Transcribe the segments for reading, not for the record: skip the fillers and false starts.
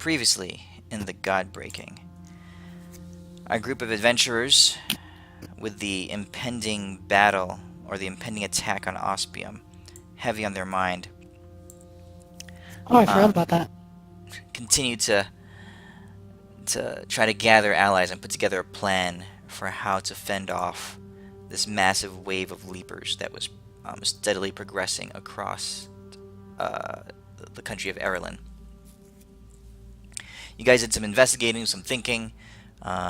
Previously in the GodBreaking, our group of adventurers, with the impending battle or the impending attack on Ospium heavy on their mind, Oh, I forgot um, about that. continued to try to gather allies and put together a plan for how to fend off this massive wave of leapers that was steadily progressing across uh, the country of Erelin. You guys did some investigating, some thinking.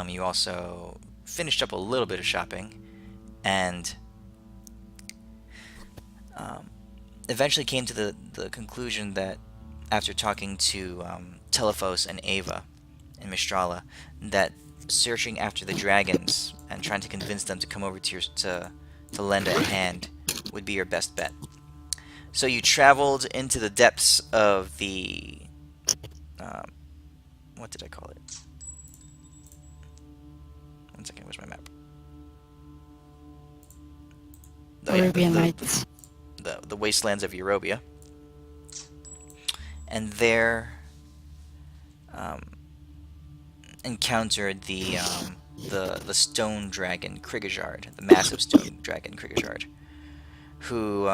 You also finished up a little bit of shopping, and um, eventually came to the conclusion that after talking to Telephos and Ava in Mistrala, that searching after the dragons and trying to convince them to come over to lend a hand would be your best bet. So you traveled into the depths of the um, what did I call it? One second, where's my map? Oh yeah, Arabian Nights. the wastelands of Eurobia, and there um, encountered the stone dragon Krigajard, the massive stone dragon Krigajard, who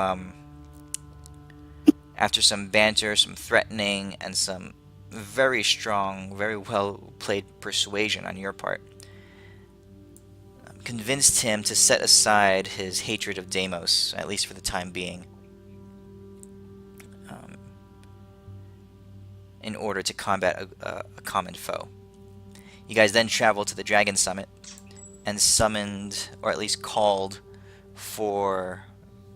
after some banter, some threatening, and some very strong, very well played persuasion on your part, convinced him to set aside his hatred of Deimos, at least for the time being, um, in order to combat a common foe. You guys then traveled to the Dragon Summit and summoned, or at least called, for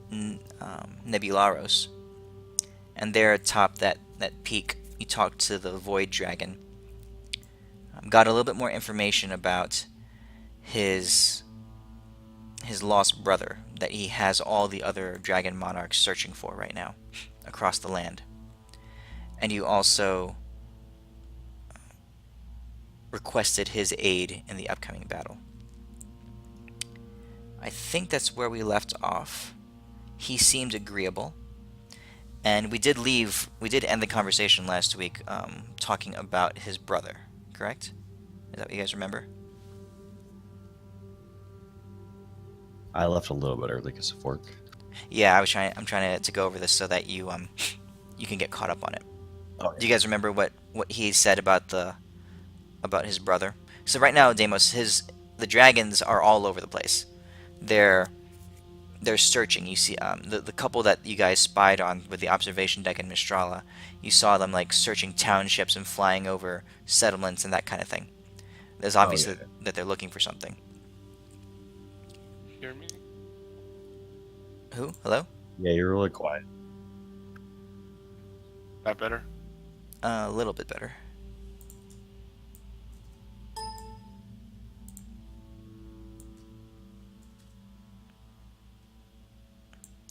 Nebularos. And there atop that peak, you talked to the Void Dragon. Got a little bit more information about his lost brother that he has all the other dragon monarchs searching for right now across the land. And you also requested his aid in the upcoming battle. I think that's where we left off. He seemed agreeable, and we did end the conversation last week talking about his brother, correct? Is that what you guys remember? I left a little bit early because of work. Yeah, I'm trying to go over this so that you can get caught up on it. Oh Do yeah. you guys remember what he said about his brother? So right now, Deimos, the dragons are all over the place. They're they're searching. You see, the couple that you guys spied on with the observation deck in Mistrala, you saw them like searching townships and flying over settlements and that kind of thing. There's Oh obviously yeah. that they're looking for something. Hear me? Who? Hello? Yeah, you're really quiet. That better? A little bit better.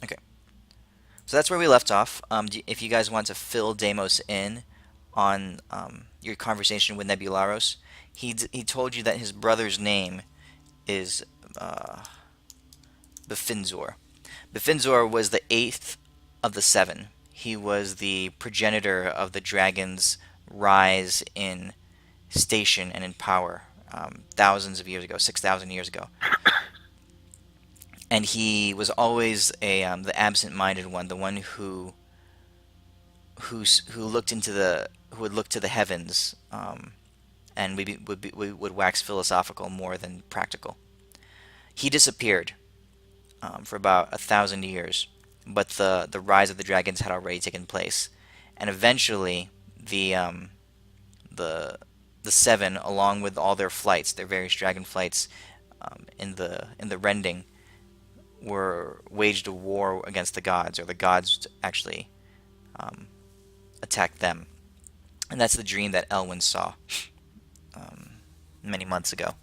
Okay. So that's where we left off. If you guys want to fill Deimos in on your conversation with Nebularos, he told you that his brother's name is uh, Befinzor. Befinzor was the eighth of the seven. He was the progenitor of the dragon's rise in station and in power thousands of years ago, 6,000 years ago. And he was always the absent-minded one, the one who looked into the who would look to the heavens, and we would wax philosophical more than practical. He disappeared for about 1,000 years, but the rise of the dragons had already taken place, and eventually the the seven, along with all their flights, their various dragon flights, in the rending, were waged a war against the gods, or the gods actually um, attacked them, and that's the dream that Elwyn saw um, many months ago,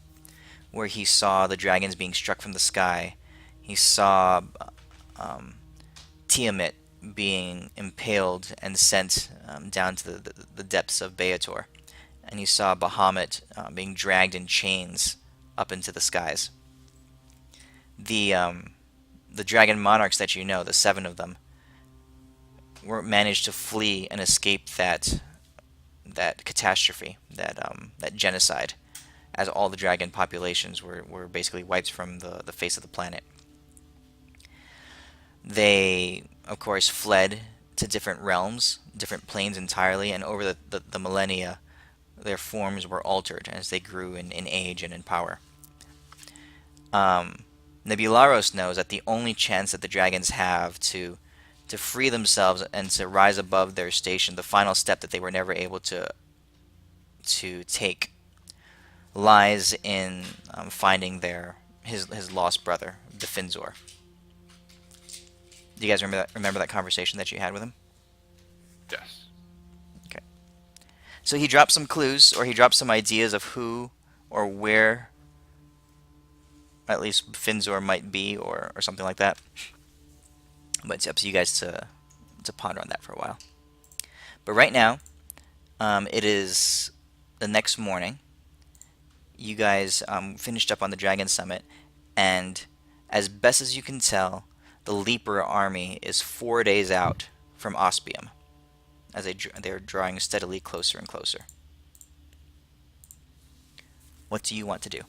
where he saw the dragons being struck from the sky. He saw um, Tiamat being impaled and sent down to the depths of Beator, and he saw Bahamut being dragged in chains up into the skies. The the dragon monarchs that you know, the seven of them, were managed to flee and escape that that catastrophe, that genocide, as all the dragon populations were basically wiped from the face of the planet. They, of course, fled to different realms, different planes entirely, and over the millennia, their forms were altered as they grew in age and in power. Nebularos knows that the only chance that the dragons have to free themselves and to rise above their station, the final step that they were never able to take, lies in finding his lost brother, the Finzor. Do you guys remember that conversation that you had with him? Yes. Okay. So he dropped some clues, or he dropped some ideas of who or where at least Finzor might be, or something like that. But it's up to you guys to ponder on that for a while. But right now, it is the next morning. You guys finished up on the Dragon Summit, and as best as you can tell, the Leaper army is 4 days out from Ospium, as they're drawing steadily closer and closer. What do you want to do?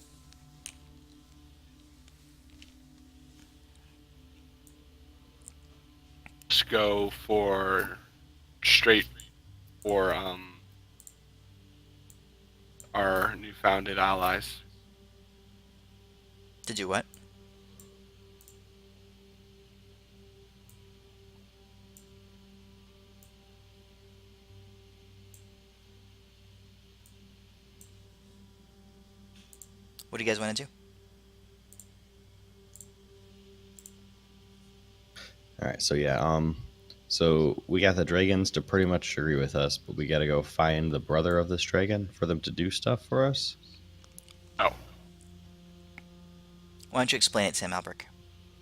Just go for straight for our new founded allies. To do what? What do you guys want to do? All right, so yeah, so we got the dragons to pretty much agree with us, but we got to go find the brother of this dragon for them to do stuff for us. Oh, Why don't you explain it to him, Albrecht?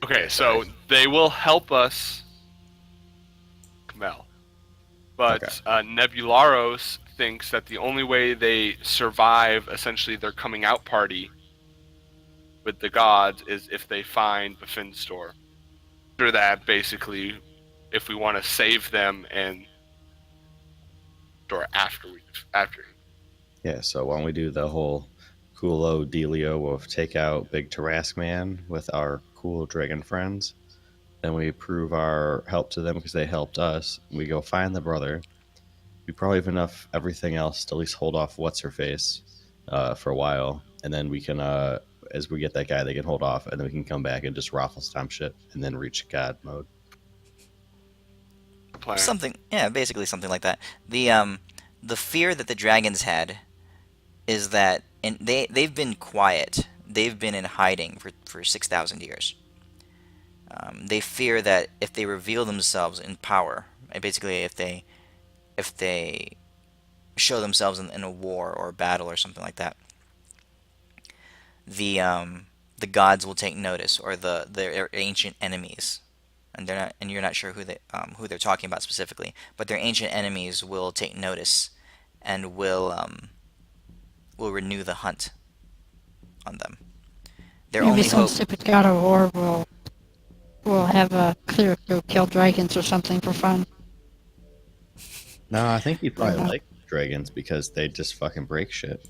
okay. So they will help us, Kamel. But Okay. Nebularos thinks that the only way they survive, essentially, their coming out party with the gods is if they find the Finstore. After that, basically, if we want to save them and or after. Yeah, so why don't we do the whole coolo dealio of take out Big Tarrasque Man with our cool dragon friends. Then we prove our help to them because they helped us. We go find the brother. We probably have enough everything else to at least hold off what's her face for a while, and then we can, as we get that guy, they can hold off, and then we can come back and just raffle stomp shit, and then reach God mode. Plan. Something, yeah, basically something like that. The fear that the dragons had is that, and they've been quiet. They've been in hiding for 6,000 years. They fear that if they reveal themselves in power, and basically if they show themselves in a war or a battle or something like that, the gods will take notice, or their ancient enemies, and you're not sure who they're talking about specifically, but their ancient enemies will take notice and will renew the hunt on them. Their Maybe only some hope. stupid god of war will have a clear go kill dragons or something for fun. No, I think he'd probably Yeah. like dragons because they just fucking break shit.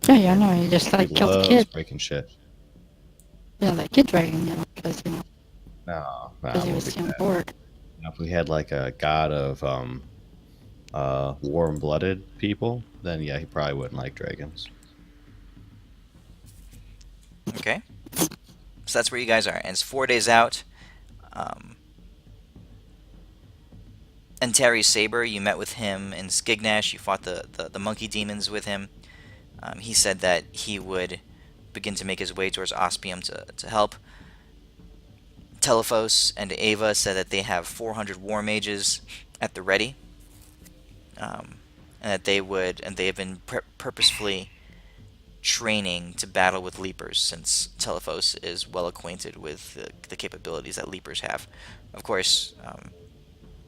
Yeah, I know. He just He like killed the loves kid. breaking shit. Yeah, that kid dragon, because No, because he it was won't be that. bored. If we had like a god of warm-blooded people, then yeah, he probably wouldn't like dragons. Okay, so that's where you guys are, and it's 4 days out. And Terry Saber, you met with him in Skignash. You fought the monkey demons with him. He said that he would begin to make his way towards Ospium to help. Telephos and Ava said that they have 400 war mages at the ready, and that they have been purposefully training to battle with Leapers, since Telephos is well acquainted with the capabilities that Leapers have. Of course,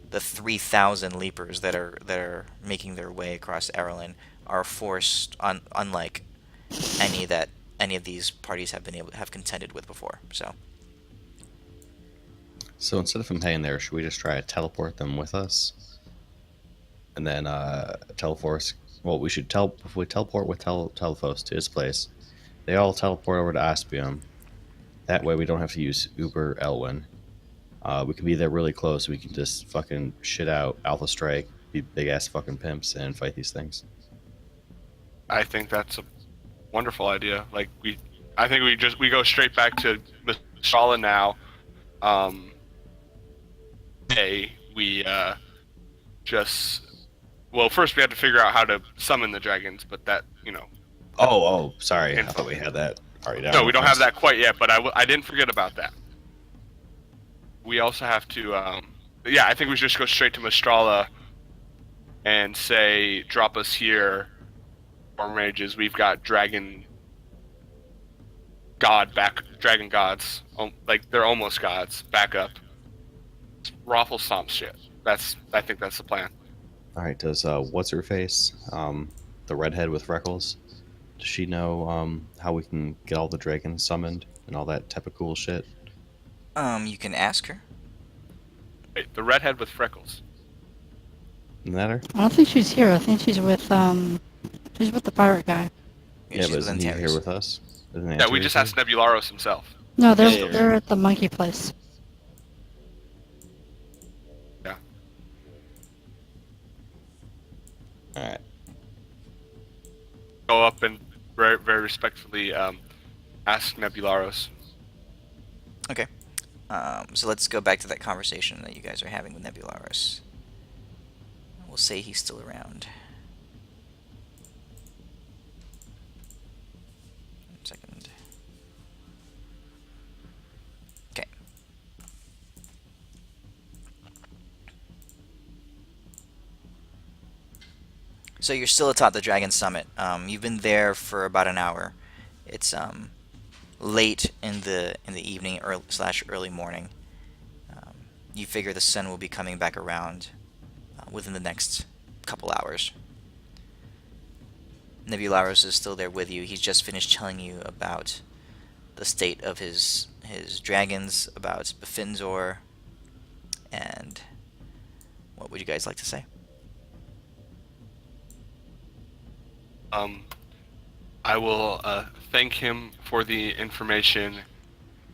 the 3,000 Leapers that are making their way across Erlin are forced unlike any of these parties have contended with before. So instead of him hanging there, should we just try to teleport them with us? and then Teleforce. Well, we should if we teleport with Telephos to his place. They all teleport over to Aspium. That way, we don't have to use Uber Elwyn. We can be there really close. We can just fucking shit out Alpha Strike, be big ass fucking pimps, and fight these things. I think that's a wonderful idea. Like I think we go straight back to Misthala now. We just well, first we had to figure out how to summon the dragons, but that Oh, sorry. I thought we had that already down. No, we don't have that quite yet, but I didn't forget about that. We also have to, I think we should just go straight to Mistrala and say, drop us here, Storm Rages. We've got dragon gods, like they're almost gods, back up. Raffle stomp shit. I think that's the plan. All right. Does what's her face, the redhead with freckles? Does she know how we can get all the dragons summoned and all that type of cool shit? You can ask her. Wait, the redhead with freckles. Isn't that her? I don't think she's here. I think she's with the pirate guy. Yeah, she's but with isn't he Antares. here with us? Isn't Yeah, we Antares just here? asked Nebularos himself. No, Yeah. they're at the monkey place. Yeah. All right. Go up and very, very respectfully ask Nebularos. Okay. So let's go back to that conversation that you guys are having with Nebularis. We'll say he's still around. 1 second. Okay. So you're still atop the Dragon Summit. You've been there for about an hour. It's late in the evening / early morning. You figure the sun will be coming back around within the next couple hours. Nebularis is still there with you. He's just finished telling you about the state of his dragons, about Befinzor, and what would you guys like to say? I will thank him for the information,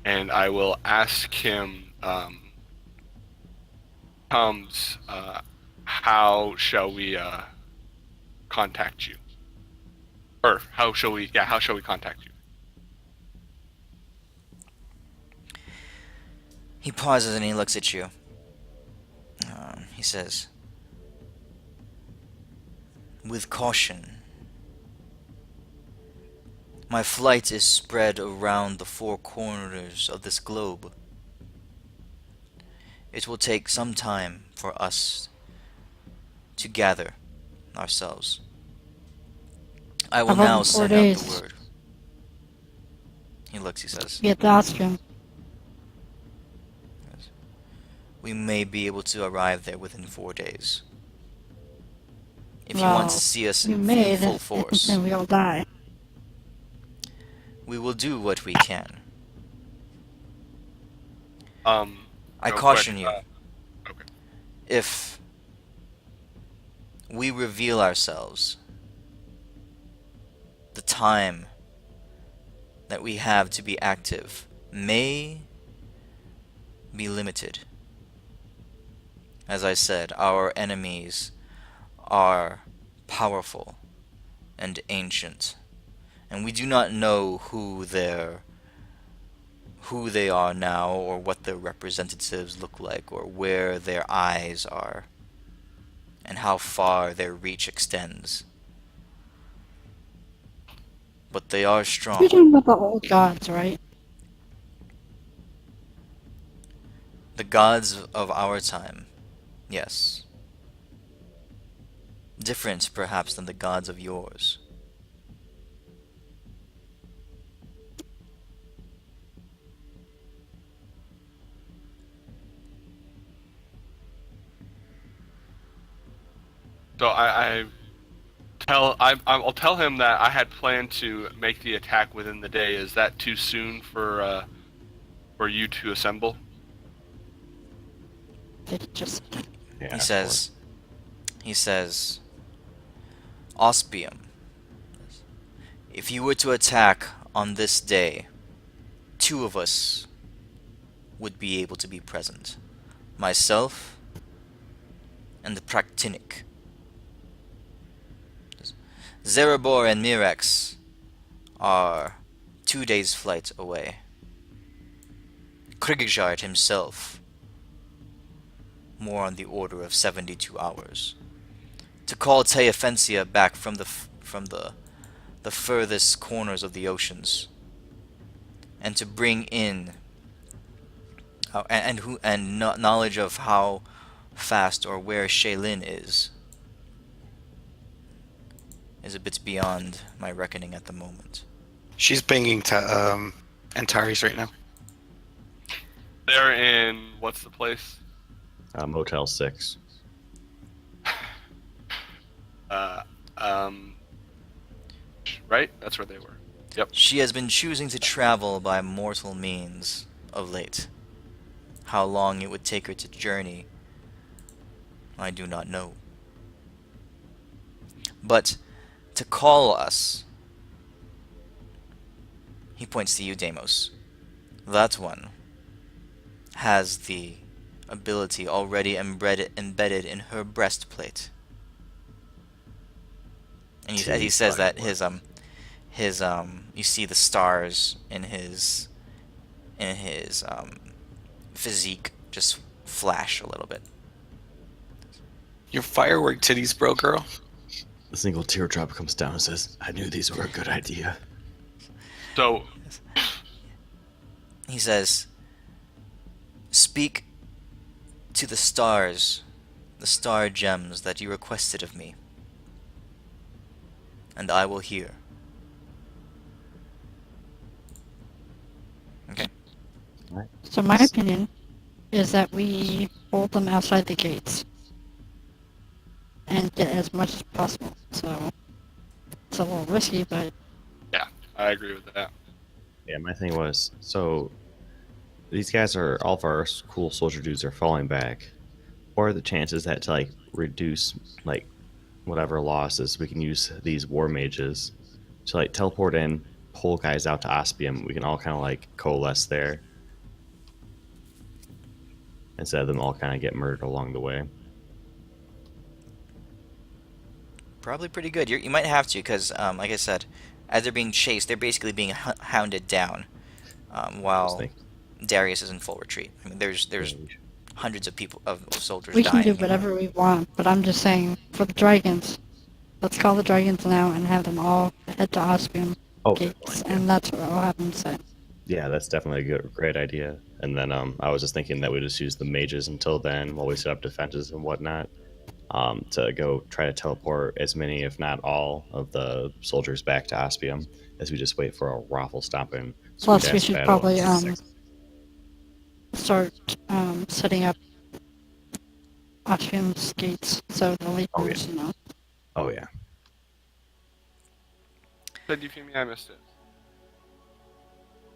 and I will ask him, how shall we contact you? Or how shall we contact you? He pauses and he looks at you. He says, "With caution. My flight is spread around the 4 corners of this globe. It will take some time for us to gather ourselves. I will How about now in 4 send out days? the word." He looks, he says, Get the Austrian. "We may be able to arrive there within 4 days. If you Well, want to see us You in may, full then, force, then we all die. we will do what we can. I No, caution but, you, okay. if we reveal ourselves, the time that we have to be active may be limited. As I said, our enemies are powerful and ancient, and we do not know who they are now, or what their representatives look like, or where their eyes are, and how far their reach extends. But they are You're strong. talking about the old gods, right? The gods of our time, yes. Different, perhaps, than the gods of yours. So I'll tell him that I had planned to make the attack within the day. Is that too soon for you to assemble? They just Yeah, He of says, He says, Ospium, if you were to attack on this day, two of us would be able to be present. Myself and the Praktinic. Zerebor and Mirex are 2 days' flight away. Kriegjard himself, more on the order of 72 hours. To call Teofencia back from the furthest corners of the oceans, and to bring in knowledge of how fast or where Shaylin is a bit beyond my reckoning at the moment. She's banging Antares right now. They're in what's the place? Motel 6. Right? That's where they were. Yep. She has been choosing to travel by mortal means of late. How long it would take her to journey, I do not know. But to call us, he points to you, Deimos. That one has the ability already embedded in her breastplate. And he says that his you see the stars in his physique just flash a little bit. Your firework titties, bro, girl. A single teardrop comes down and says, I knew these were a good idea. So He says, speak to the stars, the star gems that you requested of me, and I will hear. Okay. So my opinion is that we hold them outside the gates and get as much as possible. So it's a little risky, but yeah, I agree with that. Yeah, my thing was, so these guys are, all of our cool soldier dudes are falling back. What are the chances that to, like, reduce, like, whatever losses, we can use these war mages to, like, teleport in, pull guys out to Ospium. We can all kind of, like, coalesce there instead of them all kind of get murdered along the way. Probably pretty good. You might have to, because, like I said, as they're being chased, they're basically being hounded down, while Darius is in full retreat. I mean, there's hundreds of soldiers we dying. can do whatever we want. But I'm just saying, for the dragons, let's call the dragons now and have them all head to Ospium gates, and that's what I'll have them say. Yeah, that's definitely a great idea. And then I was just thinking that we just use the mages until then while we set up defenses and whatnot, to go try to teleport as many, if not all, of the soldiers back to Ospium as we just wait for a raffle stomping. Plus, we should probably start setting up Ospium's gates so the leapers, you know. Oh, yeah. Said Euphemia, I missed it.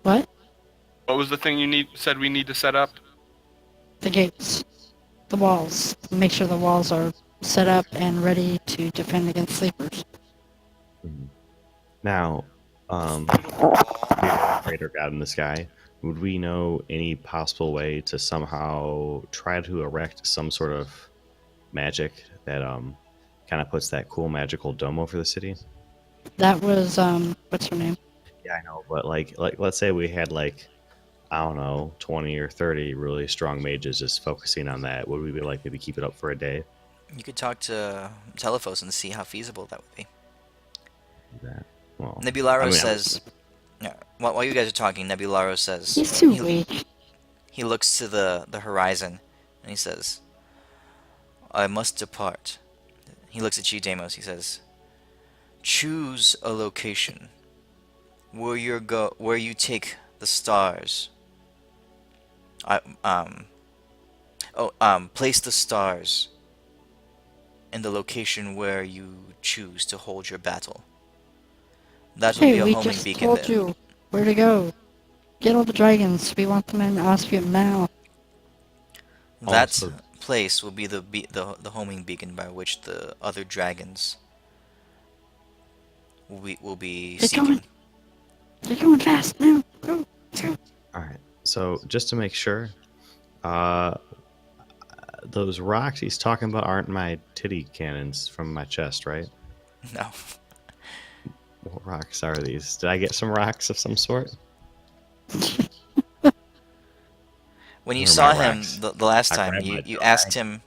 What? What was the thing you said we need to set up? The gates. The walls. Make sure the walls are set up and ready to defend against sleepers. Now, greater God in the sky, would we know any possible way to somehow try to erect some sort of magic that kind of puts that cool magical dome over the city? That was, what's her name? Yeah, I know, but like let's say we had, like, I don't know, 20 or 30 really strong mages just focusing on that. Would we be like maybe keep it up for a day? You could talk to Telephos and see how feasible that would be. Well, Nebularo says, while you guys are talking, Nebularo says, He's too weak. He looks to the horizon and he says, I must depart. He looks at you, Deimos. He says, choose a location where you take the stars. Place the stars in the location where you choose to hold your battle. That will be a homing beacon. We just told you where to go. Get all the dragons. We want them in Ospium now. That place will be the homing beacon by which the other dragons will be They're going. seeking. They're going fast now. Go. Let's go. All right. So just to make sure, uh, those rocks he's talking about aren't my titty cannons from my chest, right? No. What rocks are these? Did I get some rocks of some sort? When you Where are saw my him rocks? the last I time, grabbed you my you drag. asked him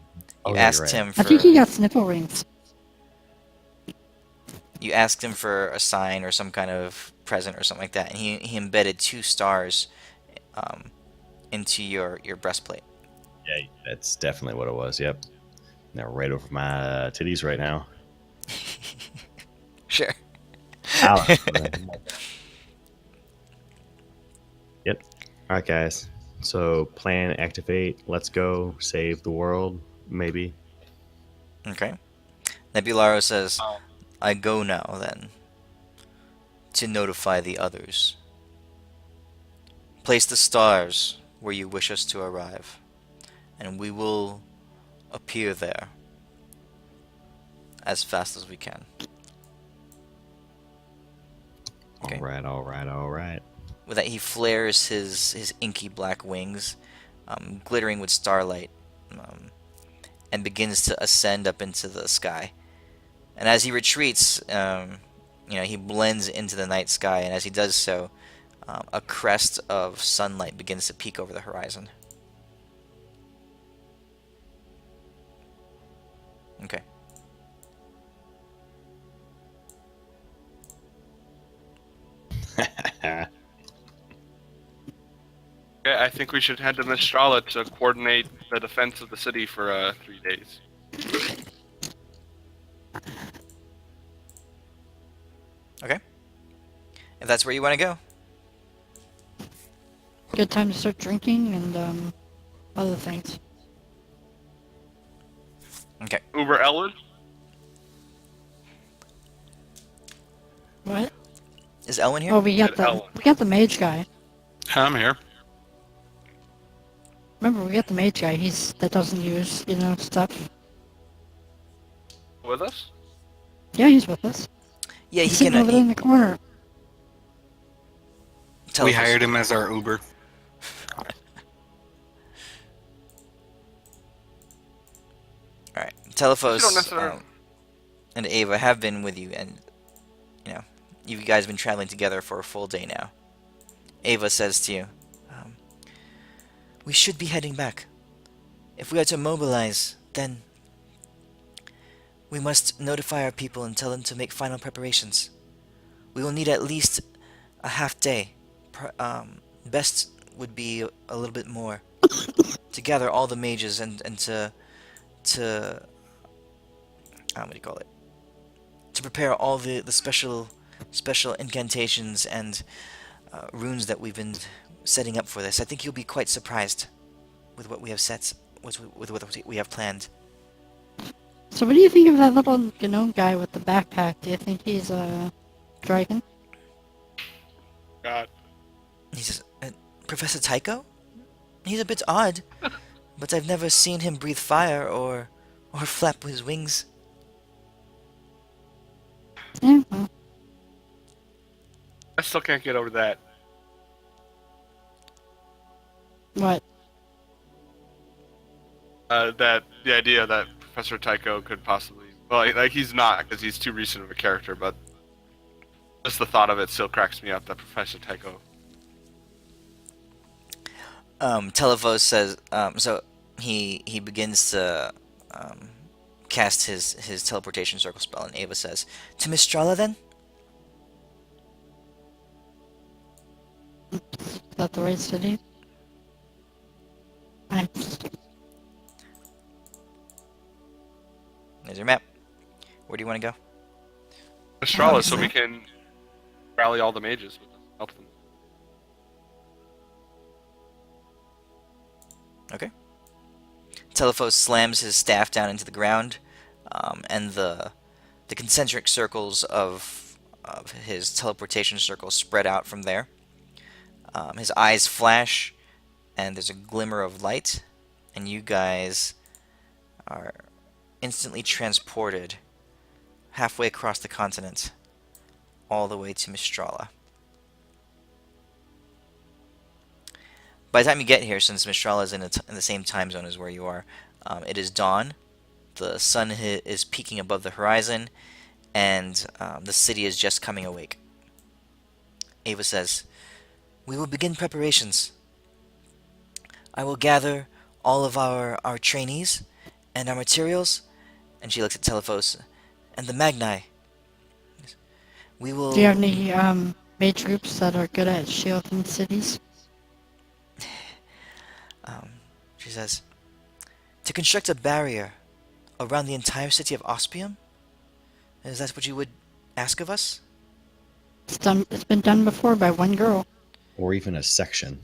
Oh, you yeah, you're asked right. him I think he for got snipple rings. you asked him for a sign or some kind of present or something like that, and he embedded 2 stars um, into your breastplate. Yeah, that's definitely what it was. Yep. They're right over my titties right now. Sure. Ow. Yep. All right, guys. So plan, activate. Let's go save the world. Maybe. Okay. Nebularo says, Um, "I go now then to notify the others. Place the stars where you wish us to arrive, and we will appear there as fast as we can." Okay. All right. All right. All right. With that, he flares his inky black wings, glittering with starlight, um, and begins to ascend up into the sky. And as he retreats, he blends into the night sky, and as he does so, a crest of sunlight begins to peek over the horizon. Okay. Okay, I think we should head to Mistrala to coordinate the defense of the city for 3 days. Okay. If that's where you want to go. Good time to start drinking and other things. Okay. Uber Elwood? What? Is Elwin here? Oh, we got Said the Ellen. we got the mage guy. I'm here. Remember, we got the mage guy. That doesn't use stuff. With us? Yeah, he's with us. Yeah, He's he sitting can. over there in the corner. We hired him as our Uber. All right. You don't Telephos necessarily- and Ava have been with you, and you guys have been traveling together for a full day now. Ava says to you, "We should be heading back. If we are to mobilize, then we must notify our people and tell them to make final preparations. We will need at least a half day. Best would be a little bit more to gather all the mages and to what do you call it? To prepare all the special incantations and runes that we've been setting up for this. I think you'll be quite surprised with what we have with what we have planned." So, what do you think of that little gnome guy with the backpack? Do you think he's a dragon? God. He says, "Professor Tycho? He's a bit odd, but I've never seen him breathe fire or flap his wings." Yeah. Well, I still can't get over that. what? The idea that Professor Tycho could possibly... Well, like he's not, because he's too recent of a character, but just the thought of it still cracks me up, that Professor Tycho... Televos says, so he begins to cast his teleportation circle spell, and Ava says, "To Mistrala then?" Is that the right city? There's your map. Where do you want to go? Mistrala, so see. we can rally all the mages with us, help them. Okay. Telephos slams his staff down into the ground, and the concentric circles of his teleportation circle spread out from there. His eyes flash, and there's a glimmer of light, and you guys are instantly transported halfway across the continent, all the way to Mistrala. By the time you get here, since Mistrala is in the same time zone as where you are, it is dawn. The sun is peaking above the horizon, and the city is just coming awake. Ava says, "We will begin preparations. I will gather all of our trainees and our materials," and she looks at Telephos, "and the Magni. We Do you have will." any mage groups that are good at shielding cities? Um, she says, "To construct a barrier around the entire city of Ospium? Is that what you would ask of us?" It's been done before by one girl. Or even a section.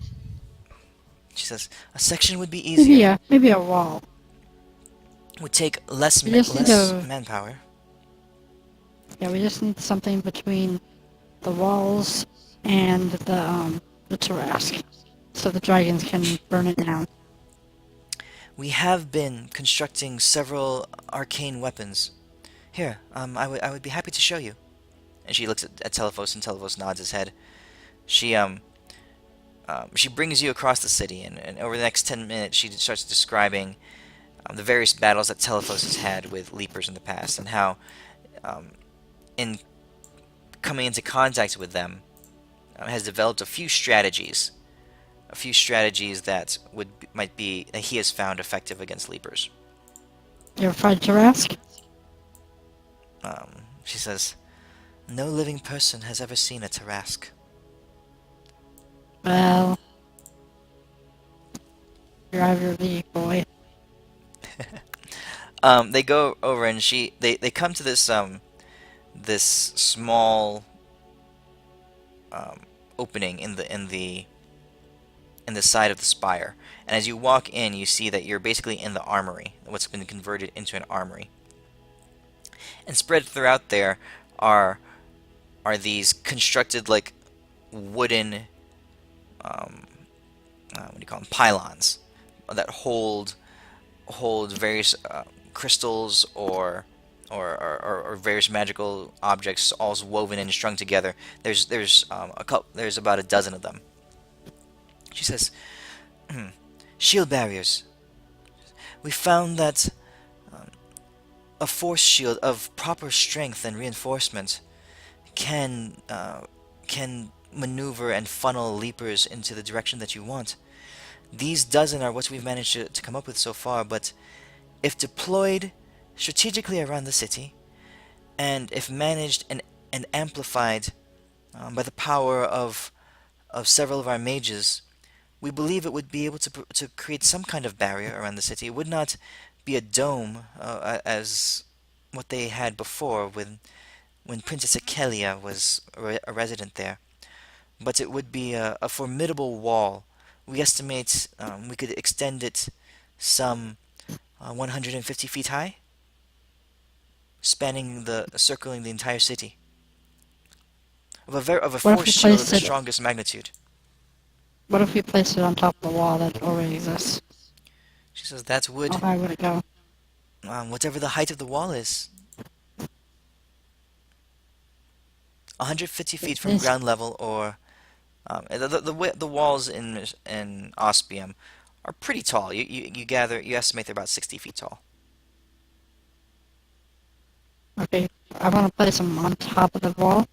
She says, "A section would be easier. Maybe a wall. Would take less We just need less a manpower." we just need something between the walls and the Tarrasque, so the dragons can burn it down. "We have been constructing several arcane weapons. Here, I would be happy to show you." And she looks at Telephos, and Telephos nods his head. She brings you across the city, and over the next 10 minutes, she starts describing the various battles that Telephos has had with Leapers in the past, and how, in coming into contact with them, has developed a few strategies that might be that he has found effective against Leapers. You ever tried Tarrasque? She says, "No living person has ever seen a Tarrasque." Well, you're out of your league, boy. They go over, and they come to this small opening in the side of the spire. And as you walk in, you see that you're basically in the armory, what's been converted into an armory. And spread throughout there are these constructed like wooden what do you call them, pylons that hold various crystals or various magical objects, all woven and strung together. There's about a dozen of them. She says, "Shield barriers. We found that a force shield of proper strength and reinforcement can maneuver and funnel leapers into the direction that you want. These dozen are what we've managed to come up with so far, but if deployed strategically around the city, and if managed and amplified by the power of several of our mages, we believe it would be able to create some kind of barrier around the city. It would not be a dome as what they had before when Princess Akelia was a resident there, but it would be a formidable wall. We estimate we could extend it some 150 feet high, circling the entire city, of a What if force we shield of place the it? strongest magnitude." What if we place it on top of the wall that already exists? She says, "That How would high would it go? whatever the height of the wall is, 150 feet from Yes. ground level, or the walls in Ospium are pretty tall. You estimate they're about 60 feet tall." Okay, I want to place them on top of the wall,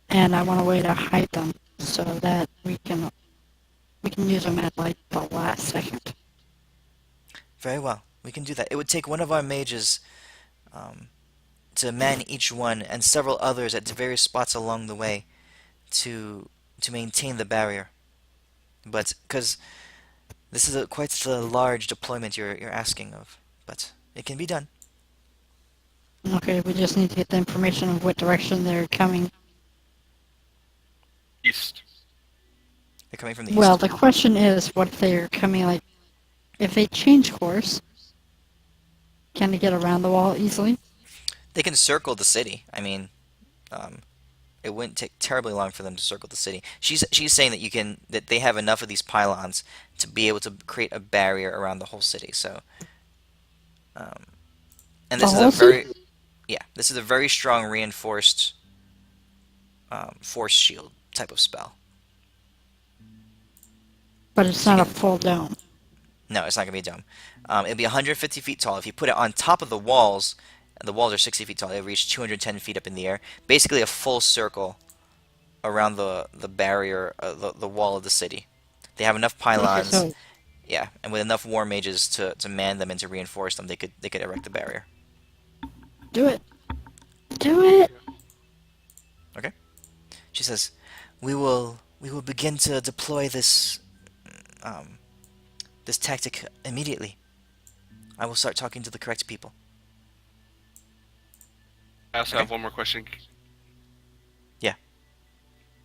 and I want a way to hide them so that we can use them at like the last second. Very well, we can do that. It would take one of our mages um, to man each one, and several others at various spots along the way to maintain the barrier. But because this is quite the large deployment you're asking of, but it can be done. Okay, we just need to get the information of what direction they're coming. East. They're coming from the Well, east. the question is, what if they're coming like, if they change course, can they get around the wall easily? They can circle the city. I mean, um, it wouldn't take terribly long for them to circle the city. She's saying that they have enough of these pylons to be able to create a barrier around the whole city. So And The this is a whole very city? yeah, this is a very strong reinforced force shield type of spell. But it's So you not a can full dome. no, it's not gonna be a dome. It'll be 150 feet tall. If you put it on top of the walls, and the walls are 60 feet tall, it'll reach 210 feet up in the air. Basically, a full circle around the barrier, the wall of the city. They have enough Okay, pylons, so yeah, and with enough war mages to man them and to reinforce them, they could erect the barrier. do it. Do it. Okay. She says, "We will begin to deploy um, this tactic immediately. I will start talking to the correct people." I also Okay. have one more question. Yeah.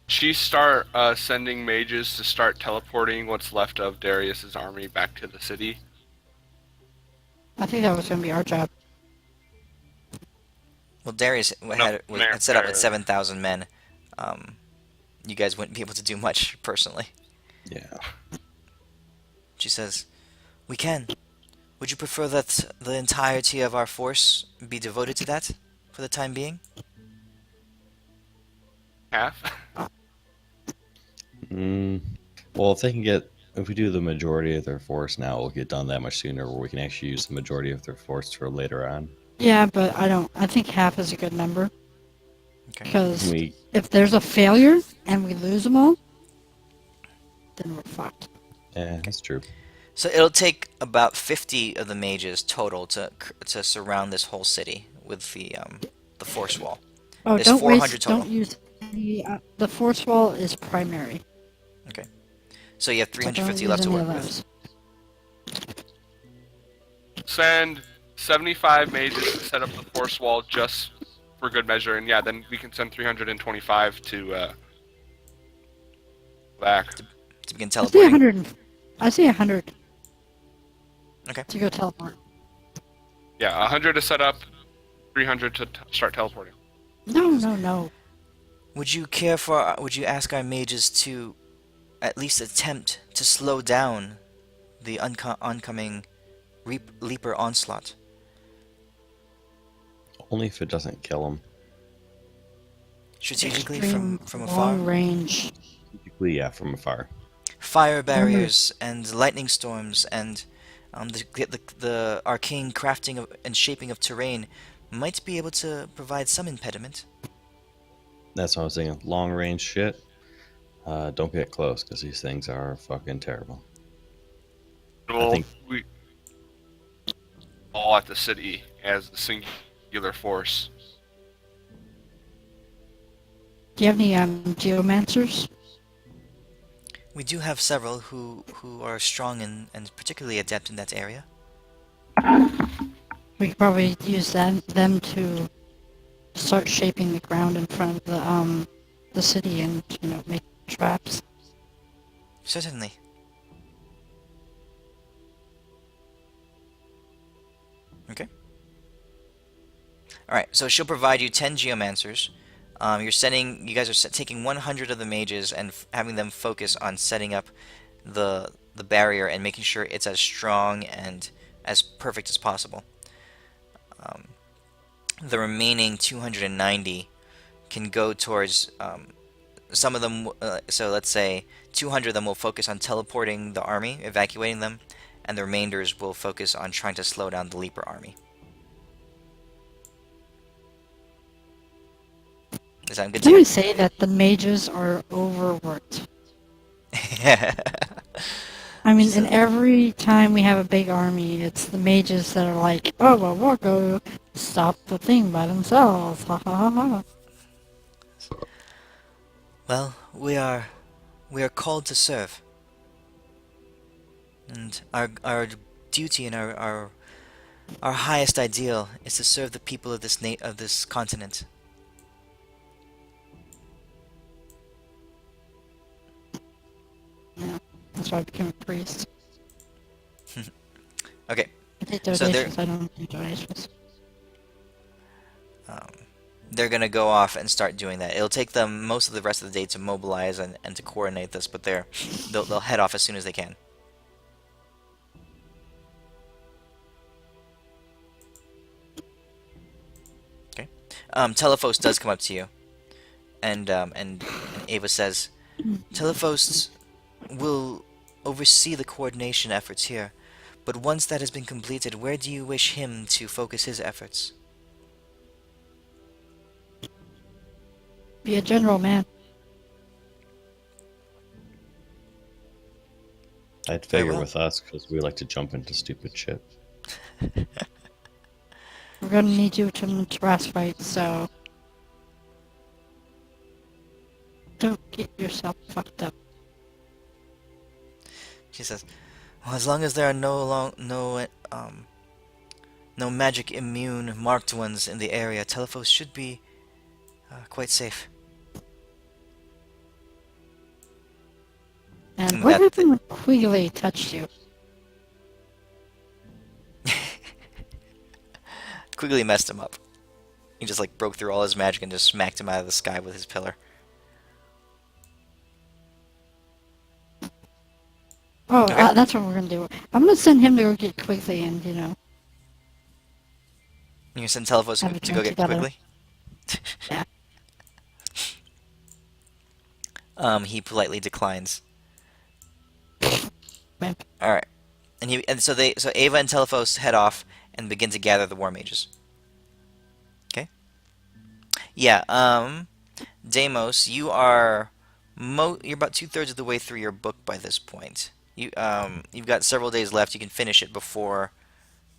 She start sending mages to start teleporting what's left of Darius's army back to the city. I think that was going to be our job. Well, Darius No, had set up at 7,000 men. Um, you guys wouldn't be able to do much personally. Yeah. She says, "We can. Would you prefer that the entirety of our force be devoted to that for the time being?" Half. Mm, well, if we do the majority of their force now, we'll get done that much sooner, where we can actually use the majority of their force for later on. Yeah, but I think half is a good number. Okay. Because We if there's a failure and we lose them all, then we're fucked. Yeah, that's true. So it'll take about 50 of the mages total to surround this whole city with the force wall. Oh, There's don't 400 waste, total. don't use the force wall is primary. Okay. So you have So don't 350 use left to any work of with. those. Send 75 mages to set up the force wall just for good measure, and yeah, then we can send 325 to back. To begin I say teleporting. 100. I say 100 Okay. to go teleport. Yeah, 100 to set up, 300 to start teleporting. No. Would you ask our mages to at least attempt to slow down the oncoming Leaper onslaught? Only if it doesn't kill them. Strategically Extreme from long afar? range. Typically, yeah, from afar. Fire barriers and lightning storms and the arcane crafting and shaping of terrain might be able to provide some impediment. That's what I was saying. Long range shit. Don't get close, because these things are fucking terrible. Well, think- we all at the city as a singular force. Do you have any geomancers? We do have several who are strong and particularly adept in that area. We could probably use them to start shaping the ground in front of the city and make traps. Certainly. Okay. Alright, so she'll provide you 10 geomancers. You guys are taking 100 of the mages and having them focus on setting up the barrier and making sure it's as strong and as perfect as possible. The remaining 290 can go towards some of them. So let's say 200 of them will focus on teleporting the army, evacuating them, and the remainders will focus on trying to slow down the Leaper army. Does that sound good to Can you? we say that the mages are overworked? I mean, So- and every time we have a big army, it's the mages that are like, oh, well, we'll go stop the thing by themselves. Ha ha ha ha. Well, we are called to serve, and our duty and our highest ideal is to serve the people of this continent. Yeah, that's why I became a priest. Okay, I take So they're- donations, I don't do donations. they're gonna go off and start doing that. It'll take them most of the rest of the day to mobilize and to coordinate this, but they'll head off as soon as they can. Telephos does come up to you, and Ava says, Telephos will oversee the coordination efforts here, but once that has been completed, where do you wish him to focus his efforts? Be a general, man. I'd Very figure well. with us because we like to jump into stupid shit. We're gonna need you to the Tarrasque fight, so don't get yourself fucked up. She says, well, as long as there are no magic immune marked ones in the area, Telephos should be quite safe. And And what that happened when Quigley touched you? Quigley messed him up. He just like broke through all his magic and just smacked him out of the sky with his pillar. Oh, Okay. that's what we're gonna do. I'm gonna send him to go get Quigley and, You can send Telephos have a to go drink get together. Quigley. Yeah. He politely declines. Wimp. All right, so Ava and Telephos head off and begin to gather the war mages. Okay. Yeah. Deimos, you're about 2/3 of the way through your book by this point. You've got several days left. You can finish it before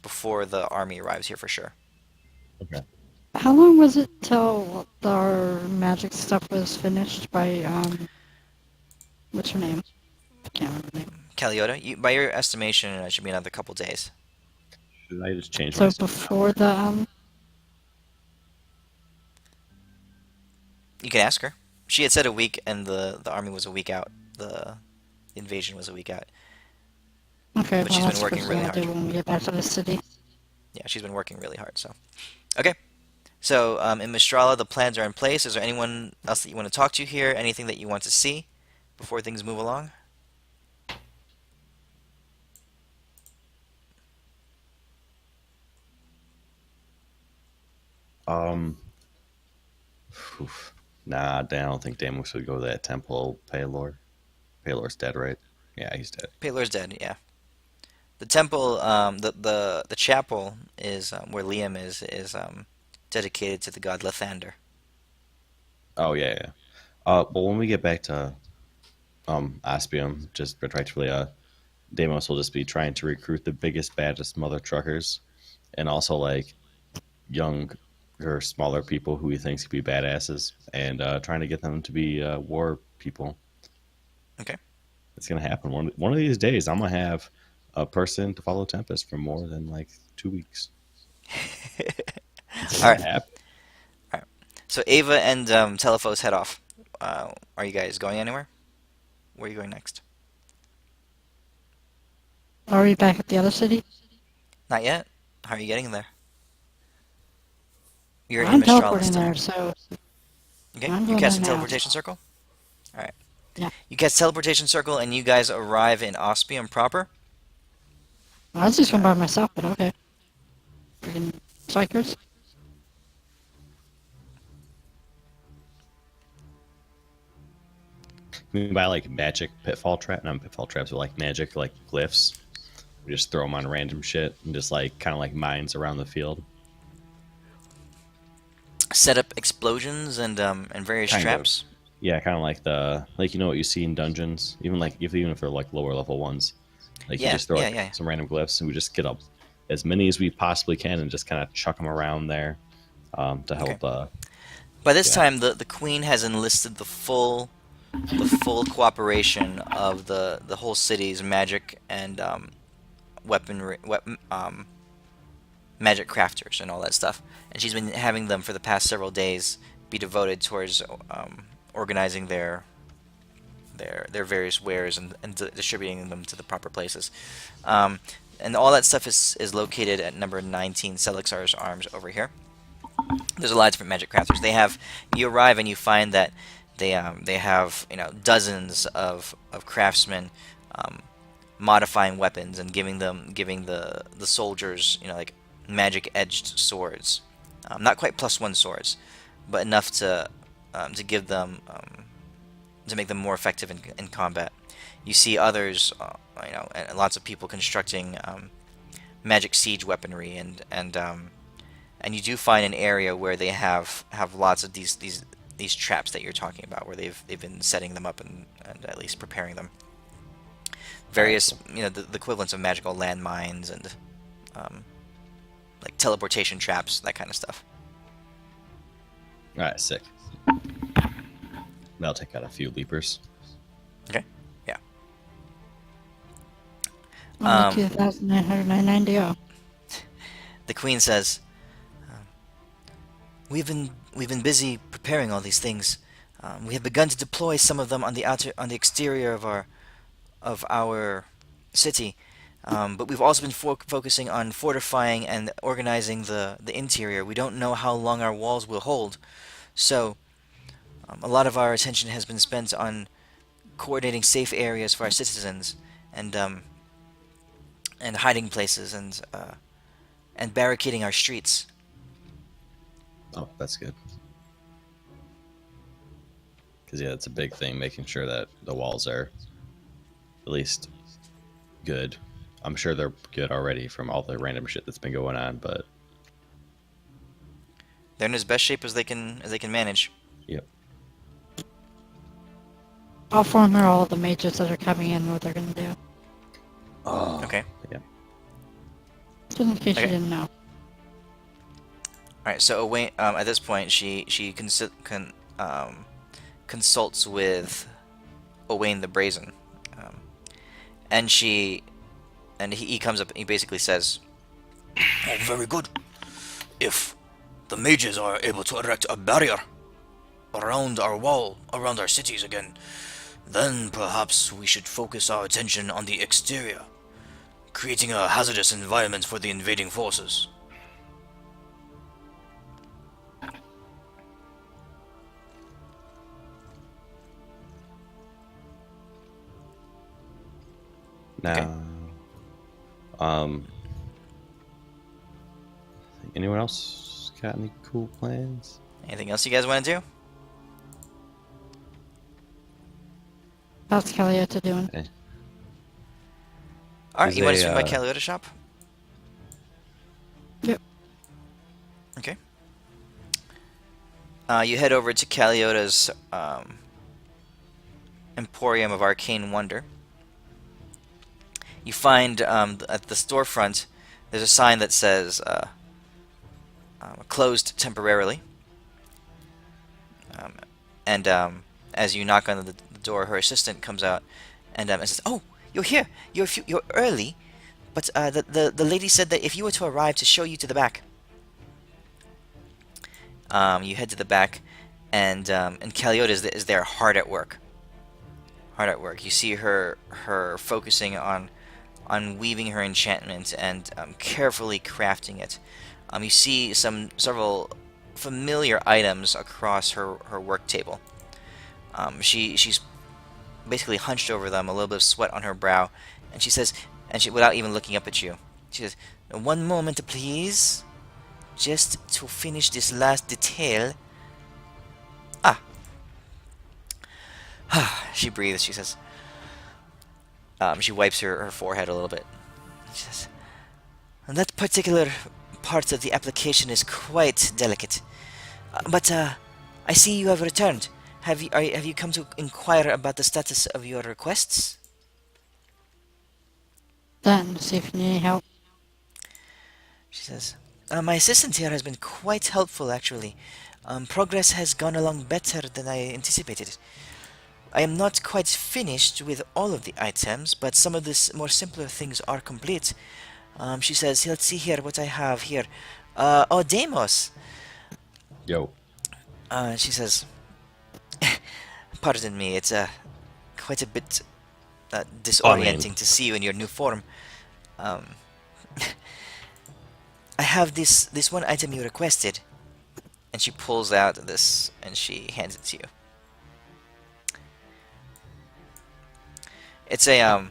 the army arrives here for sure. Okay. How long was it till our magic stuff was finished by, what's her name? I can't remember her name. Caliota, by your estimation, it should be another couple days. Should I just change So my before the, You can ask her. She had said a week, and the army was a week out. The invasion was a week out. okay, But well, she's been that's working what really we'll do hard. when we get back to the city. Yeah, she's been working really hard. So, okay. So, in Mistrala, the plans are in place. Is there anyone else that you want to talk to here? Anything that you want to see before things move along? Um, oof. Nah, I don't think Damos would go to that temple. Paylor. Paylor's dead, right? Yeah, he's dead. Paylor's dead. Yeah. The temple, the chapel is where Liam is dedicated to the god Lathander. Oh yeah, yeah. But when we get back to Aspium, just retroactively, Deimos will just be trying to recruit the biggest, baddest mother truckers, and also like younger, smaller people who he thinks could be badasses, and trying to get them to be war people. Okay. It's gonna happen one of these days. I'm gonna have a person to follow Tempest for more than like 2 weeks. It's All gonna right. happen. All right. So Ava and Telephos head off. Are you guys going anywhere? Where are you going next? Are we back at the other city? Not yet. How are you getting there? You're in I'm Mistrala teleporting still. there, so Okay. I'm You going cast a there now. teleportation circle. All right. Yeah. You cast teleportation circle, and you guys arrive in Ospium proper. I was just going by myself, but okay. Freaking psychers. We can buy like magic pitfall trap, not pitfall traps, but like magic like glyphs. We just throw them on random shit and just like kind of like mines around the field. Set up explosions and various Kind of. traps. Yeah, kind of like you know what you see in dungeons, even if they're like lower level ones. Like you Yeah, just throw yeah, like yeah. some random glyphs, and we just get up as many as we possibly can, and just kind of chuck them around there to help. Okay. By this Yeah. time, the queen has enlisted the full cooperation of the whole city's magic and magic crafters and all that stuff. And she's been having them for the past several days be devoted towards organizing their various wares and distributing them to the proper places. And all that stuff is located at number 19 Selixar's Arms over here. There's a lot of different magic crafters. You arrive and you find that they have dozens of craftsmen modifying weapons and giving the soldiers like magic edged swords Not quite +1 swords, but enough to give them to make them more effective in combat. You see others, and lots of people constructing magic siege weaponry, and you do find an area where they have lots of these traps that you're talking about, where they've been setting them up and at least preparing them. Various, the equivalents of magical landmines and like teleportation traps, that kind of stuff. All right, sick. That'll take out a few leapers. Okay. Yeah. Only 2,999 The queen says, "We've been busy preparing all these things. We have begun to deploy some of them on the exterior of our city, but we've also been focusing on fortifying and organizing the interior. We don't know how long our walls will hold, so a lot of our attention has been spent on coordinating safe areas for our citizens and hiding places and barricading our streets." Oh, that's good. Because yeah, it's a big thing, making sure that the walls are at least good. I'm sure they're good already from all the random shit that's been going on, but they're in as best shape as they can manage. yep. I'll inform her all the mages that are coming in what they're going to do. Oh, Okay. yeah. Just in case Okay. you didn't know. All right. So Owain, at this point, she consults with Owain the Brazen, and he comes up. He basically says, Oh, very good. If the mages are able to erect a barrier around our wall, around our cities again, then perhaps we should focus our attention on the exterior, creating a hazardous environment for the invading forces. Now, anyone else got any cool plans? "Anything else you guys want to do?" How's Caliota doing? Okay. All right. Is You want to they, swing by Caliota shop? Yep. Okay. You head over to Caliota's Emporium of Arcane Wonder. You find at the storefront there's a sign that says closed temporarily. And as you knock on the door, her assistant comes out and says, "Oh, you're here. You're early, but the lady said that if you were to arrive, to show you to the back." You head to the back, and Caliota is there, hard at work. Hard at work. You see her focusing on weaving her enchantment and carefully crafting it. You see several familiar items across her work table. She's basically hunched over them, a little bit of sweat on her brow, and she says, without even looking up at you, she says, "One moment, please, just to finish this last detail." She breathes. She says, she wipes her forehead a little bit. She says, "That particular part of the application is quite delicate. But I see you have returned. Have you come to inquire about the status of your requests?" Then, see if you need any help. She says, "My assistant here has been quite helpful, actually. Progress has gone along better than I anticipated. I am not quite finished with all of the items, but some of the more simpler things are complete." She says, "Let's see here what I have here. Oh, Deimos." Yo. She says, "Pardon me, it's quite a bit disorienting to see you in your new form. I have this one item you requested." And she pulls out this and she hands it to you. It's a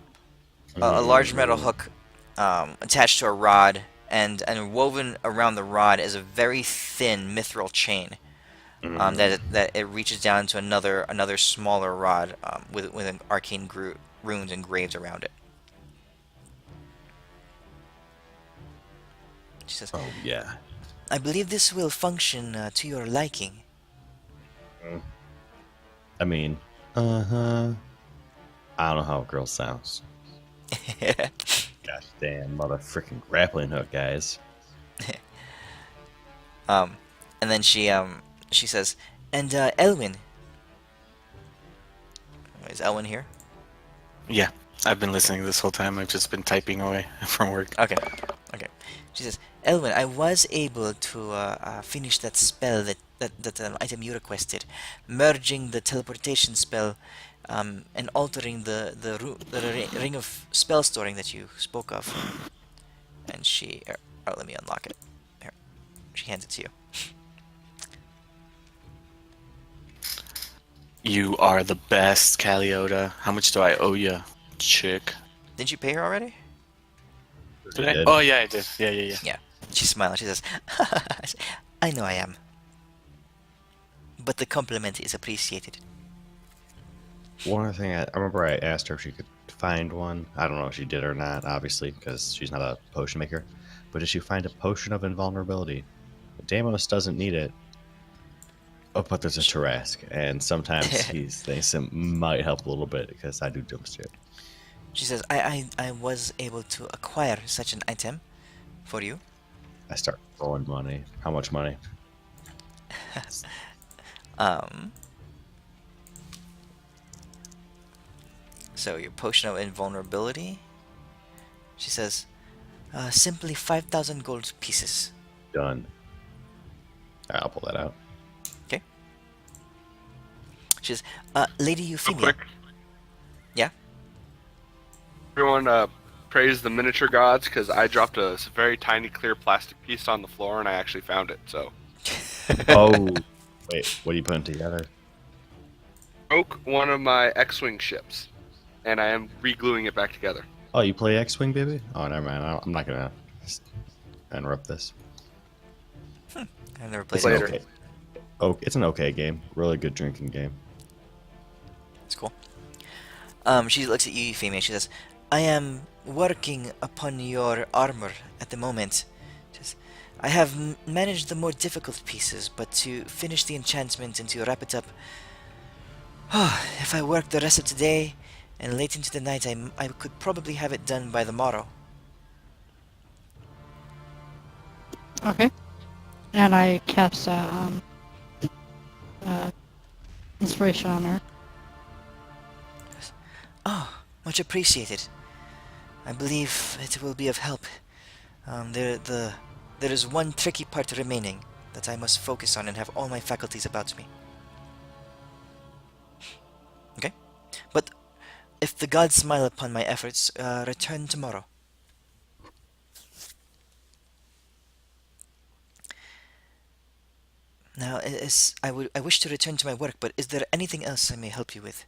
large metal hook attached to a rod and woven around the rod is a very thin mithril chain. That it reaches down to another smaller rod with an arcane runes engraved around it. She says, Oh yeah. "I believe this will function to your liking." I mean, uh-huh. I don't know how a girl sounds. Gosh damn mother freaking grappling hook, guys. And then she says, "And Elwin, is Elwin here?" Yeah, I've been listening this whole time. I've just been typing away from work. Okay, okay. She says, "Elwin, I was able to finish that spell that item you requested, merging the teleportation spell, and altering the ring of spell storing that you spoke of." And let me unlock it. Here, she hands it to you. You are the best, Caliota. How much do I owe you, chick? Didn't you pay her already? Did I? Did. Oh, yeah, I did. Yeah. Yeah. She's smiling. She says, "I know I am, but the compliment is appreciated." One other thing, I remember I asked her if she could find one. I don't know if she did or not, obviously, because she's not a potion maker. But did she find a potion of invulnerability? Deimos doesn't need it. Oh, but there's a Tarrasque, and sometimes they might help a little bit because I do dumb shit. She says, I was able to acquire such an item for you." I start throwing money. How much money? Um, so your potion of invulnerability, she says, simply 5,000 gold pieces. Done. All right, I'll pull that out. Okay. She says, Lady Real Euphemia. quick, Yeah? everyone praise the miniature gods because I dropped a very tiny clear plastic piece on the floor and I actually found it. So Oh, wait. What are you putting together? broke one of my X-wing ships, and I am re-gluing it back together. Oh, you play X-Wing, baby? Oh, never mind. I'm not going to interrupt this. I've never played It's it. Later. okay. Oh, it's an okay game. Really good drinking game. It's cool. She looks at you, Euphemia. She says, "I am working upon your armor at the moment. She says, I have managed the more difficult pieces, but to finish the enchantment and to wrap it up, if I work the rest of today and late into the night, I could probably have it done by the morrow." Okay. And I cast inspiration on her. "Oh, much appreciated. I believe it will be of help. There is one tricky part remaining that I must focus on and have all my faculties about me." Okay? "But if the gods smile upon my efforts, return tomorrow." Now, I wish to return to my work, but is there anything else I may help you with?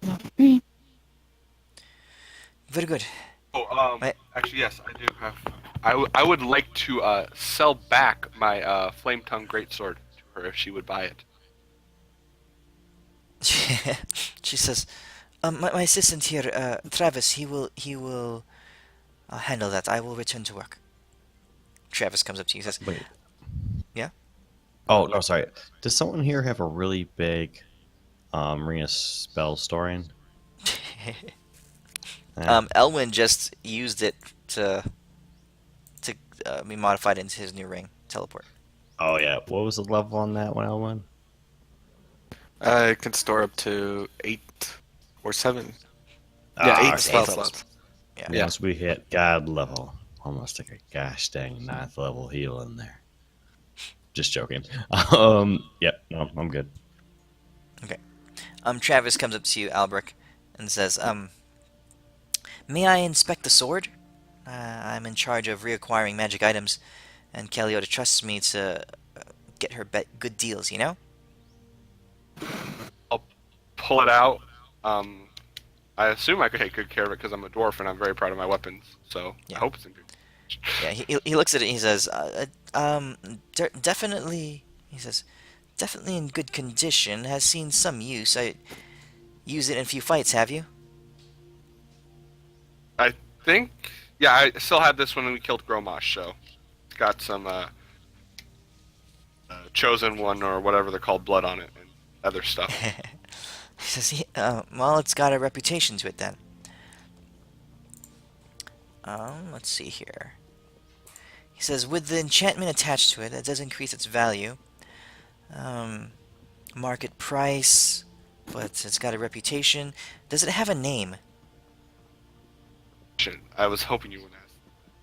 Not for me. Very good. Oh, My- actually, yes, I do have. I would like to sell back my flame tongue greatsword to her if she would buy it. She says, my assistant here, Travis, he will handle that. I will return to work." Travis comes up to you and says, Wait. "Yeah?" Oh, no, sorry. Does someone here have a really big ring of spell storing? Elwin just used it to be modified into his new ring, teleport. Oh, yeah. What was the level on that one, L1? I can store up to 8 or 7. Yeah, Ah, 8 it's spell eight. slots. Yeah. Once we hit God level, almost like a gosh dang 9th level heal in there. Just joking. Yep, no, I'm good. Okay. Travis comes up to you, Albrecht, and says, "May I inspect the sword? I'm in charge of reacquiring magic items, and Caliota trusts me to get her good deals, you know?" I'll pull it out. I assume I could take good care of it because I'm a dwarf and I'm very proud of my weapons. So Yeah. I hope it's in good. Yeah, he looks at it and he says, definitely, he says, definitely in good condition, has seen some use. I use it in a few fights, have you? I think, yeah, I still had this when we killed Gromosh, so got some chosen one or whatever they're called, blood on it and other stuff. He says, well, it's got a reputation to it then. Let's see here. He says, with the enchantment attached to it, that does increase its value. Market price, but it's got a reputation. Does it have a name? I was hoping you would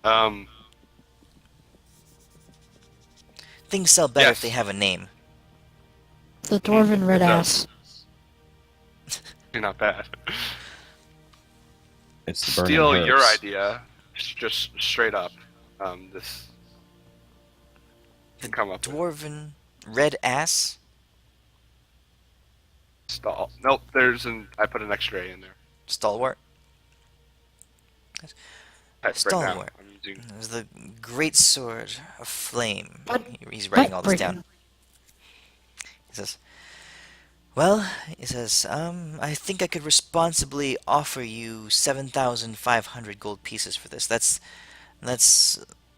ask. Things sell better if Yes. they have a name. The dwarven red It does. ass. You're not bad. It's the burning Steal your herbs. idea, just straight up. This The come up with dwarven red ass? stall. Nope, I put an extra A in there. Stalwart? Right now, Stalwart. I'm using. It was the great sword of flame. What? He's writing all this Breaking. down. He says, well, he says, I think I could responsibly offer you 7,500 gold pieces for this. That's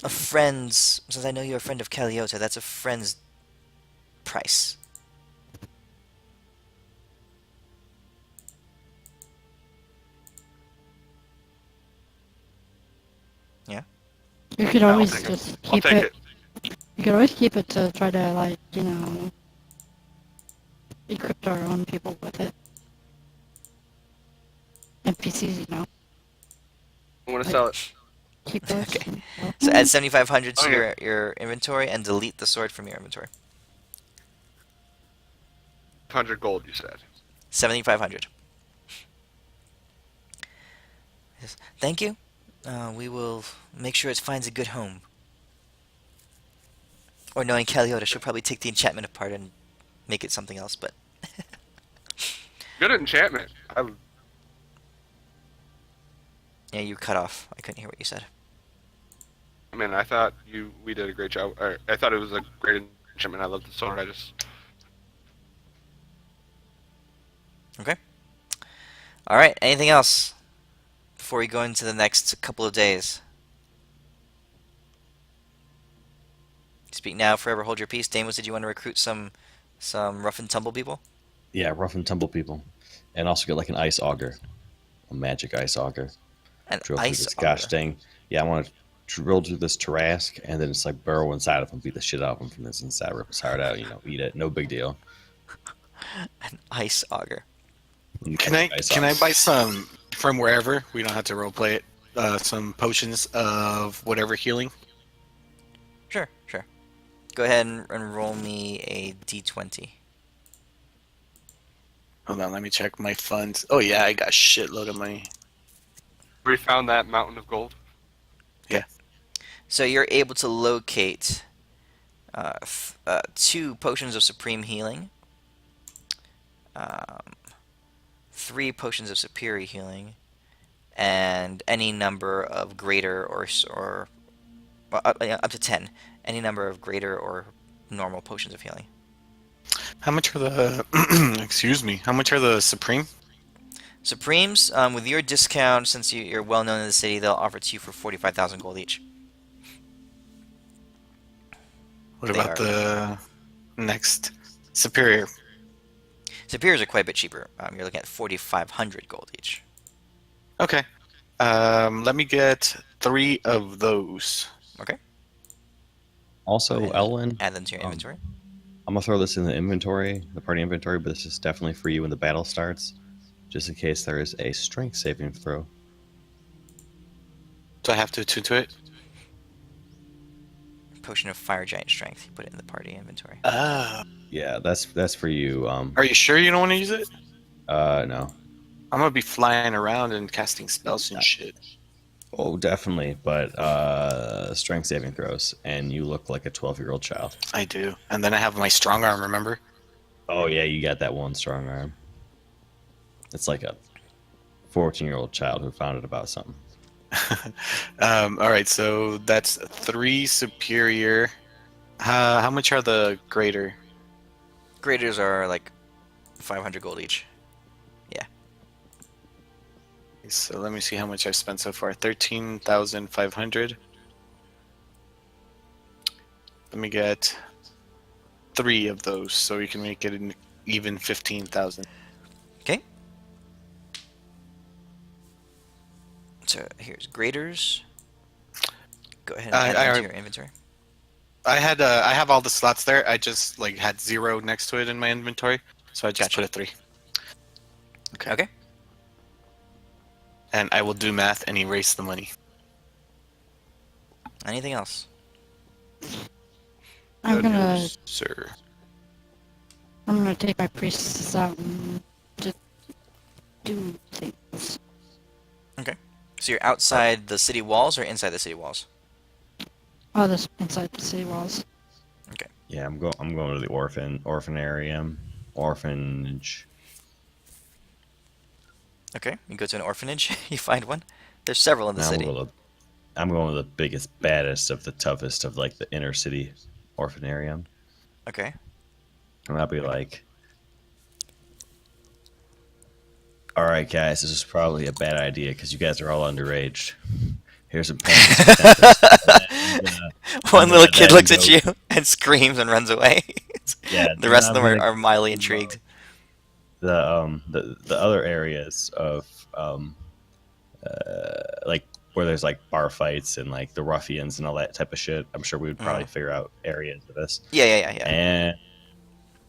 a friend's, since I know you're a friend of Caliota, that's a friend's price. Yeah? You could I'll always take it. just I'll keep take it. You could always keep it to try to, like, you know, equip our own people with it. NPCs, you know. I'm gonna sell it. Keep those. Okay. So add 7,500 to Okay. your inventory and delete the sword from your inventory. 100 gold, you said. 7,500. Yes. Thank you. We will make sure it finds a good home. Or knowing Caliota, she'll probably take the enchantment apart and make it something else, but... Good enchantment. Yeah, you cut off. I couldn't hear what you said. I mean, I thought we did a great job. I thought it was a great enchantment. I love the sword. I just Okay. Alright, anything else before we go into the next couple of days? Speak now, forever hold your peace. Damos, did you want to recruit some rough and tumble people? Yeah, rough and tumble people. And also get like an ice auger. A magic ice auger. An Drill through ice this gosh auger. dang. Yeah, I want to drill through this Tarrasque and then it's like burrow inside of him, beat the shit out of him from this inside, rip his heart out, eat it. No big deal. An ice auger. Can I Ice can I auger. buy some from wherever? We don't have to roleplay it. Some potions of whatever healing. Sure. Go ahead and roll me a d20. Hold on, let me check my funds. Oh yeah, I got a shitload of money. we found that mountain of gold. So you're able to locate 2 potions of supreme healing, 3 potions of superior healing, and any number of greater or up to 10, any number of greater or normal potions of healing. How much are the excuse me? How much are the supreme? Supremes, with your discount, since you're well known in the city, they'll offer it to you for 45,000 gold each. What They about the next superior? Superiors are quite a bit cheaper. You're looking at 4,500 gold each. Okay. Let me get 3 of those. Okay. Also, And Ellen, add them to your inventory. I'm gonna throw this in the inventory, the party inventory, but this is definitely for you when the battle starts, just in case there is a strength saving throw. Do I have to attune to it? Potion of fire giant strength. You put it in the party inventory. Yeah, that's for you. Are you sure you don't want to use it? No. I'm gonna be flying around and casting spells and shit. Oh, definitely, but strength saving throws, and you look like a 12-year-old child. I do. And then I have my strong arm, remember? Oh yeah, you got that one strong arm. It's like a 14-year-old child who found it about something. All right, so that's 3 superior. How much are the greater? Graders are like 500 gold each. Yeah. So let me see how much I've spent so far. 13,500. Let me get 3 of those, so we can make it an even 15,000. Okay. So here's graders. Go ahead and add them to your inventory. I have all the slots there. I just like had 0 next to it in my inventory, so I just Gotcha. put a 3. Okay. And I will do math and erase the money. Anything else? I'm gonna Sir. take my priests out and just do things. Okay. So you're outside the city walls or inside the city walls? Oh, this inside the city walls. Okay. Yeah, I'm going to the orphanage. Okay. You go to an orphanage. You find one. There's several in the Now city. I'm going to the biggest, baddest of the toughest of like the inner city orphanarium. Okay. And I'll be like, all right, guys, this is probably a bad idea because you guys are all underage. Here's some pancakes. One little kid looks at go. you and screams and runs away. Yeah, The rest of I'm them gonna are mildly intrigued. the other areas of like where there's like bar fights and like the ruffians and all that type of shit. I'm sure we would probably figure out areas of this. Yeah. And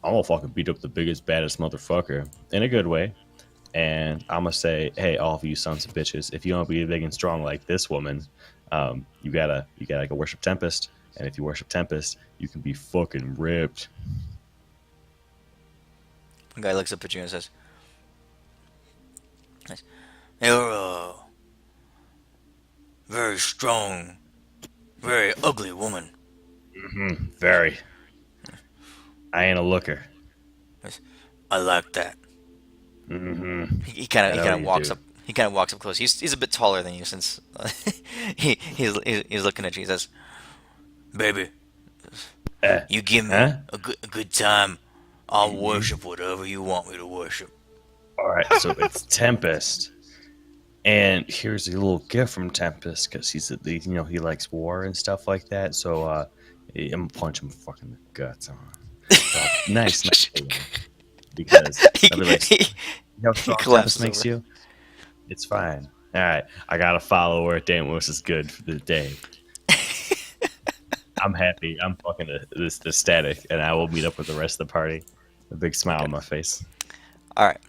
I'm gonna fucking beat up the biggest, baddest motherfucker in a good way. And I'm gonna say, hey, all of you sons of bitches, if you want to be big and strong like this woman, you gotta go worship Tempest. And if you worship Tempest, you can be fucking ripped. One guy looks up at you and says, "You're a very strong, very ugly woman." Very. I ain't a looker. I like that. He kind of walks up. He kind of walks up close. He's a bit taller than you, since he's looking at you. He says, "Baby, you give me Huh? a good time. I'll worship whatever you want me to worship." All right, so it's Tempest, and here's a little gift from Tempest because he likes war and stuff like that. So I'm gonna punch him fucking the guts on. So, nice. Because I'll be like, you know how strong Tempest makes you? It's fine. All right, I got a follower. Damos is good for the day. I'm happy. I'm fucking this ecstatic, and I will meet up with the rest of the party. A big smile on my face. All right.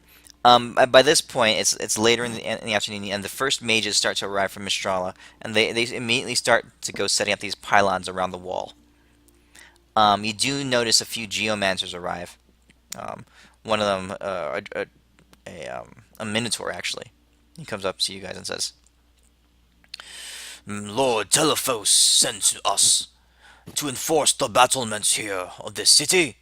By this point, it's later in the afternoon, and the first mages start to arrive from Mistrala, and they immediately start to go setting up these pylons around the wall. You do notice a few geomancers arrive. One of them, a minotaur actually. He comes up to you guys and says, Lord Telephos sent us to enforce the battlements here of this city.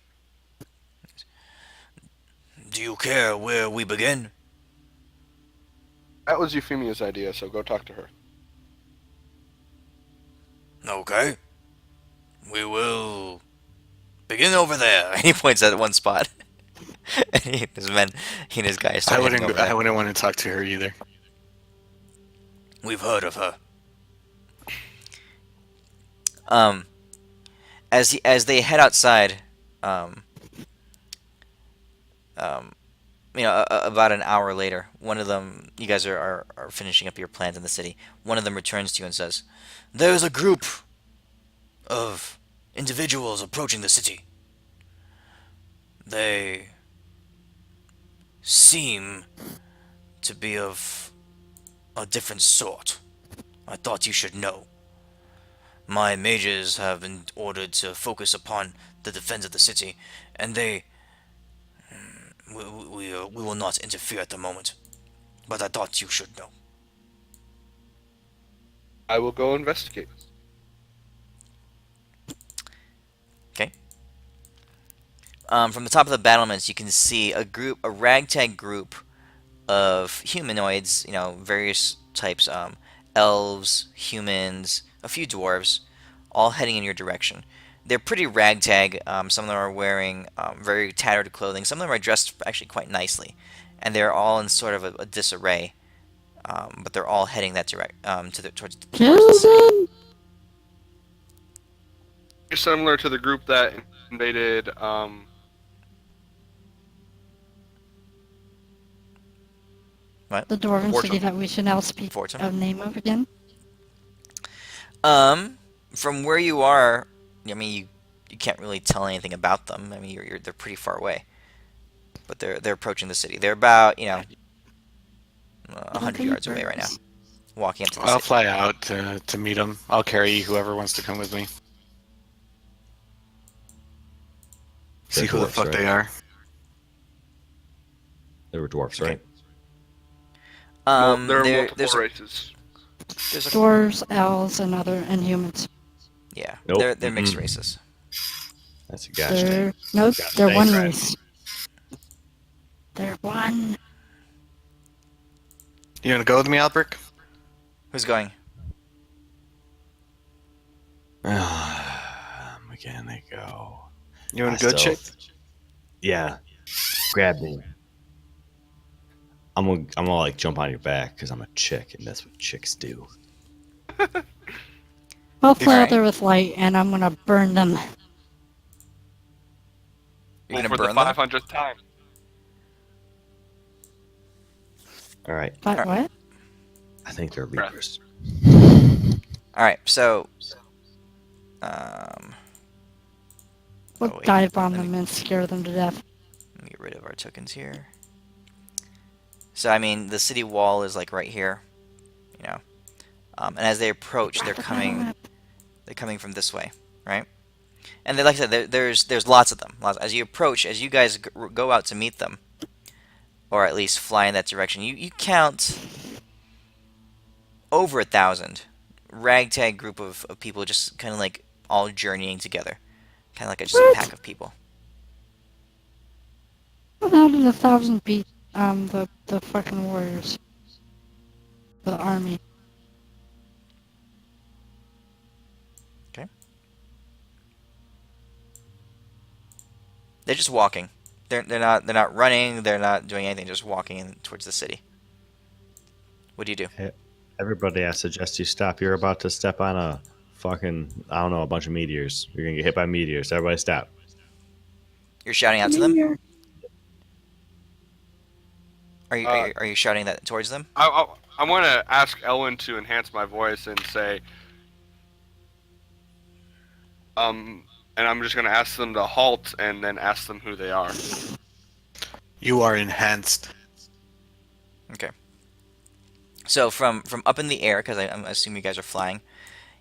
Do you care where we begin? That was Euphemia's idea, so go talk to her. Okay. We will begin over there. and he points at one spot. And his men, he and his guys start heading over there. I wouldn't want to talk to her either. We've heard of her. As they head outside, about an hour later, one of them, you guys are finishing up your plans in the city. One of them returns to you and says, There's a group of individuals approaching the city. They seem to be of a different sort. I thought you should know. My mages have been ordered to focus upon the defense of the city, and we will not interfere at the moment. But I thought you should know. I will go investigate. okay. From the top of the battlements, you can see a ragtag group of humanoids, various types, elves, humans, a few dwarves, all heading in your direction. They're pretty ragtag. Some of them are wearing very tattered clothing. Some of them are dressed actually quite nicely, and they're all in sort of a disarray. But they're all heading that towards the Kill city. them! Similar to the group that invaded. The dwarven Fortune. city that we should now speak Fortune. a name of again. From where you are, I mean, you can't really tell anything about them. I mean, they're pretty far away, but they're approaching the city. They're about 100 yards away right now, walking into the I'll city. fly out to meet them. I'll carry whoever wants to come with me. See They're who the dwarfs, fuck right? they are. They were dwarfs, Okay. right? There are multiple there's a, races. there's a, Dwarves, elves, and humans. yeah, Nope. they're mixed Mm-mm. races. That's a gotcha. Nope, Gotta they're stay one fresh. race. They're one. You gonna go with me, Albrecht? Who's going? Again, they go. You want I a good chick? Yeah. Grab me. I'm gonna like jump on your back because I'm a chick and that's what chicks do. I'll fly out Alright. there with light, and I'm gonna burn them. You're gonna For the burn them? 500th time. All right. But what? I think they're leapers. All right, so um, We'll wait, dive on let me- them and scare them to death. let me get rid of our tokens here. So I mean, the city wall is like right here, and as they approach, they're coming from this way, right? And like I said, there's lots of them. As you approach, as you guys go out to meet them, or at least fly in that direction, you count over 1,000 ragtag group of people just kind of like all journeying together, kind of like just a pack of people. Well, how did 1,000 beat the fucking warriors? The army. They're just walking. They're not running. They're not doing anything. Just walking in towards the city. What do you do? Everybody, I suggest you stop. You're about to step on a fucking, I don't know, a bunch of meteors. You're gonna get hit by meteors. Everybody stop. You're shouting out to them. Meteor. Are you shouting that towards them? I want to ask Elwin to enhance my voice and say, and I'm just going to ask them to halt and then ask them who they are. You are enhanced. Okay. So from up in the air, because I assume you guys are flying,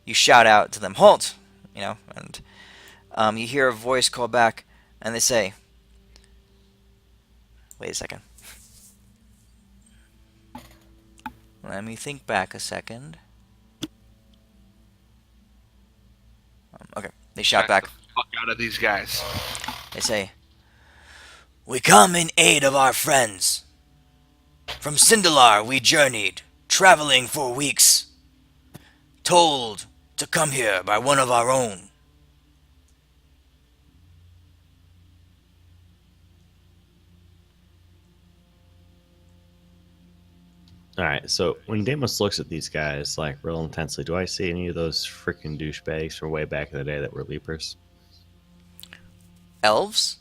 you shout out to them, "Halt!" And you hear a voice call back, and they say, "Wait a second. Let me think back a second." Okay, they shout back. Get the fuck out of these guys. They say, We come in aid of our friends. From Sindalar we journeyed, traveling for weeks. Told to come here by one of our own. All right. So when Deimos looks at these guys like real intensely, do I see any of those freaking douchebags from way back in the day that were leapers? "Elves?"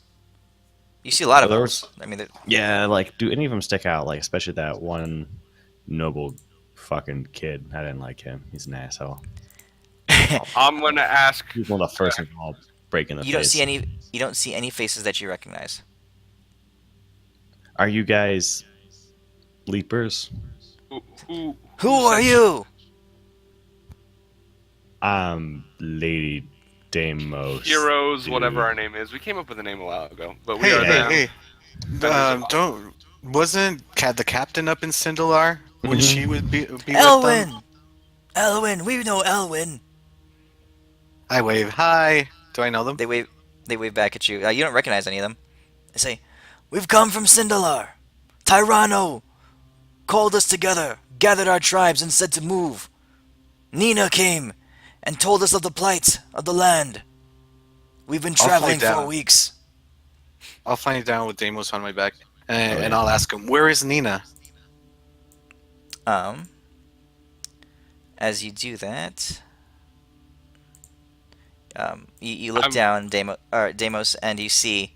You see a lot of Well, there elves. I mean, Yeah, like, do any of them stick out? Like, especially that one noble fucking kid. I didn't like him. He's an asshole. I'm going to ask. He's one of the first of all breaking the you don't face. see any. You don't see any faces that you recognize. Are you guys leapers? Who are you? Lady Deimos. Heroes, dude. whatever our name is. We came up with a name a while ago, but we Hey, are them. hey, hey. Wasn't the captain up in Sindalar? Wouldn't she would be with them? Elwin! Elwin, we know Elwin. I wave. Hi. Do I know them? They wave back at you. You don't recognize any of them. They say, We've come from Sindalar. Tyranno called us together, gathered our tribes, and said to move. Nina came and told us of the plight of the land. We've been I'll fly traveling for down. weeks. I'll fly down with Deimos on my back, Oh and yeah. I'll ask him, "Where is Nina?" Um, as you do that, you look I'm down, Deimos, and you see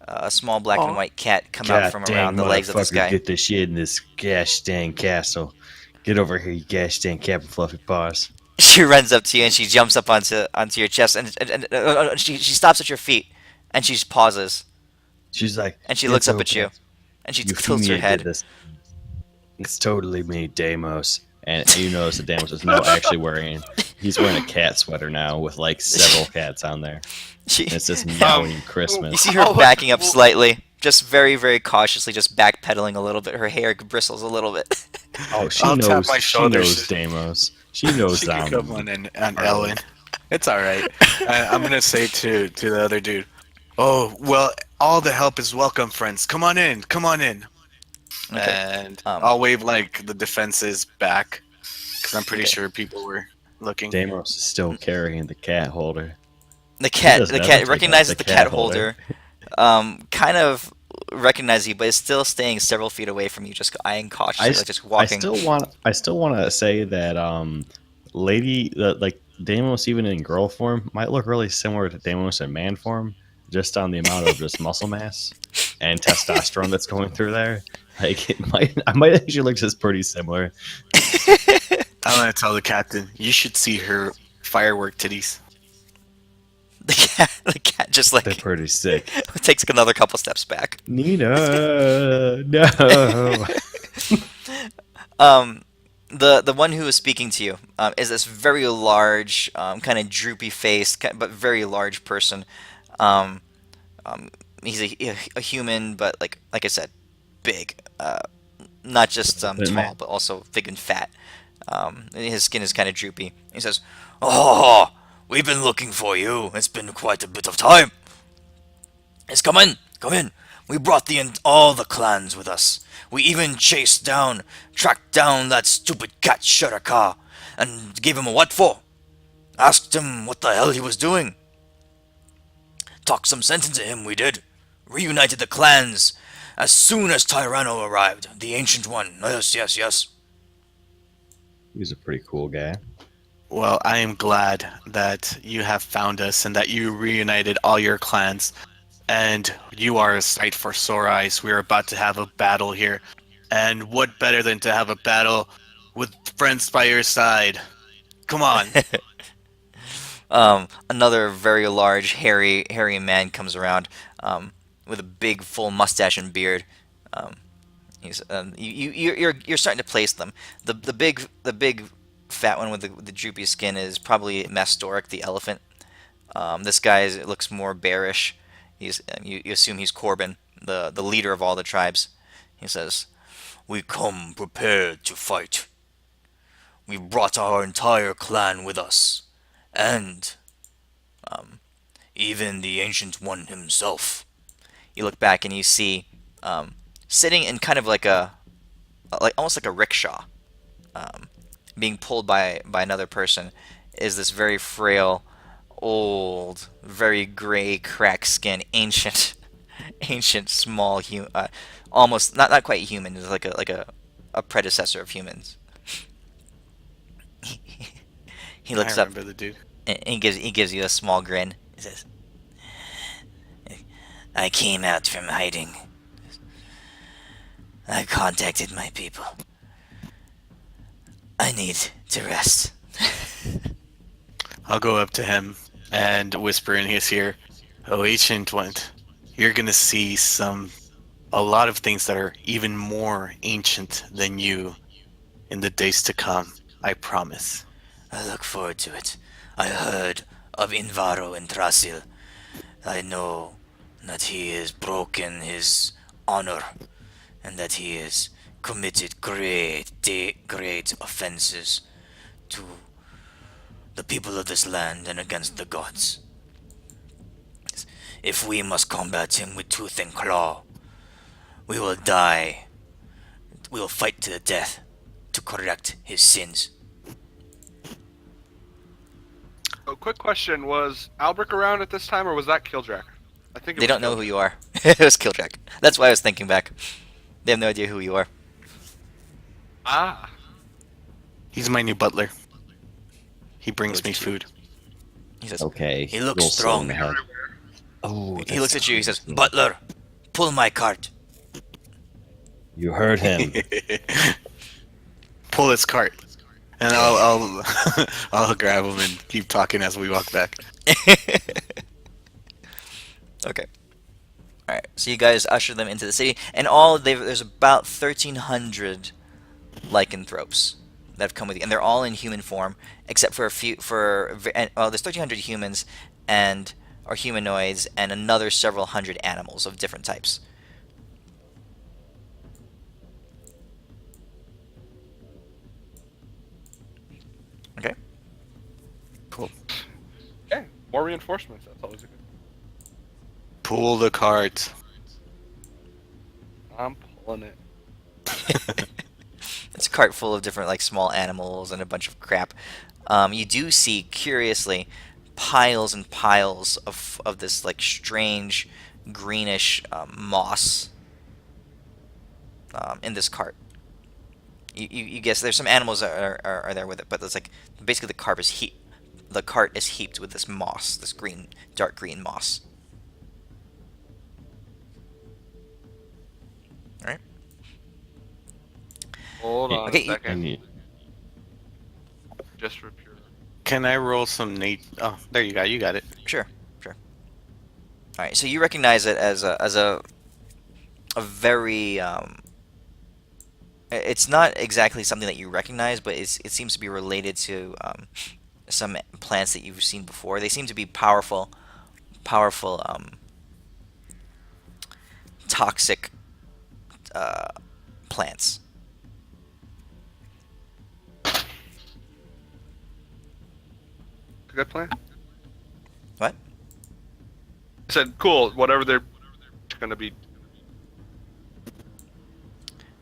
a small black and Oh, white cat come out God from dang around the legs of this motherfucker, guy. get the shit in this gosh dang castle. Get over here, you gosh dang Captain Fluffy Paws. She runs up to you and she jumps up onto your chest, and she stops at your feet, and she pauses, She's like, and she looks it's up at you, okay. and she tilts her Euphemia did head. this. It's totally me, Deimos. And you notice that Deimos is now actually he's wearing a cat sweater now with like several cats on there. She, And it's this you meowing see Christmas. her backing up slightly, just very, very cautiously, just backpedaling a little bit. Her hair bristles a little bit. Oh, she I'll tap knows. my She shoulders. knows Deimos. She knows She can come on and Arlo. Ellen. It's all right. I'm gonna say to the other dude, "Oh well, all the help is welcome, friends. Come on in. Come on in." Okay. And Um, I'll wave like the defenses back, because I'm pretty Okay. sure people were looking. Deimos is still carrying the cat holder. The does cat never take recognizes off the the cat cat holder. holder. Kind of recognizes you, but is still staying several feet away from you, just eyeing cautiously, I, like just I walking. still want to say that like Deimos even in girl form might look really similar to Deimos in man form, just on the amount of just muscle mass and testosterone that's going through there. Like I might actually look just pretty similar. I'm gonna tell the captain, "You should see her firework titties." The cat just They're like pretty sick. takes another couple steps back. Nina, no. Um, the one who is speaking to you is this very large, kind of droopy faced, but very large person. Um, he's a human, but like I said, big. Not just Elephant tall, man. but also big and fat. And his skin is kind of droopy. He says, "Oh, we've been looking for you. It's been quite a bit of time. Yes, come in, come in. We brought all the clans with us. We even tracked down that stupid cat Sharaka, and gave him a what for? Asked him what the hell he was doing. Talked some sense into him, we did. Reunited the clans as soon as Tyranno arrived, the Ancient One. Yes, yes, yes. He's a pretty cool guy. Well, I am glad that you have found us and that you reunited all your clans. And you are a sight for sore eyes. We're about to have a battle here. And what better than to have a battle with friends by your side? Come on. Another very large, hairy man comes around with a big, full mustache and beard. He's you're starting to place them. The big fat one with the droopy skin is probably Mastoric the elephant. This guy looks more bearish. You assume he's Corbin, the leader of all the tribes. He says, "We come prepared to fight. We brought our entire clan with us, and even the Ancient One himself." You look back and you see sitting in kind of like almost like a rickshaw, being pulled by another person, is this very frail, old, very gray, cracked skin, ancient, small almost not quite human. Is like a predecessor of humans. He I looks up remember the dude. and he gives you a small grin. He says, "I came out from hiding. I contacted my people. I need to rest." I'll go up to him and whisper in his ear, "Oh, Ancient One, you're gonna see a lot of things that are even more ancient than you in the days to come. I promise." I look forward to it. I heard of Invaro and Trasil. I know that he has broken his honor and that he has committed great offenses to the people of this land and against the gods. If we must combat him with tooth and claw, we will die We'll fight to the death to correct his sins. A quick question: was Albrecht around at this time, or was that Killjack? I think it They was don't know who Killjack. you are. It was Killjack. That's why I was thinking back. They have no idea who you are. Ah, He's my new butler. He brings Good me to- food. He says, Okay. He looks roll sleight strong. in the head. Oh, he that's looks at you, he says, crazy. Butler, pull my cart. You heard him. Pull his cart, and I'll I'll grab him and keep talking as we walk back. Okay. Alright, so you guys usher them into the city, and there's about 1,300 lycanthropes that have come with you, and they're all in human form, except for a few, there's 1,300 humans, and or humanoids, and another several hundred animals of different types. Okay. Cool. okay. More reinforcements. That's always a good. Pull the cart. I'm pulling it. It's a cart full of different, like, small animals and a bunch of crap. You do see, curiously, piles and piles of this, like, strange greenish moss in this cart. You guess there's some animals that are there with it, but it's like basically the cart is heaped with this moss, this green, dark green moss. All right. Hold on Okay, a second. And you, Just for pure. Can I roll some Nate? Oh, there you go. You got it. Sure. All right. So you recognize it as a very it's not exactly something that you recognize, but it seems to be related to some plants that you've seen before. They seem to be powerful, toxic plants. Good plan. What? I said, cool. Whatever they're gonna be.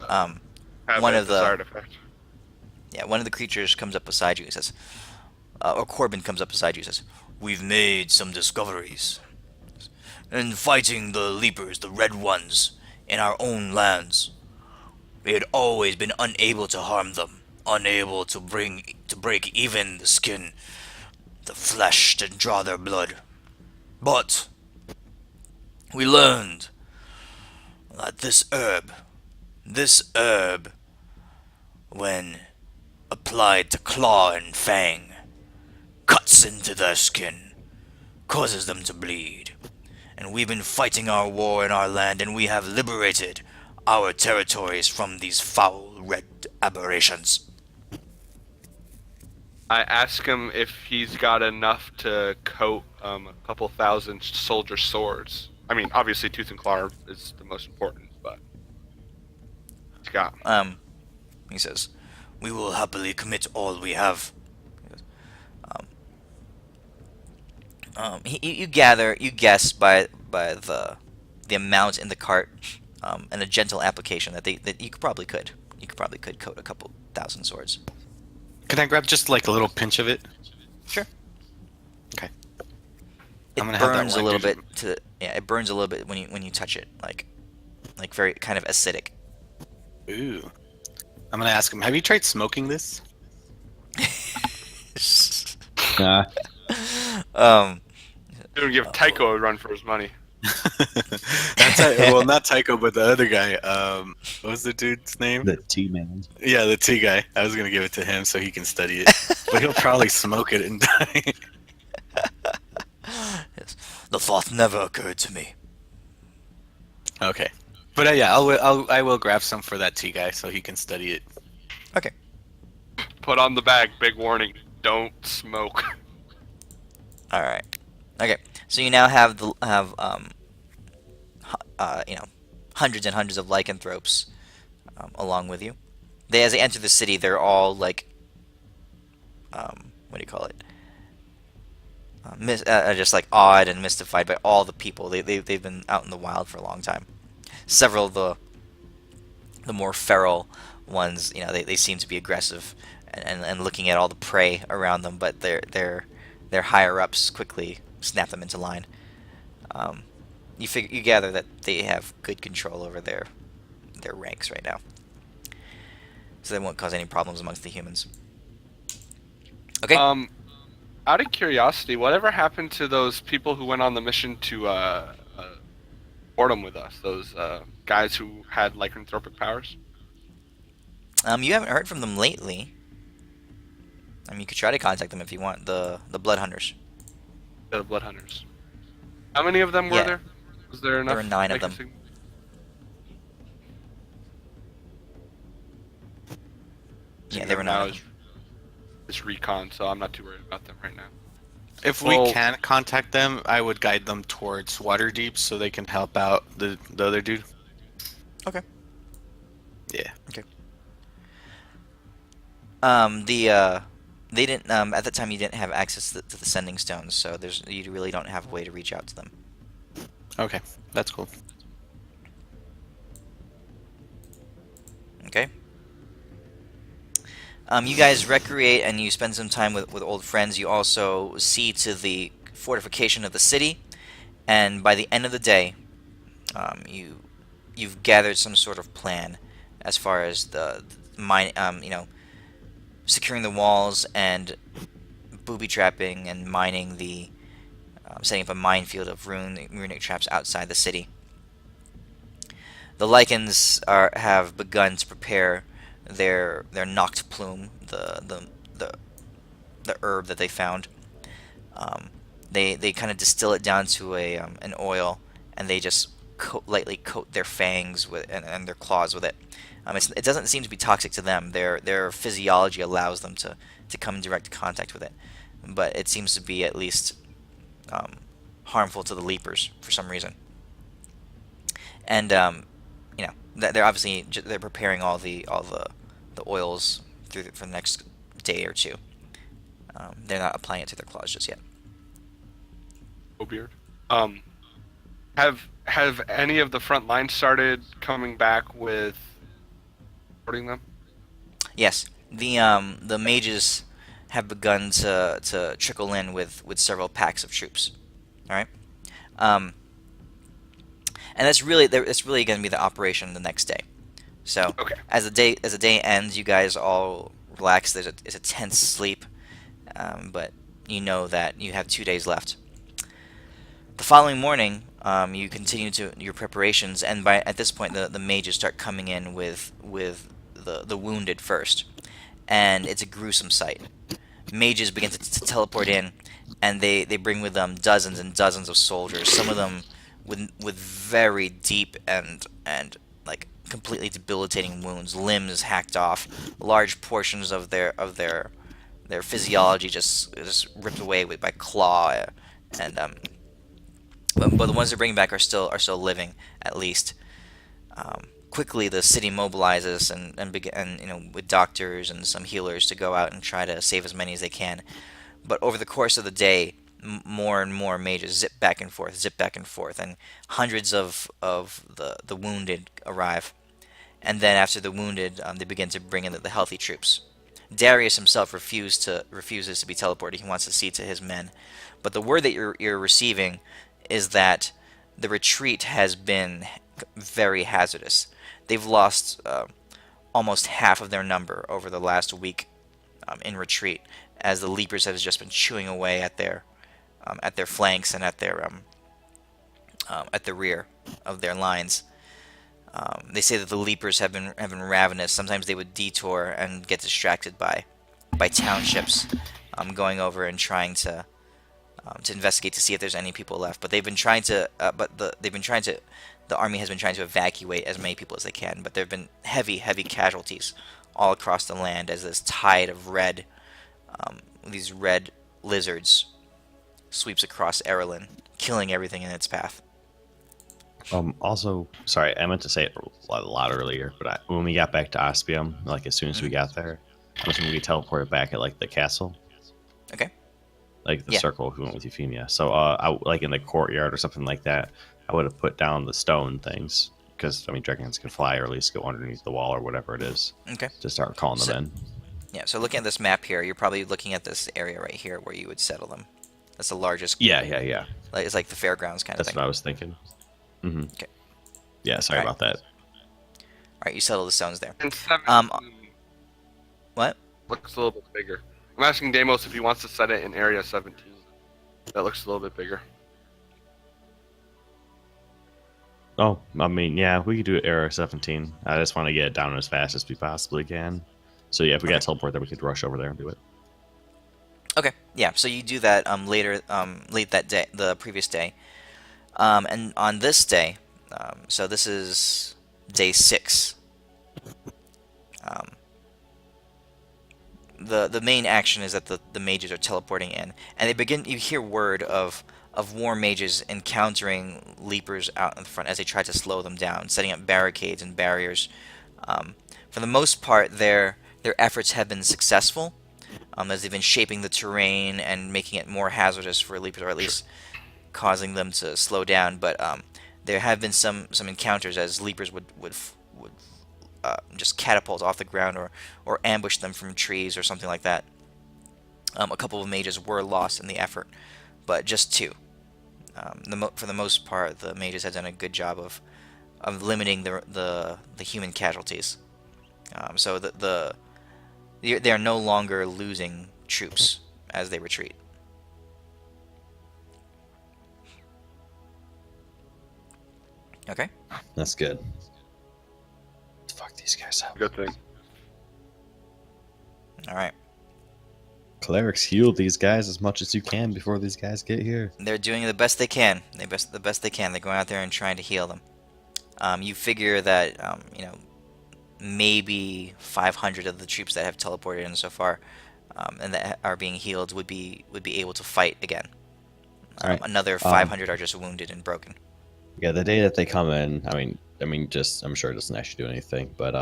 Um, Have One a of the- desired effect. yeah, one of the creatures comes up beside you and says, or Corbin comes up beside you and says, We've made some discoveries. In fighting the Leapers, the Red Ones, in our own lands, we had always been unable to harm them, unable to break even the skin, the flesh to draw their blood. But we learned that this herb, when applied to claw and fang, cuts into their skin, causes them to bleed. And we've been fighting our war in our land, and we have liberated our territories from these foul red aberrations. I ask him if he's got enough to coat a couple thousand soldier swords. I mean, obviously, tooth and claw is the most important, but he's got. he says, We will happily commit all we have. you guess by the amount in the cart, and a gentle application that you probably could coat a couple thousand swords. Can I grab just like a little pinch of it? Sure. Okay. It I'm gonna have that burns a one little do bit it burns a little bit when you touch it, like very kind of acidic. Ooh. I'm gonna ask him. Have you tried smoking this? nah, He's gonna give Tycho a run for his money. Well, not Tycho, but the other guy. What was the dude's name? the T-man. Yeah, the T guy. I was gonna give it to him so he can study it, but he'll probably smoke it and die. Yes. The thought never occurred to me. Okay, but yeah, I will grab some for that T guy so he can study it. Okay. Put on the bag. Big warning. Don't smoke. All right. Okay. So you now have hundreds and hundreds of lycanthropes along with you. As they enter the city, they're all like, what do you call it? Just like awed and mystified by all the people. They've been out in the wild for a long time. Several of the more feral ones, they seem to be aggressive and looking at all the prey around them, but their higher ups quickly snap them into line. Um, you gather that they have good control over their ranks right now, so they won't cause any problems amongst the humans. Okay. Um, out of curiosity, whatever happened to those people who went on the mission to boredom with us? Those guys who had lycanthropic powers? You haven't heard from them lately. I mean, you could try to contact them if you want. The blood hunters. The blood hunters. How many of them were Yeah, there? Was there there enough were to 9 of make a them. signal? Yeah, Using there were them 9 now of them. is recon, so I'm not too worried about them right now. If we Well, can't contact them, I would guide them towards Waterdeep so they can help out the other dude. Okay. Yeah. Okay. They didn't at the time you didn't have access to the sending stones, so you really don't have a way to reach out to them. Okay, that's cool. Okay. You guys recreate and you spend some time with old friends. You also see to the fortification of the city, and by the end of the day, you've gathered some sort of plan as far as the mine, securing the walls and booby trapping and mining setting up a minefield of runic traps outside the city. The lichens have begun to prepare their knocked plume, the herb that they found. They kind of distill it down to an oil, and they just lightly coat their fangs and their claws with it. It doesn't seem to be toxic to them. Their physiology allows them to come in direct contact with it, but it seems to be at least harmful to the leapers for some reason. And they're obviously they're preparing all the oils for the next day or two. They're not applying it to their claws just yet. oh beard. Um, have any of the front lines started coming back with supporting them? Yes, the mages have begun to trickle in with several packs of troops. All right, um, and that's really going to be the operation the next day. So Okay. as the day ends, you guys all relax. It's a tense sleep, but you know that you have 2 days left. The following morning, you continue to your preparations, and at this point, the mages start coming in with the wounded first, and it's a gruesome sight. Mages begin to teleport in, and they bring with them dozens and dozens of soldiers. Some of them with very deep and like completely debilitating wounds, limbs hacked off, large portions of their physiology just ripped away by claw, and but the ones they're bringing back are still living at least. Quickly, the city mobilizes and with doctors and some healers to go out and try to save as many as they can. But over the course of the day, more and more mages zip back and forth, and hundreds of the wounded arrive. And then after the wounded, they begin to bring in the healthy troops. Darius himself refuses to be teleported. He wants to see to his men. But the word that you're receiving is that the retreat has been very hazardous. They've lost almost half of their number over the last week in retreat, as the Leapers have just been chewing away at their flanks and at the rear of their lines. They say that the Leapers have been ravenous. Sometimes they would detour and get distracted by townships, going over and trying to investigate to see if there's any people left. But they've been trying to. The army has been trying to evacuate as many people as they can. But there have been heavy casualties all across the land as this tide of these red lizards sweeps across Erelin, killing everything in its path. Also, sorry, I meant to say it a lot earlier, but when we got back to Ospium, like as soon as we got there, I'm assuming we teleported back at like the castle, Okay. like the Yeah. circle if we went with Euphemia. So, I like in the courtyard or something like that, I would have put down the stone things because I mean, dragons can fly or at least go underneath the wall or whatever it is Okay. to start calling So- them in. Yeah, so looking at this map here, you're probably looking at this area right here where you would settle them. That's the largest. Yeah. Like, it's like the fairgrounds kind of That's thing. what I was thinking. Mm-hmm. Okay. Yeah, sorry Alright. about that. All right, you settle the stones there. And 17 What? looks a little bit bigger. I'm asking Deimos if he wants to set it in area 17. That looks a little bit bigger. Oh, I mean, yeah, we could do it Area 17. I just want to get it down as fast as we possibly can. So yeah, if we got to teleport there, we could rush over there and do it. Okay, yeah. So you do that later, late that day, the previous day, and on this day, so this is day 6. The main action is that the mages are teleporting in, and they begin. You hear word of war mages encountering leapers out in front as they try to slow them down, setting up barricades and barriers. For the most part, their efforts have been successful, as they've been shaping the terrain and making it more hazardous for leapers, or at least causing them to slow down. But there have been some encounters as leapers would just catapult off the ground or ambush them from trees or something like that. A couple of mages were lost in the effort, but just 2. For the most part, the mages have done a good job of limiting the human casualties. So they are no longer losing troops as they retreat. Okay. That's good. Fuck these guys up. Good thing. All right. Clerics, heal these guys as much as you can before these guys get here. They're doing the best they can. The best they can. They're going out there and trying to heal them. You figure that maybe 500 of the troops that have teleported in so far and that are being healed would be able to fight again. Alright. Another 500 are just wounded and broken. Yeah, the day that they come in, I mean, just I'm sure it doesn't actually do anything, but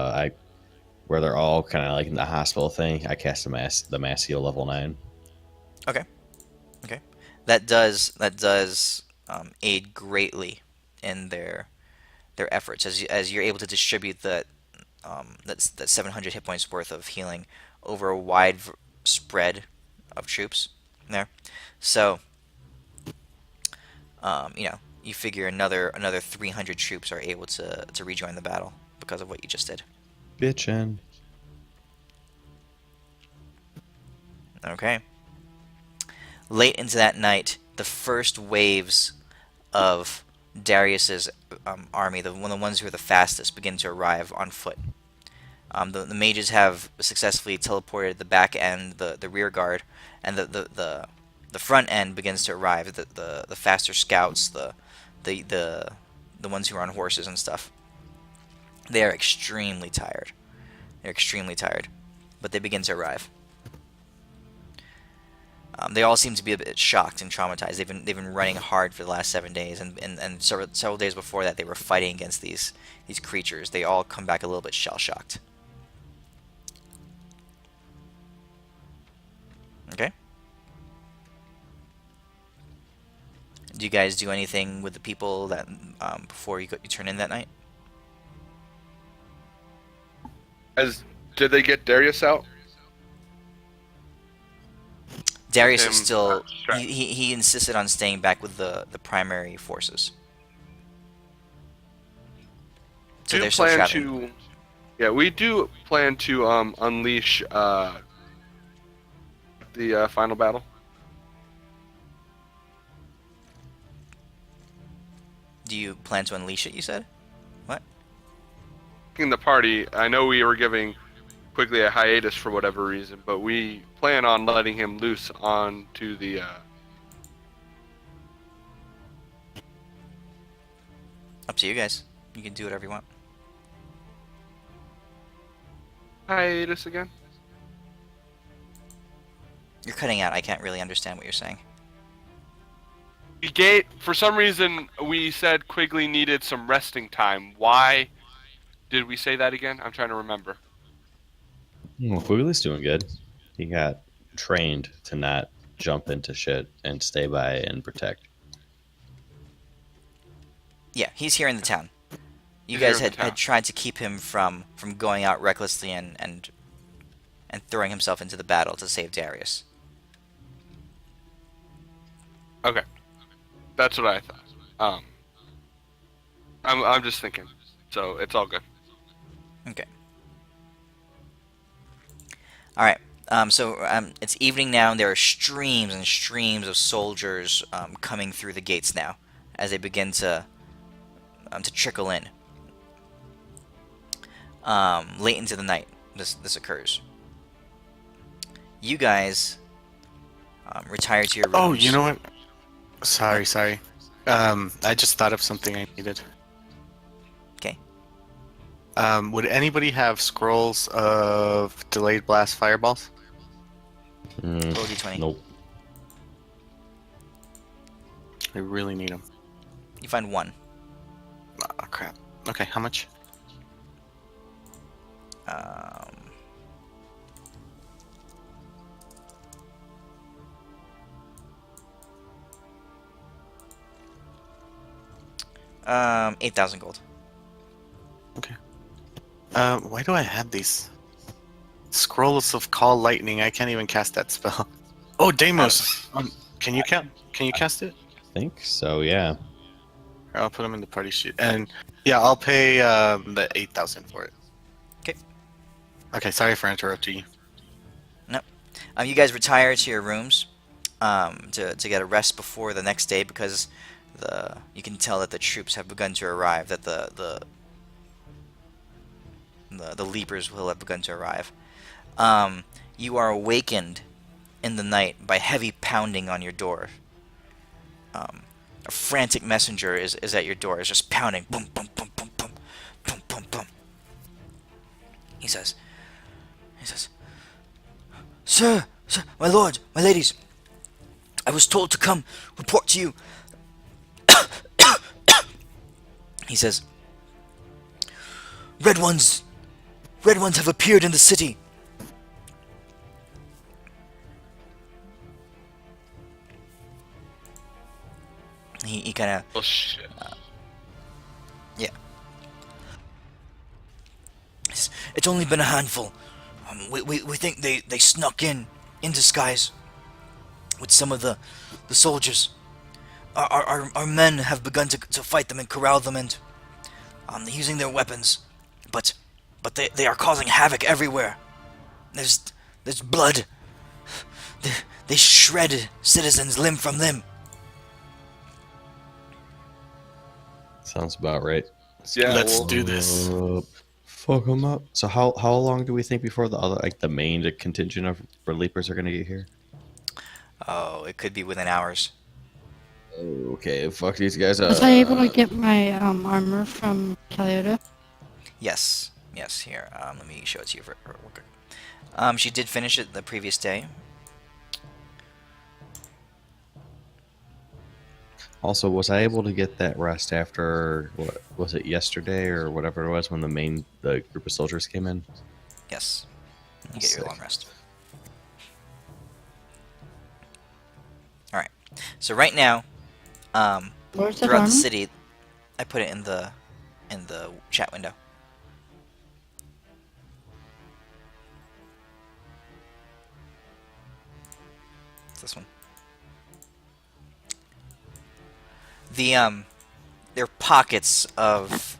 where they're all kind of like in the hospital thing, I cast the mass heal level 9. Okay. That does aid greatly in their efforts as you're able to distribute that 700 hit points worth of healing over a wide spread of troops there. So you figure another 300 troops are able to rejoin the battle because of what you just did. Bitchin'. Okay. Late into that night, the first waves of Darius's army, the ones who are the fastest, begin to arrive on foot. The mages have successfully teleported the back end, the rear guard, and the front end begins to arrive. The faster scouts, the ones who are on horses and stuff. They are extremely tired. But they begin to arrive. They all seem to be a bit shocked and traumatized. They've been running hard for the last 7 days, and several days before that, they were fighting against these creatures. They all come back a little bit shell shocked. Okay. Do you guys do anything with the people that before you turn in that night? Did they get Darius out? Darius Him, is still. strapped. He insisted on staying back with the primary forces. So Do they're still plan traveling. to? Yeah, we do plan to unleash the final battle. Do you plan to unleash it? You said. What? In the party, I know we were giving Quigley a hiatus for whatever reason, but we plan on letting him loose onto the. Up to you guys. You can do whatever you want. Hiatus again? You're cutting out. I can't really understand what you're saying. For some reason, we said Quigley needed some resting time. Why did we say that again? I'm trying to remember. Well, Quigley's doing good. He got trained to not jump into shit and stay by and protect. Yeah, he's here in the town. You Easier guys in the had town. tried to keep him from going out recklessly and throwing himself into the battle to save Darius. Okay, that's what I thought. I'm just thinking, so it's all good. Okay. All right. It's evening now, and there are streams and streams of soldiers coming through the gates now, as they begin to trickle in. Late into the night, this occurs. You guys retire to your rooms. Oh, you know what? Sorry. I just thought of something I needed. Okay. Would anybody have scrolls of delayed blast fireballs? Roll d20. Nope. I really need them. You find one. Oh, crap. Okay, how much? Um, 8,000 gold. Okay. Why do I have these? Scrolls of Call Lightning. I can't even cast that spell. Oh, Deimos. Can you cast it? I think so, yeah. I'll put them in the party sheet. And yeah, I'll pay the 8,000 for it. Okay. Okay, sorry for interrupting you. No. You guys retire to your rooms to get a rest before the next day, because you can tell that the troops have begun to arrive, that the leapers will have begun to arrive. You are awakened in the night by heavy pounding on your door. A frantic messenger is at your door. Is just pounding. Boom, boom, boom, boom, boom, boom, boom, boom. He says, Sir, my lord, my ladies, I was told to come report to you. He says, Red ones have appeared in the city. He kind of, Oh shit. yeah. It's only been a handful. We think they snuck in disguise with some of the soldiers. Our men have begun to fight them and corral them, and using their weapons, but they are causing havoc everywhere. There's blood. They shred citizens limb from limb. Sounds about right. Yeah, Let's well, do this. Fuck them up. So how long do we think before the main contingent of Leapers are going to get here? Oh, it could be within hours. Okay, fuck these guys up. Was I able to get my armor from Caliota? Yes. Here, let me show it to you for real quick. She did finish it the previous day. Also, was I able to get that rest after, what was it, yesterday or whatever it was when the group of soldiers came in? Yes. You get Sick. your long rest. Alright. So right now, Where's that throughout armor? the city, I put it in the chat window. It's this one. There are pockets of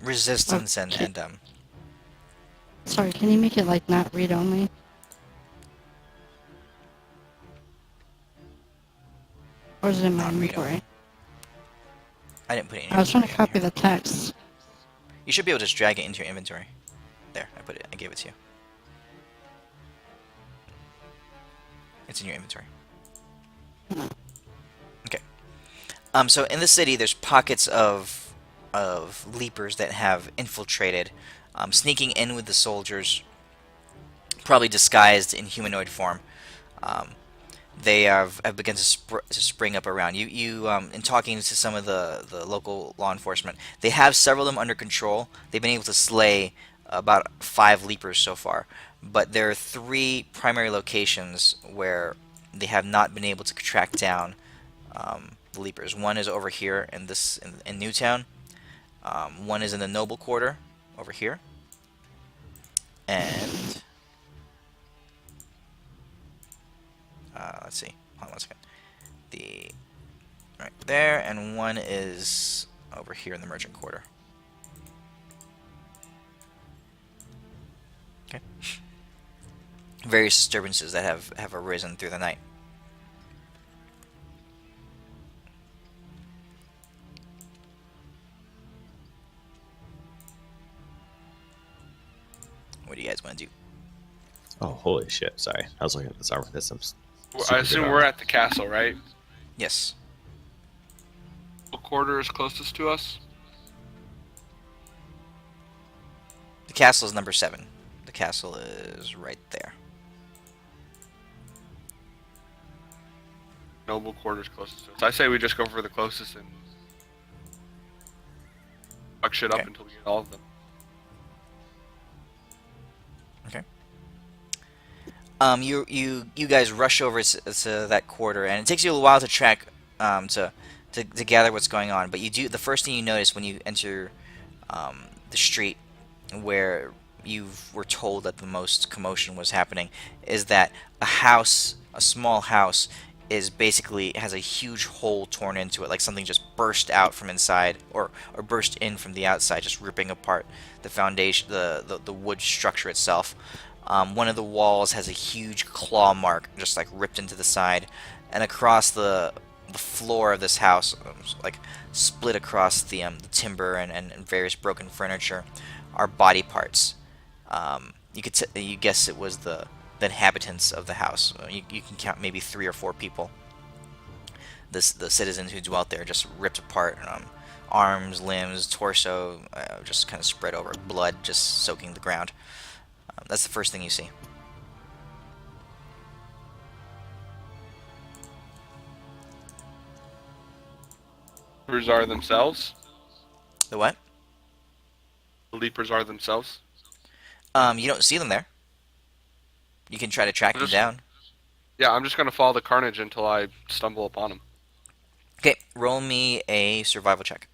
resistance Okay. and Sorry, can you make it like not read only? Or is it in my Not read inventory? only. I didn't put it in. I was trying to inventory copy here. the text. You should be able to just drag it into your inventory. There, I put it. I gave it to you. It's in your inventory. Okay. So in the city, there's pockets of leapers that have infiltrated, sneaking in with the soldiers, probably disguised in humanoid form. They have begun to spring up around you. In talking to some of the local law enforcement, they have several of them under control. They've been able to slay about 5 leapers so far, but there are 3 primary locations where they have not been able to track down the leapers. One is over here in Newtown. One is in the noble quarter over here, and let's see. Hold on one second. The right there, and one is over here in the merchant quarter. Okay. Various disturbances that have arisen through the night. What do you guys want to do? Oh, holy shit! Sorry, I was looking at this armor. There's some I super assume good we're armor. at the castle, right? Yes. What quarter is closest to us? The castle is number 7. The castle is right there. Noble quarter's closest to us. I say we just go for the closest and fuck shit up Okay. until we get all of them. Okay. You guys rush over to that quarter, and it takes you a while to track to gather what's going on. But you do the first thing you notice when you enter the street where you were told that the most commotion was happening is that a small house, is basically has a huge hole torn into it, like something just burst out from inside, or burst in from the outside, just ripping apart the foundation, the wood structure itself. One of the walls has a huge claw mark, just like ripped into the side, and across the floor of this house, like split across the timber and various broken furniture, are body parts. You guess it was the inhabitants of the house. You can count maybe 3 or 4 people. The citizens who dwelt there, just ripped apart. Arms, limbs, torso, just kind of spread over. Blood just soaking the ground. That's the first thing you see. Leapers are themselves. The what? The leapers are themselves. You don't see them there. You can try to track them Just- down. Yeah, I'm just gonna follow the carnage until I stumble upon them. Okay, roll me a survival check.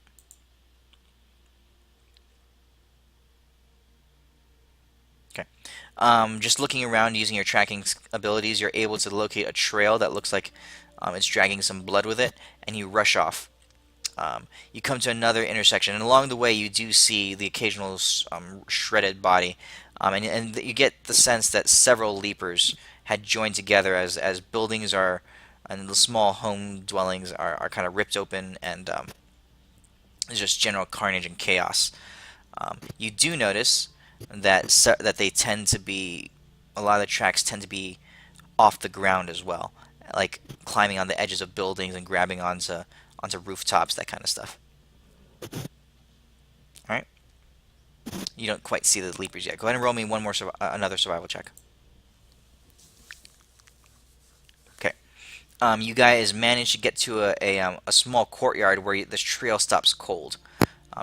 Okay. Just looking around using your tracking abilities, you're able to locate a trail that looks like it's dragging some blood with it, and you rush off. You come to another intersection, and along the way you do see the occasional shredded body, and you get the sense that several leapers had joined together as buildings are, and the small home dwellings are kind of ripped open, and there's just general carnage and chaos. You do notice that they tend to be, a lot of the tracks tend to be off the ground as well, like climbing on the edges of buildings and grabbing onto rooftops, that kind of stuff. All right. You don't quite see the leapers yet. Go ahead and roll me one more another survival check. Okay. You guys manage to get to a small courtyard where this trail stops cold.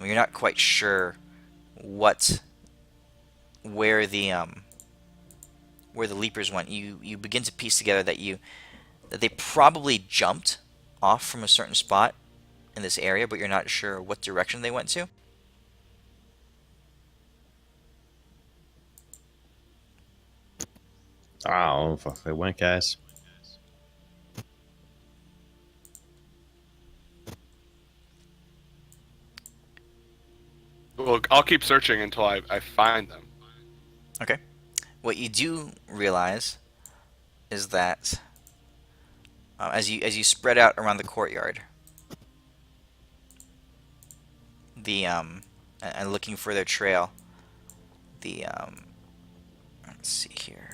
You're not quite sure where the leapers went. You begin to piece together that they probably jumped off from a certain spot in this area, but you're not sure what direction they went to. Oh, fuck, they went, guys. Well, I'll keep searching until I find them. Okay. What you do realize is that as you spread out around the courtyard, and looking for their trail, let's see here.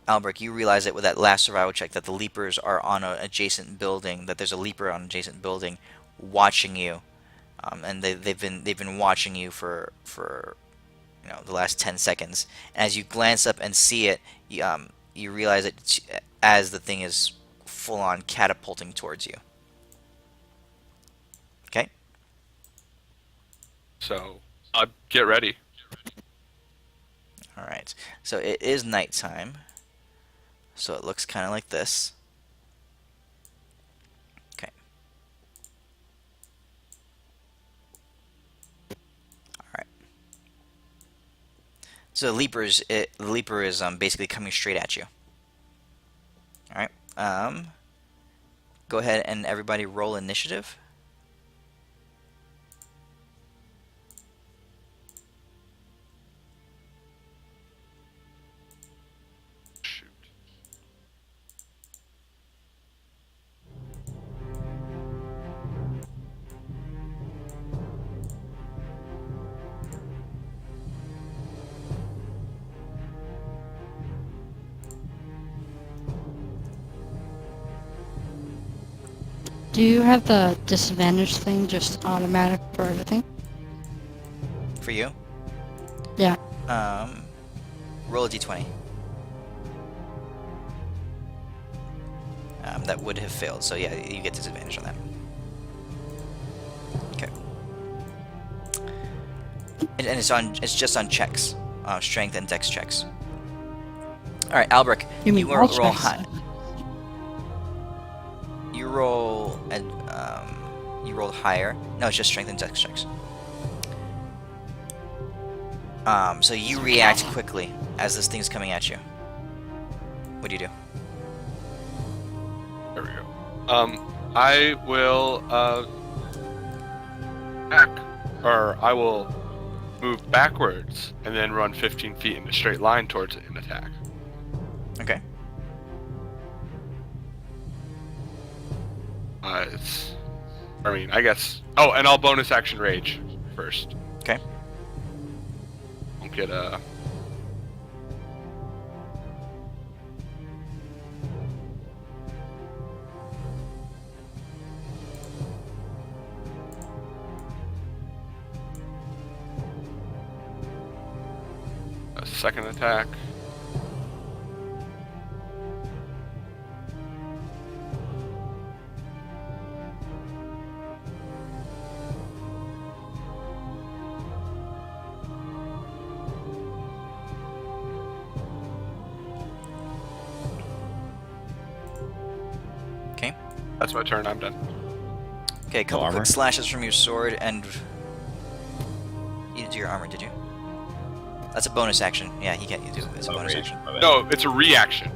Albrecht, you realize that with that last survival check that the leapers are on an adjacent building, that there's a leaper on an adjacent building watching you, and they've been watching you for the last 10 seconds. And as you glance up and see it, you realize it as the thing is full on catapulting towards you. Okay. So Get ready. All right. So it is nighttime. So it looks kind of like this. Okay. All right. So the leaper is basically coming straight at you. All right. Go ahead and everybody roll initiative. Shoot. Do you have the disadvantage thing just automatic for everything? For you. Yeah. Roll a d20. That would have failed, so yeah, you get disadvantage on that. Okay. And it's just on checks, strength and dex checks. All right, Albrecht, You mean all roll checks? high. You roll and you rolled higher. No, it's just strength and dex checks. So you react quickly as this thing's coming at you. What do you do? There we go. I will back, or I will move backwards and then run 15 feet in a straight line towards it and attack. Okay. I guess. Oh, and I'll bonus action rage first. Okay. Won't get a. A second attack. Okay. That's my turn. I'm done. Okay, a couple armor? quick slashes from your sword, and you didn't do your armor, did you? That's a bonus action. Yeah, he can't do it. It's a bonus rage. action. My bad. No, it's a reaction.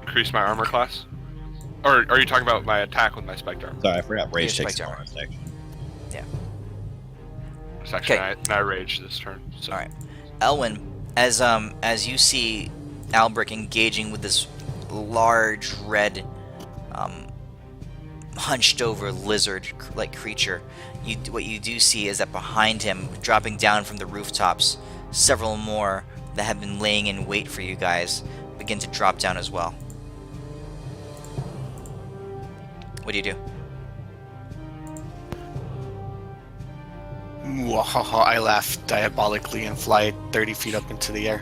Increase my armor class? Or are you talking about my attack with my spiked armor? Sorry, I forgot. Rage Yeah, takes spiked a armor. bonus action. Section, Okay. I rage this turn. So. All right, Elwyn, as you see Albrecht engaging with this large red, hunched over lizard-like creature, what you do see is that behind him, dropping down from the rooftops, several more that have been laying in wait for you guys begin to drop down as well. What do you do? Mwahaha, I laugh diabolically and fly 30 feet up into the air.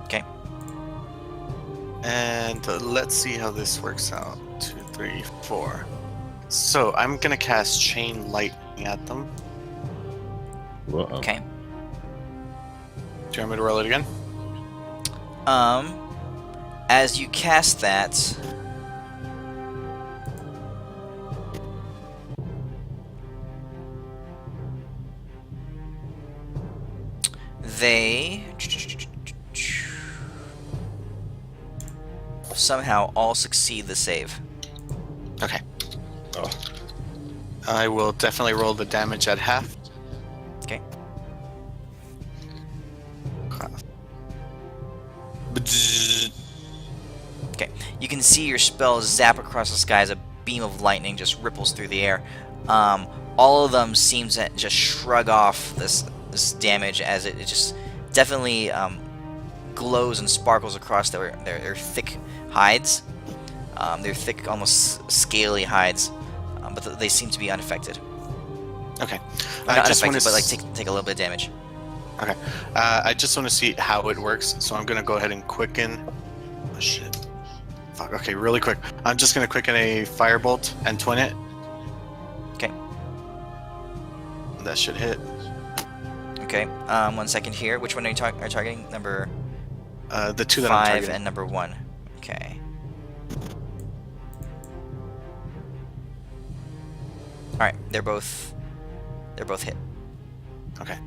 Okay. And let's see how this works out. 2, 3, 4. So I'm gonna cast Chain Lightning at them. Whoa. Okay. Do you want me to roll it again? As you cast that, they somehow all succeed the save. Okay. Oh. I will definitely roll the damage at half. Okay. Okay. You can see your spell zap across the sky as a beam of lightning just ripples through the air. All of them seem to just shrug off this damage as it just definitely glows and sparkles across their thick hides. Their thick, almost scaly hides, but they seem to be unaffected. Okay. Not unaffected, but like take a little bit of damage. Okay. I just want to see how it works, so I'm gonna go ahead and quicken. Oh shit. Fuck. Okay, really quick. I'm just gonna quicken a firebolt and twin it. Okay. That should hit. Okay. 1 second here. Which one are you targeting? Number The two that I'm 5 targeting. and number 1. Okay. All right. They're both hit. Okay.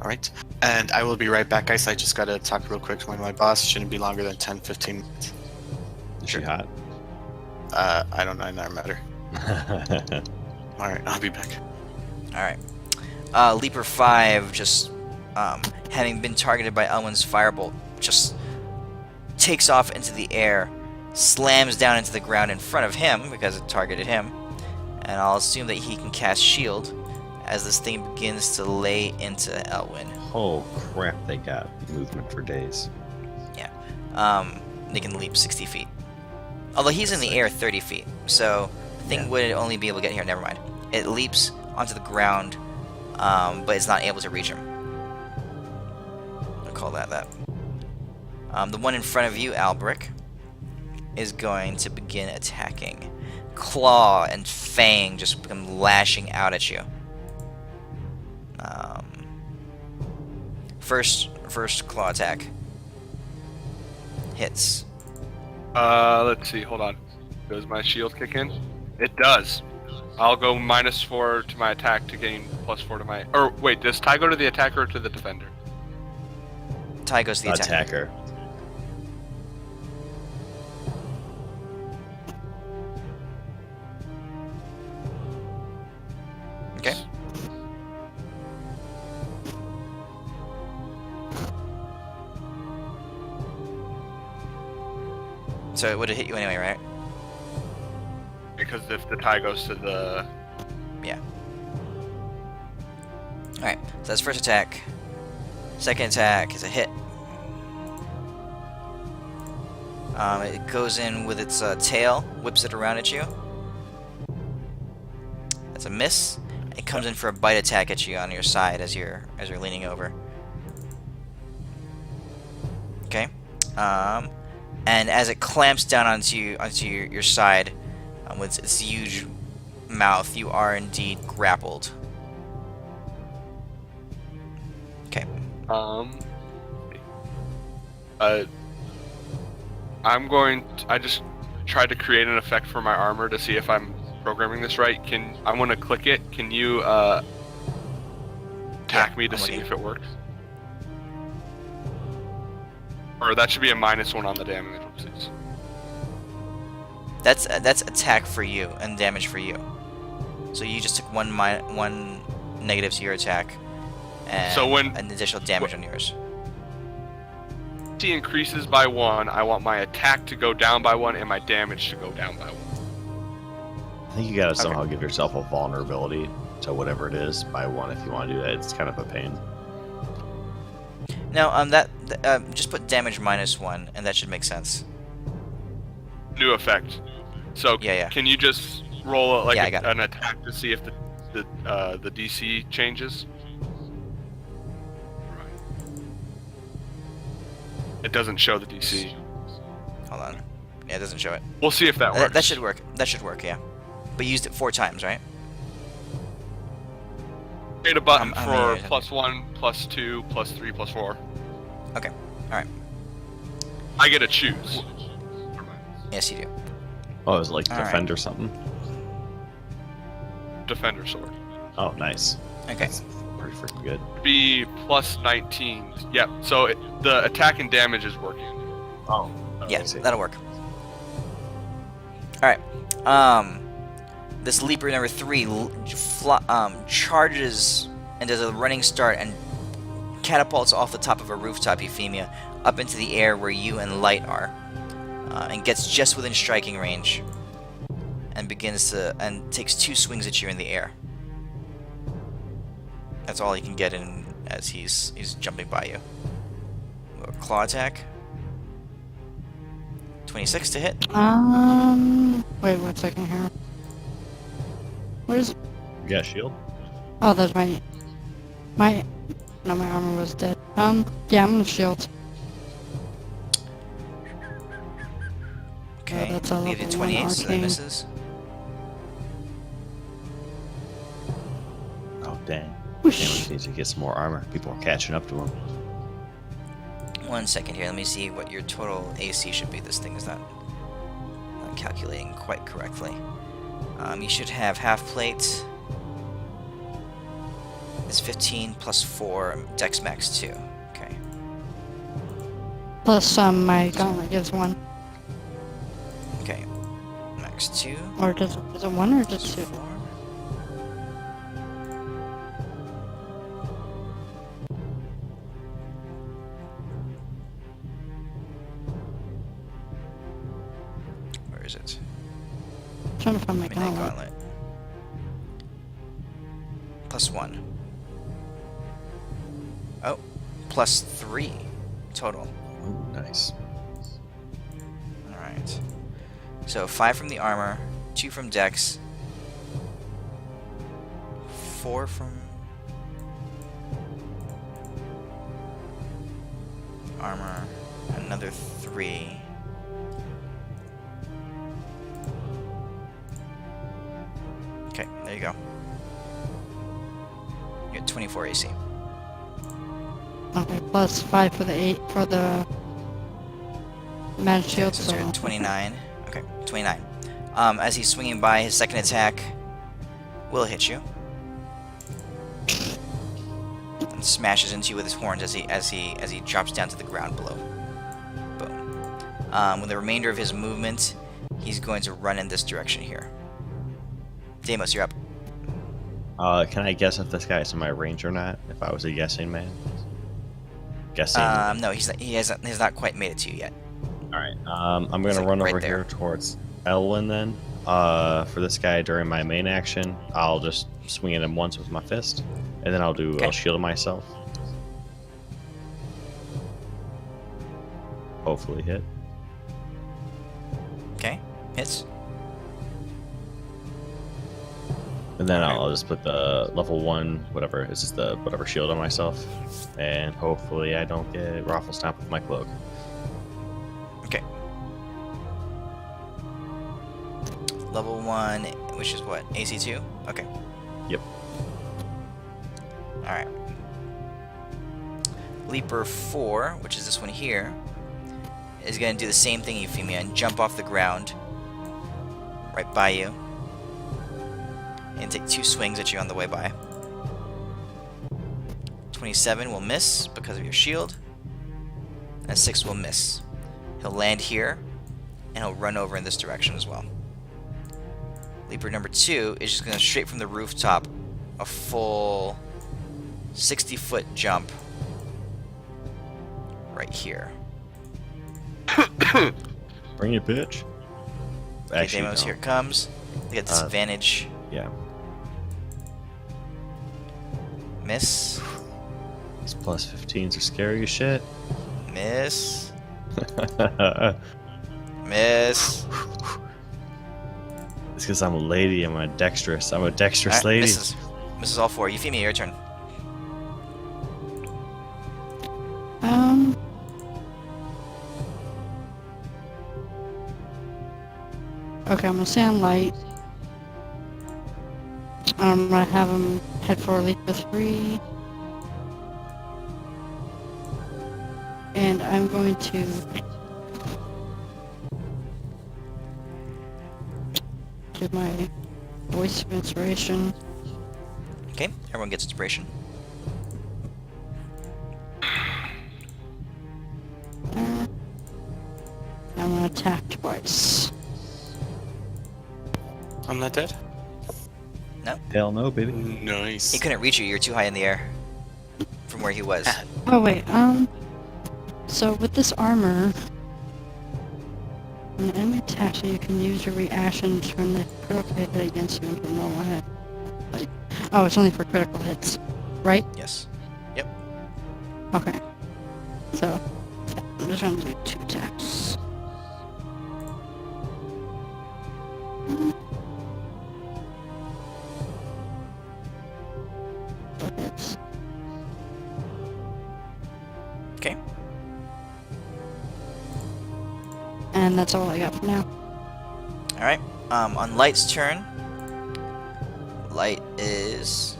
All right. And I will be right back, guys. I just got to talk real quick to my boss. Shouldn't be longer than 10, 15 minutes. Is she hot? I don't know. It doesn't matter. All right. I'll be back. All right. Leaper 5, just having been targeted by Elwyn's firebolt, just takes off into the air, slams down into the ground in front of him because it targeted him, and I'll assume that he can cast shield as this thing begins to lay into Elwyn. Oh crap! They got movement for days. Yeah. They can leap 60 feet. Although he's in the air 30 feet, so the thing would only be able to get here. Never mind. It leaps onto the ground, but it's not able to reach him. I'll call that. The one in front of you, Albric, is going to begin attacking. Claw and Fang just become lashing out at you. First claw attack hits. Let's see. Hold on. Does my shield kick in? It does. I'll go -4 to my attack to gain +4 to my. Or wait, does tie go to the attacker or to the defender? Tie goes to the attacker. Attacker. Okay. So it would have hit you anyway, right? Because if the tie goes to the. Yeah. Alright, so that's first attack. Second attack is a hit. It goes in with its tail, whips it around at you. That's a miss. It comes in for a bite attack at you on your side as you're leaning over. Okay. And as it clamps down onto your side with its huge mouth, you are indeed grappled. Okay. I just tried to create an effect for my armor to see if I'm programming this right. I want to click it. Can you attack me to I'm see looking. if it works? Or that should be a -1 on the damage. Oopsies. That's attack for you and damage for you. So you just took one negative to your attack, and So when- an additional damage on yours. T increases by 1. I want my attack to go down by 1 and my damage to go down by 1. I think you gotta somehow give yourself a vulnerability to whatever it is by 1 if you want to do that. It's kind of a pain. No, just put damage -1, and that should make sense. New effect. So Yeah. can you just roll Yeah, I got it. an attack to see if the DC changes? It doesn't show the DC. Hold on. Yeah, it doesn't show it. We'll see if that works. That should work. That should work. Yeah. But you used it 4 times, right? Create a button How for many- +1, +2, +3, +4. Okay. All right. I get to choose. Yes, you do. Oh, it was like All right. defend or something. Defender sword. Oh, nice. Okay. Pretty freaking good. Be +19. Yep. So the attack and damage is working. Oh. Yeah, I see. that'll work. All right. This leaper number 3 charges and does a running start and catapults off the top of a rooftop, Euphemia, up into the air where you and Light are, and gets just within striking range, and takes 2 swings at you in the air. That's all he can get in as he's jumping by you. A claw attack. 26 to hit. Wait 1 second here. Where's... You got a shield? Oh, that's my... No, my armor was dead. Yeah, I'm gonna shield. Okay, that's a we give you level 1 28, so that arcane. misses. Oh, dang. Whoosh. Damage needs to get some more armor. People are catching up to him. 1 second here, let me see what your total AC should be. This thing is not calculating quite correctly. You should have half plate. It's 15 plus 4, Dex max 2. Okay. Plus my gauntlet gives 1. Okay. Max 2. Or is it 1 or Plus just 2? 4. Where is it? I'm trying to find my Midnight gauntlet. Gauntlet. Plus 1. Oh, plus 3 total. Ooh, nice. Alright. So 5 from the armor, 2 from Dex, 4 from armor, another 3. Okay, there you go. You get 24 AC. Okay, plus 5 for the 8 for the magic Okay, shield. so So you're at 29. Okay, 29. As he's swinging by, his second attack will hit you. And smashes into you with his horns as he drops down to the ground below. Boom. With the remainder of his movement, he's going to run in this direction here. Deimos, you're up. Can I guess if this guy's in my range or not? If I was a guessing man? Guessing. No, he has not quite made it to you yet. Alright, I'm gonna It's like run right over there. here towards Elwyn then. For this guy during my main action, I'll just swing at him once with my fist, and then I'll Okay. shield myself. Hopefully hit. Okay, hits. And then Alright. I'll just put the level 1, whatever, it's just the whatever shield on myself. And hopefully I don't get Raffle Stomp with my cloak. Okay. Level 1, which is what? AC 2? Okay. Yep. Alright. Leaper 4, which is this one here, is going to do the same thing, Euphemia, and jump off the ground right by you. And take 2 swings at you on the way by. 27 will miss because of your shield. And 6 will miss. He'll land here, and he'll run over in this direction as well. Leaper number 2 is just going to straight from the rooftop, a full 60-foot jump right here. Bring it, bitch. Okay, Deimos, no. here it comes. They get disadvantage. Yeah. Miss. These plus 15s are scary as shit. Miss. Miss. It's because I'm a lady. I'm a dexterous. I'm a dexterous Alright, lady. misses all 4. Euphemia, your turn. Okay, I'm gonna stay on light. I'm gonna have him head for Leaper 3. And I'm going to do my voice of inspiration. Okay, everyone gets inspiration. There. I'm gonna attack twice. I'm not dead. Hell no, baby. Nice. He couldn't reach you. You're too high in the air from where he was. Oh wait, so with this armor, when the enemy attacks you, you can use your reaction to turn the critical hit against you into a normal hit. Like, oh, it's only for critical hits, right? Yes. Okay. So, I'm just gonna do 2 attacks. Hits. Okay. And that's all I got for now. Alright, on Light's turn, Light is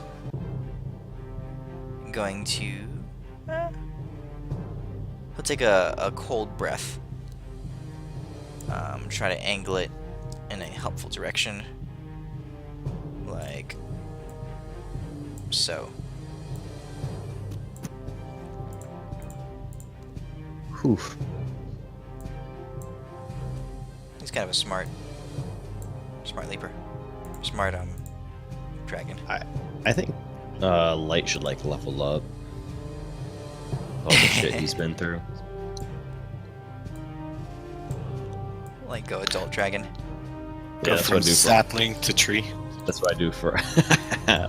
going to... he'll take a cold breath. Try to angle it in a helpful direction. Like so. Whew. He's kind of a smart leaper. Smart dragon. I think Light should like level up. All the shit he's been through. Like go adult dragon. Yeah, that's from what I do for sapling to tree. that's what I do for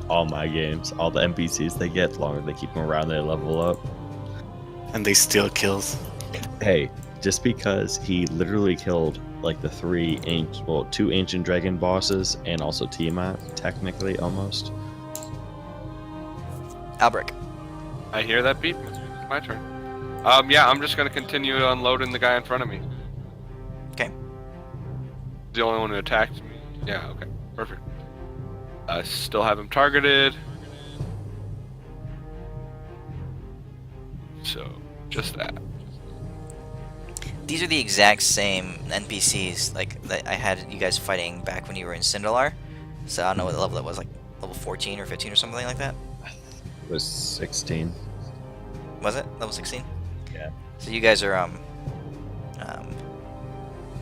all my games. All the NPCs they get, the longer they keep them around, they level up. And they steal kills. Hey, just because he literally killed like the two ancient dragon bosses and also Tiamat, technically almost. Albrecht. I hear that beep. It's my turn. Yeah, I'm just gonna continue unloading the guy in front of me. Okay. The only one who attacked me. Yeah, okay. Perfect. I still have him targeted. So, just that. These are the exact same NPCs like that I had you guys fighting back when you were in Cinderlar. So I don't know what level that was, like level 14 or 15 or something like that. It was 16. Was it level 16? Yeah. So you guys are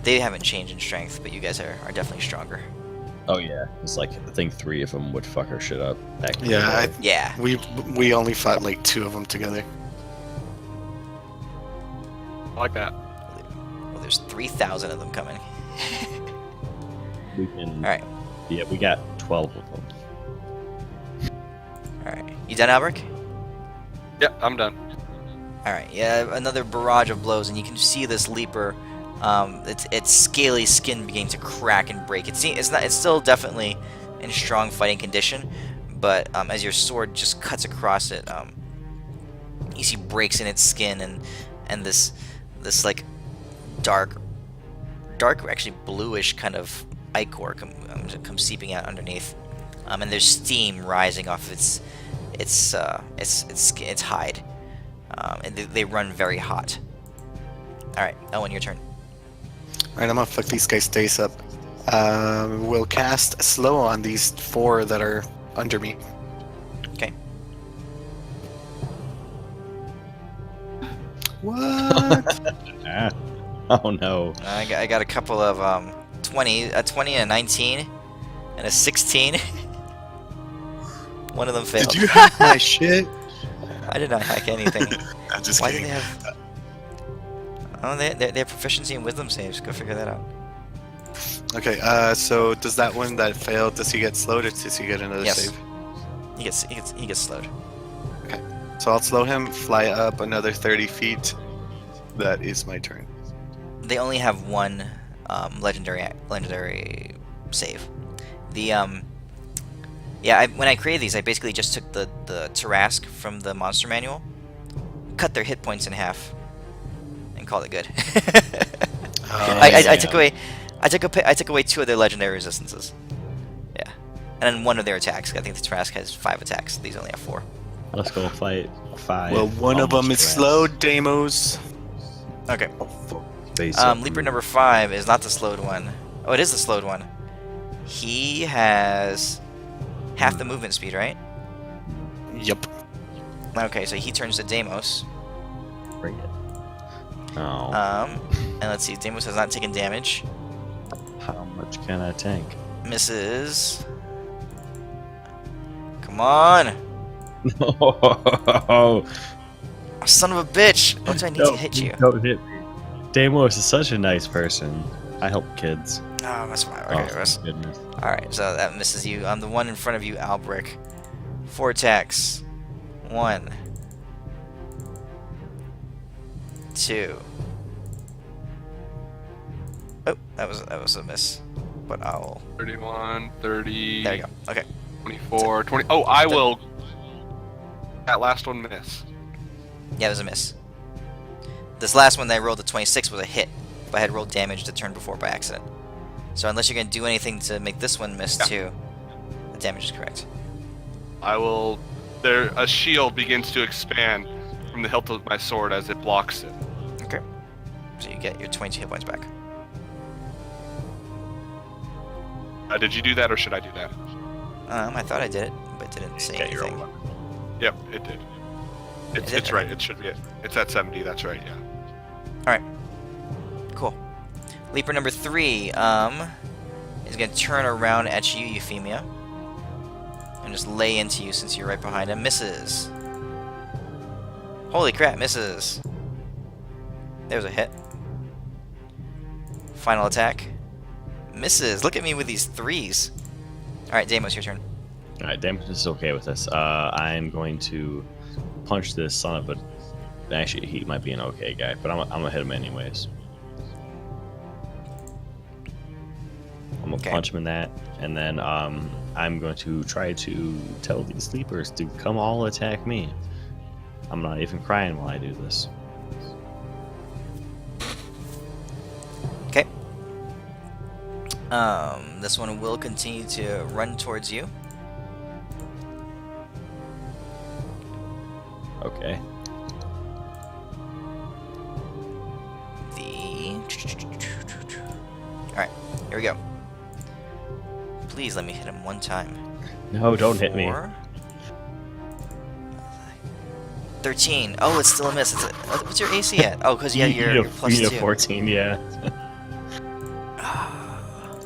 they haven't changed in strength, but you guys are definitely stronger. Oh yeah, it's like I think 3 of them would fuck our shit up back. in the Yeah, day. Yeah. we only fought like 2 of them together. I like that. Well, there's 3,000 of them coming. We can. All right. Yeah, we got 12 of them. All right. You done, Albrecht? Yeah, I'm done. All right. Yeah, another barrage of blows, and you can see this leaper. Its scaly skin beginning to crack and break. It's still definitely in strong fighting condition, but as your sword just cuts across it, you see breaks in its skin and this like dark actually bluish kind of ichor comes seeping out underneath, and there's steam rising off its hide, and they run very hot. All right, Owen, your turn. Alright, I'm gonna fuck these guys' days up. We'll cast slow on these 4 that are under me. Okay. What? Ah. Oh no. I got a couple of a 20 and a 19 and a 16. One of them failed. Did you hack my shit? I did not hack anything. I'm just Why do kidding. they have? Oh, they have proficiency in wisdom saves. Go figure that out. Okay, so does that one that failed, does he get slowed or does he get another Yes. save? He gets slowed. So I'll slow him, fly up another 30 feet. That is my turn. They only have one legendary save. The when I created these, I basically just took the Tarrasque from the monster manual, cut their hit points in half, and called it good. I took away 2 of their legendary resistances. Yeah, and then 1 of their attacks. I think the Tarrasque has 5 attacks. These only have 4. Let's go fight 5. Well, one of them is almost slowed, Deimos. Okay. Face up. Leaper number 5 is not the slowed one. Oh, it is the slowed one. He has half the movement speed, right? Yep. Okay, so he turns to Deimos. Bring it. Oh. And let's see, Deimos has not taken damage. How much can I tank? Misses. Come on! No. Oh, son of a bitch! What do I need to hit you? Don't hit me. Deimos is such a nice person. I help kids. Oh, that's fine. Oh, Okay, Russ. goodness. Alright, so that misses you. The one in front of you, Albrecht. 4 attacks. 1. 2. Oh, that was a miss. But I'll... 31, 30, There you go. Okay. 24, 20. Oh, I will. That last one miss. Yeah, it was a miss. This last one that I rolled a 26 was a hit. I had rolled damage the turn before by accident. So unless you're going to do anything to make this one miss too, the damage is correct. I will. A shield begins to expand from the hilt of my sword as it blocks it. Okay. So you get your 22 hit points back. Did you do that, or should I do that? I thought I did it, but didn't say Get your anything. own. Yep, it did. Is it? It's right. It should be it. It's at 70. That's right. Yeah. Alright. Cool. Leaper number 3 is going to turn around at you, Euphemia. And just lay into you since you're right behind him. Misses. Holy crap, misses. There's a hit. Final attack. Misses. Look at me with these 3s. Alright, Deimos, your turn. All right, Damage is okay with this. I'm going to punch this son of a. Actually, he might be an okay guy, but I'm gonna hit him anyways. I'm gonna Okay. punch him in that, and then I'm going to try to tell these sleepers to come all attack me. I'm not even crying while I do this. Okay. This one will continue to run towards you. Okay. Alright, here we go. Please let me hit him one time. No, don't hit me. 4, 13. Oh, it's still a miss. What's your AC at? Oh, because you have your plus you need 2. a 14, yeah.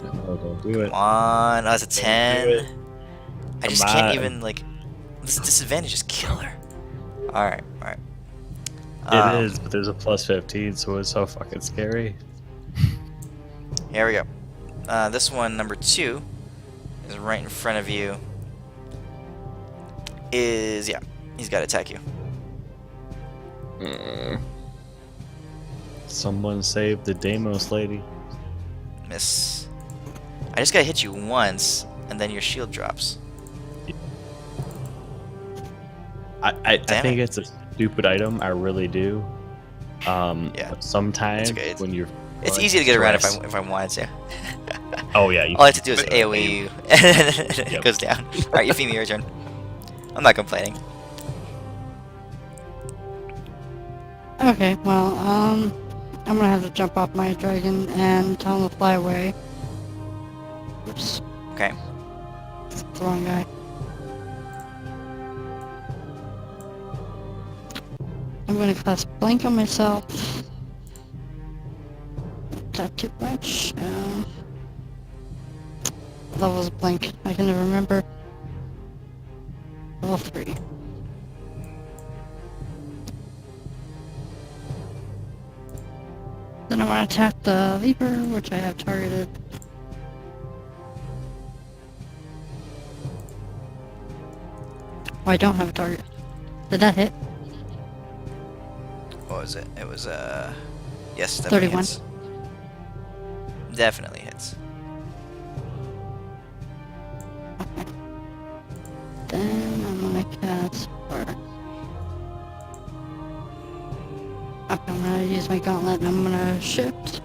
No, don't do it. Come on. Oh, it's a do 10. it. I just Come can't on. even, like... This disadvantage is killer. Alright, alright. It is, but there's a plus 15, so it's so fucking scary. Here we go. This one, number 2, is right in front of you. Yeah, he's got to attack you. Someone save the Deimos lady. Miss. I just gotta hit you once, and then your shield drops. I Damn think it. it's a stupid item. I really do. Yeah. But sometimes It's okay. when you're It's easy to get around stressed- if I wanted to. Oh yeah. All I have to do is AoE you, and it Yep. goes down. Alright, Euphemia, your turn. I'm not complaining. Okay, well, I'm gonna have to jump off my dragon and tell him to fly away. Oops, Okay. it's the wrong guy. I'm gonna cast blink on myself. Not too much. Levels blink. I can never remember. Level 3. Then I want to attack the Leaper, which I have targeted. Oh, I don't have a target. Did that hit? What was it? It was, yes, definitely 31. hits. Definitely hits. Then I'm gonna cast Spark. Okay, I'm gonna use my gauntlet and I'm gonna shift.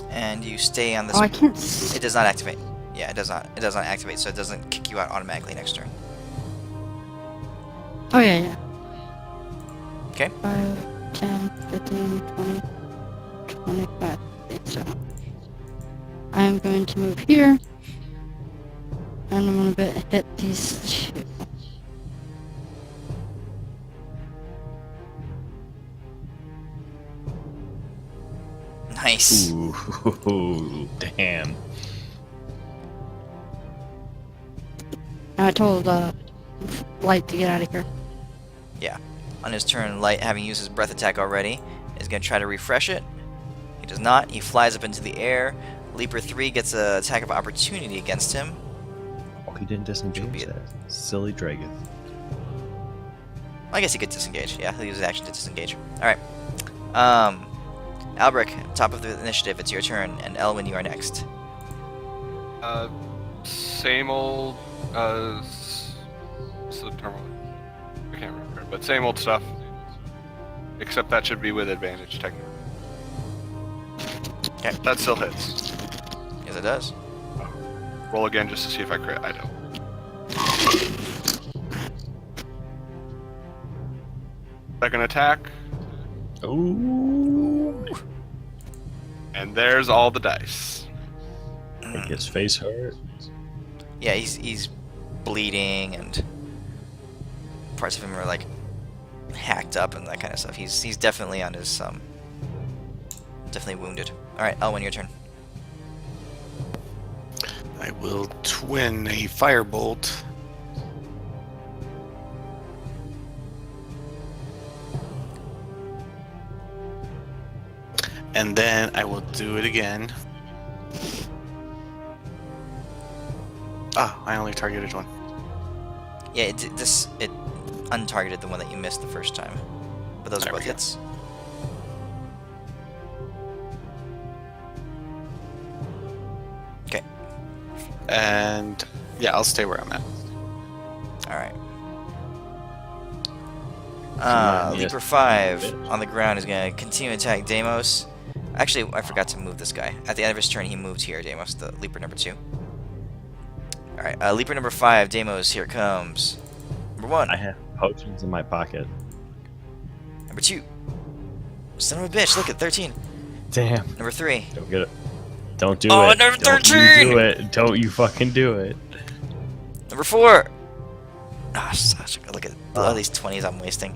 And you stay on this. Oh, I can't It does not activate. Yeah, it does not. It does not activate, so it doesn't kick you out automatically next turn. Oh, yeah, yeah. Okay. 5, 10, 15, 20, 25. So, I'm going to move here. And I'm gonna hit these two. Nice. Ooh, damn. And I told Light to get out of here. Yeah. On his turn, Light, having used his breath attack already, is going to try to refresh it. He does not. He flies up into the air. Leaper 3 gets an attack of opportunity against him. Oh, he didn't disengage be it. that. Silly dragon. I guess he could disengage. Yeah, he'll use his action to disengage. Alright. Albric, top of the initiative, it's your turn, and Elwyn, you are next. Same old. What's the term? I can't remember, but same old stuff. Except that should be with advantage, technically. Okay. That still hits. Yes, it does. Roll again just to see if I crit. I don't. Second attack, Ooh. and there's all the dice. Make his face hurt. Yeah, he's bleeding, and parts of him are like hacked up and that kind of stuff. He's definitely on his definitely wounded. All right, Elwyn, your turn. I will twin a firebolt. And then I will do it again. Ah, I only targeted one. Yeah, it untargeted the one that you missed the first time, but those are There we both go. hits. Okay. And yeah, I'll stay where I'm at. All right. on, Leaper yes. 5 on the ground is going to continue to attack Deimos. Actually, I forgot to move this guy. At the end of his turn, he moved here, Deimos, the Leaper number 2. Alright, Leaper number 5, Deimos, here it comes. Number 1. I have potions in my pocket. Number 2. Son of a bitch, look at 13. Damn. Number 3. Don't get it. Don't do Oh, it. number Don't 13! you do it. Don't you fucking do it. Number 4. Ah, such a look at all these 20s I'm wasting.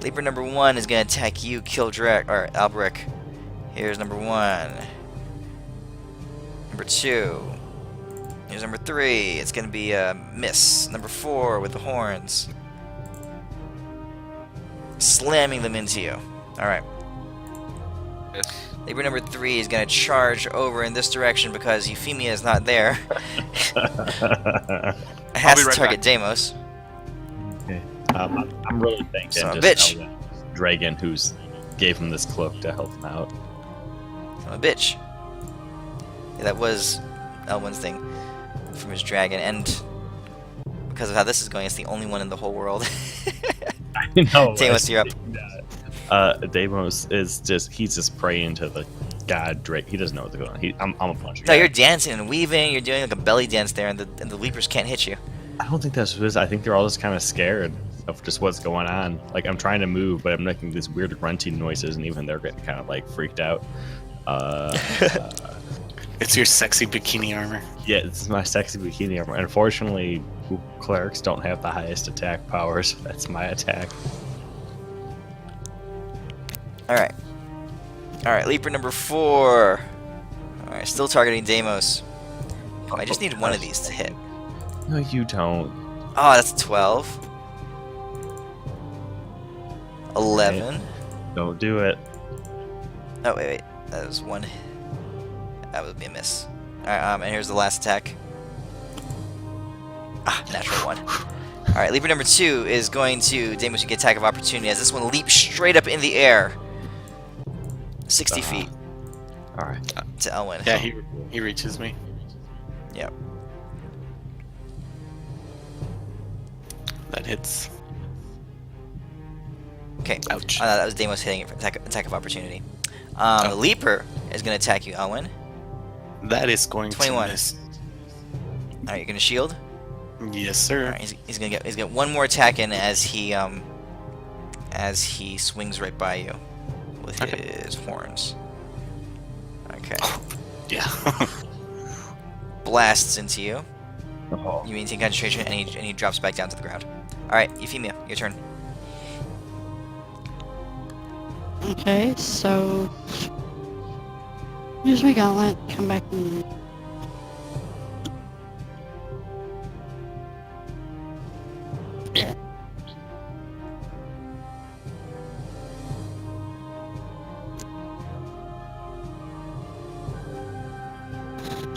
Leaper number 1 is going to attack you, Kildrek, or Albrecht. Here's number 1. Number 2. Here's number 3. It's going to be a miss. Number 4 with the horns. Slamming them into you. Alright. Yes. Leaper number 3 is going to charge over in this direction because Euphemia is not there. It has to right target back. Deimos. Okay. I'm really thanking Son of a just bitch. Elwyn Dragon, who's gave him this cloak to help him out. I'm a bitch. Yeah, that was Elwyn's thing from his dragon, and because of how this is going, it's the only one in the whole world. No, Deimos, you're up. Deimos is he's just praying to the god Drake. He doesn't know what's going on. I'm a puncher. No, you're dancing and weaving. You're doing like a belly dance there, and the leapers can't hit you. I don't think that's what it is. I think they're all just kind of scared of just what's going on. Like, I'm trying to move, but I'm making these weird grunting noises, and even they're getting kind of like freaked out. It's your sexy bikini armor. Yeah, it's my sexy bikini armor. Unfortunately, clerics don't have the highest attack powers. That's my attack. Alright. Alright, Leaper number 4. Alright, still targeting Deimos. I just need one of these to hit. No, you don't. Oh, that's 12. 11. Don't do it. Oh, wait. That was one. That would be a miss. Alright, and here's the last attack. Ah, natural 1. Alright, Leaper number 2 is going to Deimos, you get attack of opportunity as this one leaps straight up in the air. 60 feet Alright. to Elwyn. Yeah, he reaches me. Yep. That hits. Okay. Ouch. That was Deimos hitting it for attack of opportunity. The Leaper is going to attack you, Elwyn. That is going 21. to miss. Alright, you're going to shield? Yes, sir. Alright, he's gonna get one more attack in as he swings right by you with his horns. Okay. Yeah. Blasts into you. Oh. You maintain concentration and he drops back down to the ground. Alright, Euphemia, your turn. Okay, so use my gauntlet, come back and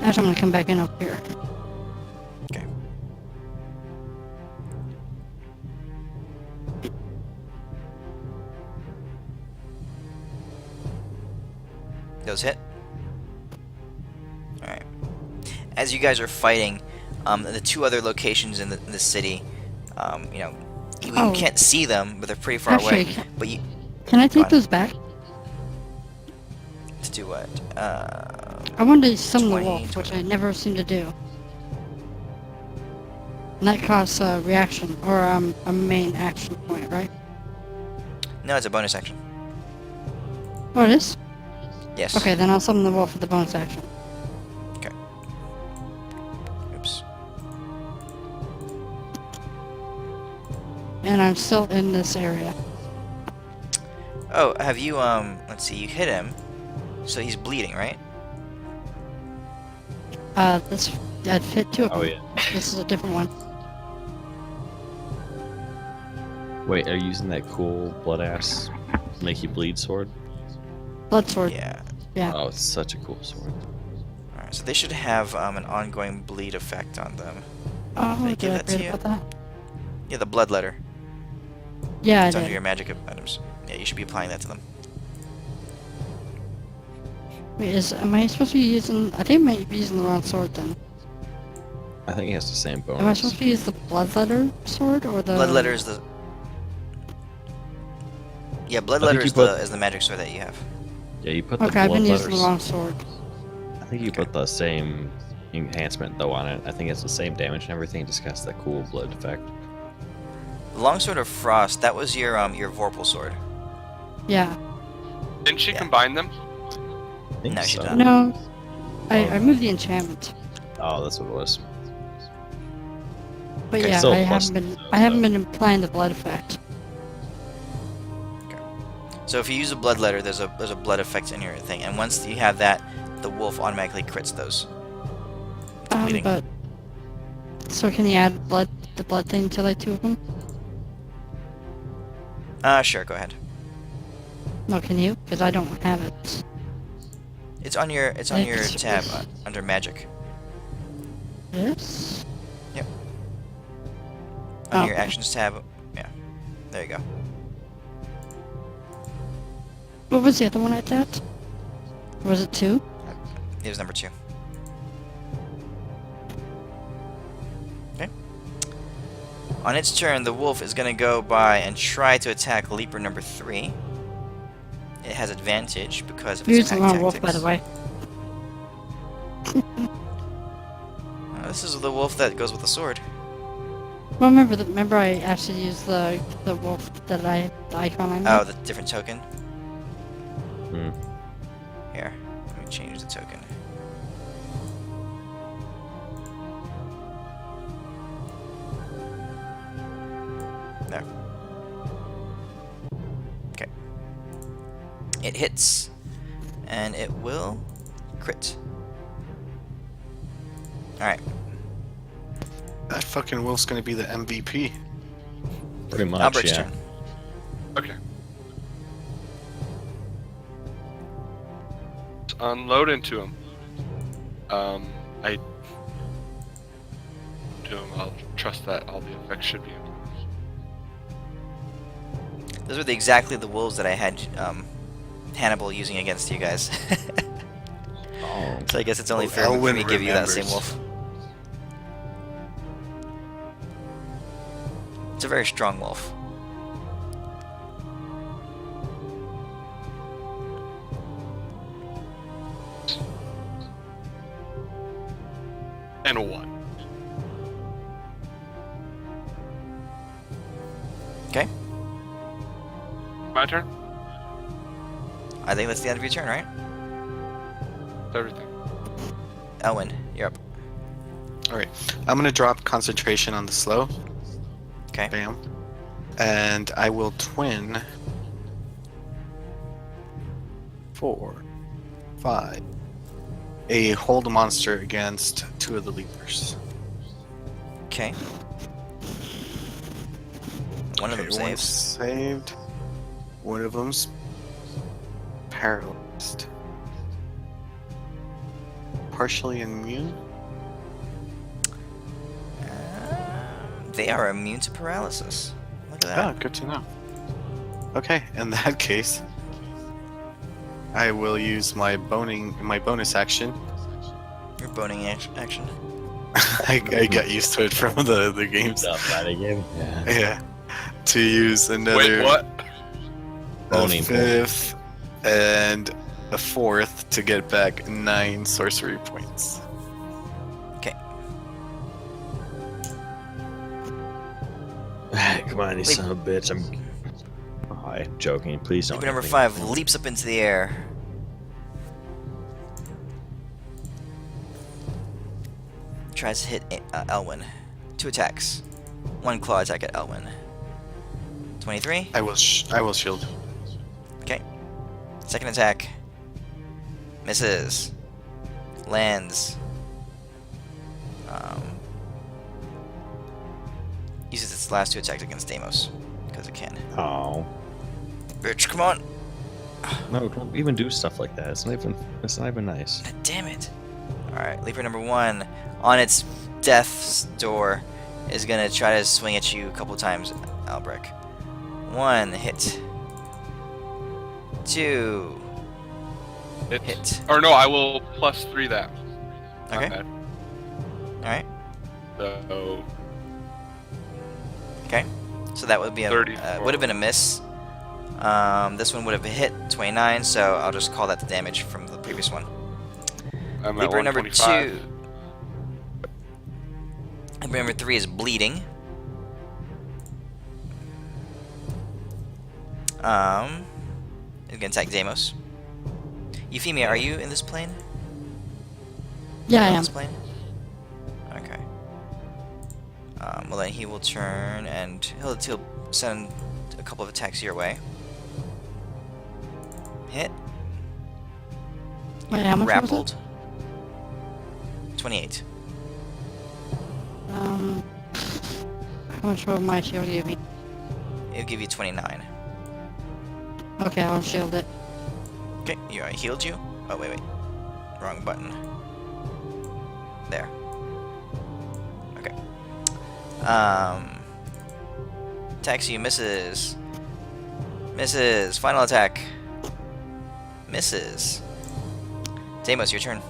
Actually, I'm gonna come back in up here. Okay. Those hit. Alright. As you guys are fighting, the two other locations in the city, you Oh. can't see them, but they're pretty far Actually, away. But Can I take on. those back? To do what? I wanted to summon the 20, wolf, which I never seem to do. And that costs a reaction, or a main action point, right? No, it's a bonus action. Oh, it is? Yes. Okay, then I'll summon the wolf with the bonus action. Oops. And I'm still in this area. Oh, have you, let's see, you hit him, so he's bleeding, right? I'd fit two of them. Oh yeah. This is a different one. Wait, are you using that cool blood ass make you bleed sword? Blood sword. Yeah. Yeah. Oh, it's such a cool sword. Alright, so they should have, an ongoing bleed effect on them. Oh, Did I did give I that to read you? about that? Yeah, the blood letter. Yeah, It's I under did. your magic items. Yeah, you should be applying that to them. Wait, am I supposed to be using... I think I might be using the wrong sword then. I think it has the same bonus. Am I supposed to use the bloodletter sword, or the... Blood letter is the... Yeah, blood I think letter you is put- is the magic sword that you have. Yeah, you put the Okay, I've blood been using letters. the wrong sword. I think you put the same enhancement though on it. I think it's the same damage and everything, just has that cool blood effect. The longsword of frost, that was your Vorpal sword. Yeah. Didn't she Yeah. combine them? I think No, she so. doesn't. No. I moved the enchantment. Oh, that's what it was. But Okay, yeah, still I plus haven't been applying the blood effect. So if you use a blood letter, there's a blood effect in your thing, and once you have that, the wolf automatically crits those. Bleeding. But... So can you add the blood thing to like two of them? Sure, go ahead. No, can you? Because I don't have it. It's on your tab under magic. This? Under Oh. your actions tab. Yeah. There you go. What was the other one I tapped? Was it 2? It was number 2. Okay. On its turn, the wolf is going to go by and try to attack leaper number 3. It has advantage because of You're its using the attack wrong wolf, by tactics. the way. This is the wolf that goes with the sword. Well, remember I actually used the wolf that the icon I made? Oh, the different token? Hmm. Here, let me change the token. There. Okay. It hits, and it will crit. Alright. That fucking wolf's gonna be the MVP. Pretty much, Albert's yeah. turn. Okay. Let's unload into him. I do him. I'll trust that all the effects should be in place. Those are exactly the wolves that I had Hannibal using against you guys. Oh, So I guess it's only Oh, fair for Elwyn me to give you that same remembers. wolf. It's a very strong wolf. And a 1. Okay? My turn? I think that's the end of your turn, right? That's everything. Elwyn, you're up. Alright. I'm gonna drop concentration on the slow. Okay. Bam. And I will twin 4, 5. A hold monster against 2 of the leapers. Okay. One of them Okay, one's saves. saved. One of them's paralyzed. Partially immune? They are immune to paralysis. Look at Ah, that. good to know. Okay, in that case, I will use my bonus action. Your boning action. I got used to it from the games. Up fighting game. Yeah. Yeah. To use another. Wait, what? Boning point. 5th, and a 4th to get back 9 sorcery points. Okay. Come on, you son of a bitch. I'm joking. Please don't. Leaper number hit me. 5 leaps up into the air. Tries to hit Elwyn. 2 attacks. 1 claw attack at Elwyn. 23. I will shield. Okay. Second attack. Misses. Lands. Uses its last 2 attacks against Deimos. Because it can. Oh. Bitch, come on! No, don't even do stuff like that. It's not even nice. God damn it. Alright, Leaper number 1 on its death's door is gonna try to swing at you a couple times, Albrecht. 1 hit. 2 hit. Or no, I will +3 that. Not Okay. bad. Alright. So Okay. So that would be a 34. would have been a miss. This one would have hit 29, so I'll just call that the damage from the previous one. I'm at Leaper number 125. 2. Leaper number 3 is bleeding. Is gonna attack Deimos. Euphemia, are you in this plane? Yeah, I On am. this plane? Okay. Well then he will turn and he'll send a couple of attacks your way. Hit. Wait, how much was Grappled. 28. it? How much will my shield give me? It'll give you 29. Okay, I'll shield it. Okay, I healed you. Oh, wait. Wrong button. There. Okay. Attacks you, misses. Misses. Final attack. Misses. Deimos, your turn.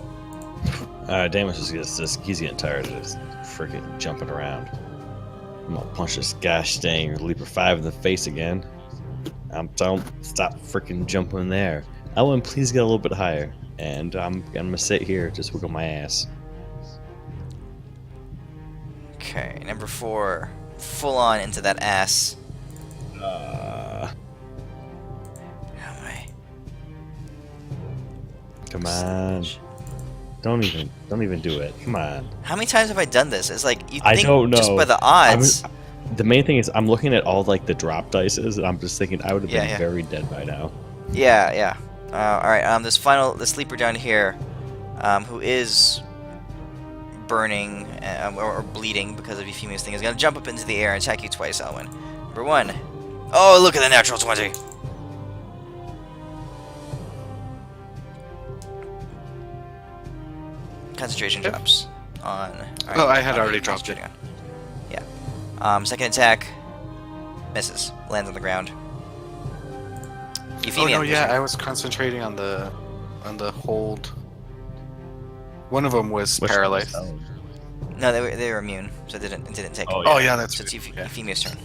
Damus is just he's getting tired of this freaking jumping around. I'm gonna punch this gosh dang Leaper 5 in the face again. Don't stop freaking jumping there. Ellen, please get a little bit higher. And I'm gonna sit here, just wiggle my ass. Okay, number 4. Full on into that ass. Uh, How am I? come on. Don't even do it. Come on. How many times have I done this? It's like you I think don't just know. by the odds. The main thing is I'm looking at all like the drop dices, and I'm just thinking I would have been Yeah. very dead by now. Yeah. All right. The sleeper down here, who is burning or bleeding because of Euphemia's thing, is gonna jump up into the air and attack you twice, Elwyn. Number 1. Oh, look at the natural 20. Concentration drops on. Alright, Oh, I had on already you, dropped it. concentrating on. Yeah. Second attack. Misses. Lands on the ground. Oh Euphemia. no, your yeah, turn. I was concentrating on the hold. One of them was Which paralyzed. one's No, they were immune, so it didn't take. Oh, Oh yeah, that's So it's right. Yeah. Euphemia's turn.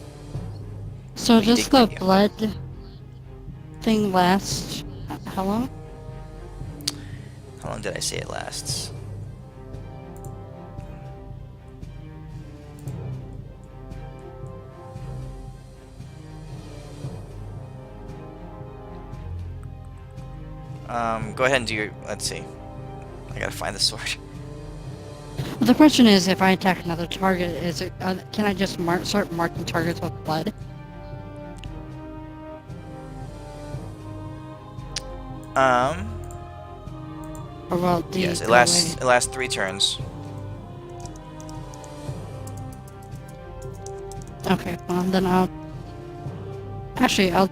So We does dig the with you. blood thing last how long? How long did I say it lasts? Go ahead and do your. Let's see. I gotta find the sword. The question is, if I attack another target, is it can I just start marking targets with blood? Or will the Yes, it go lasts. away? It lasts 3 turns. Okay, well then I'll actually I'll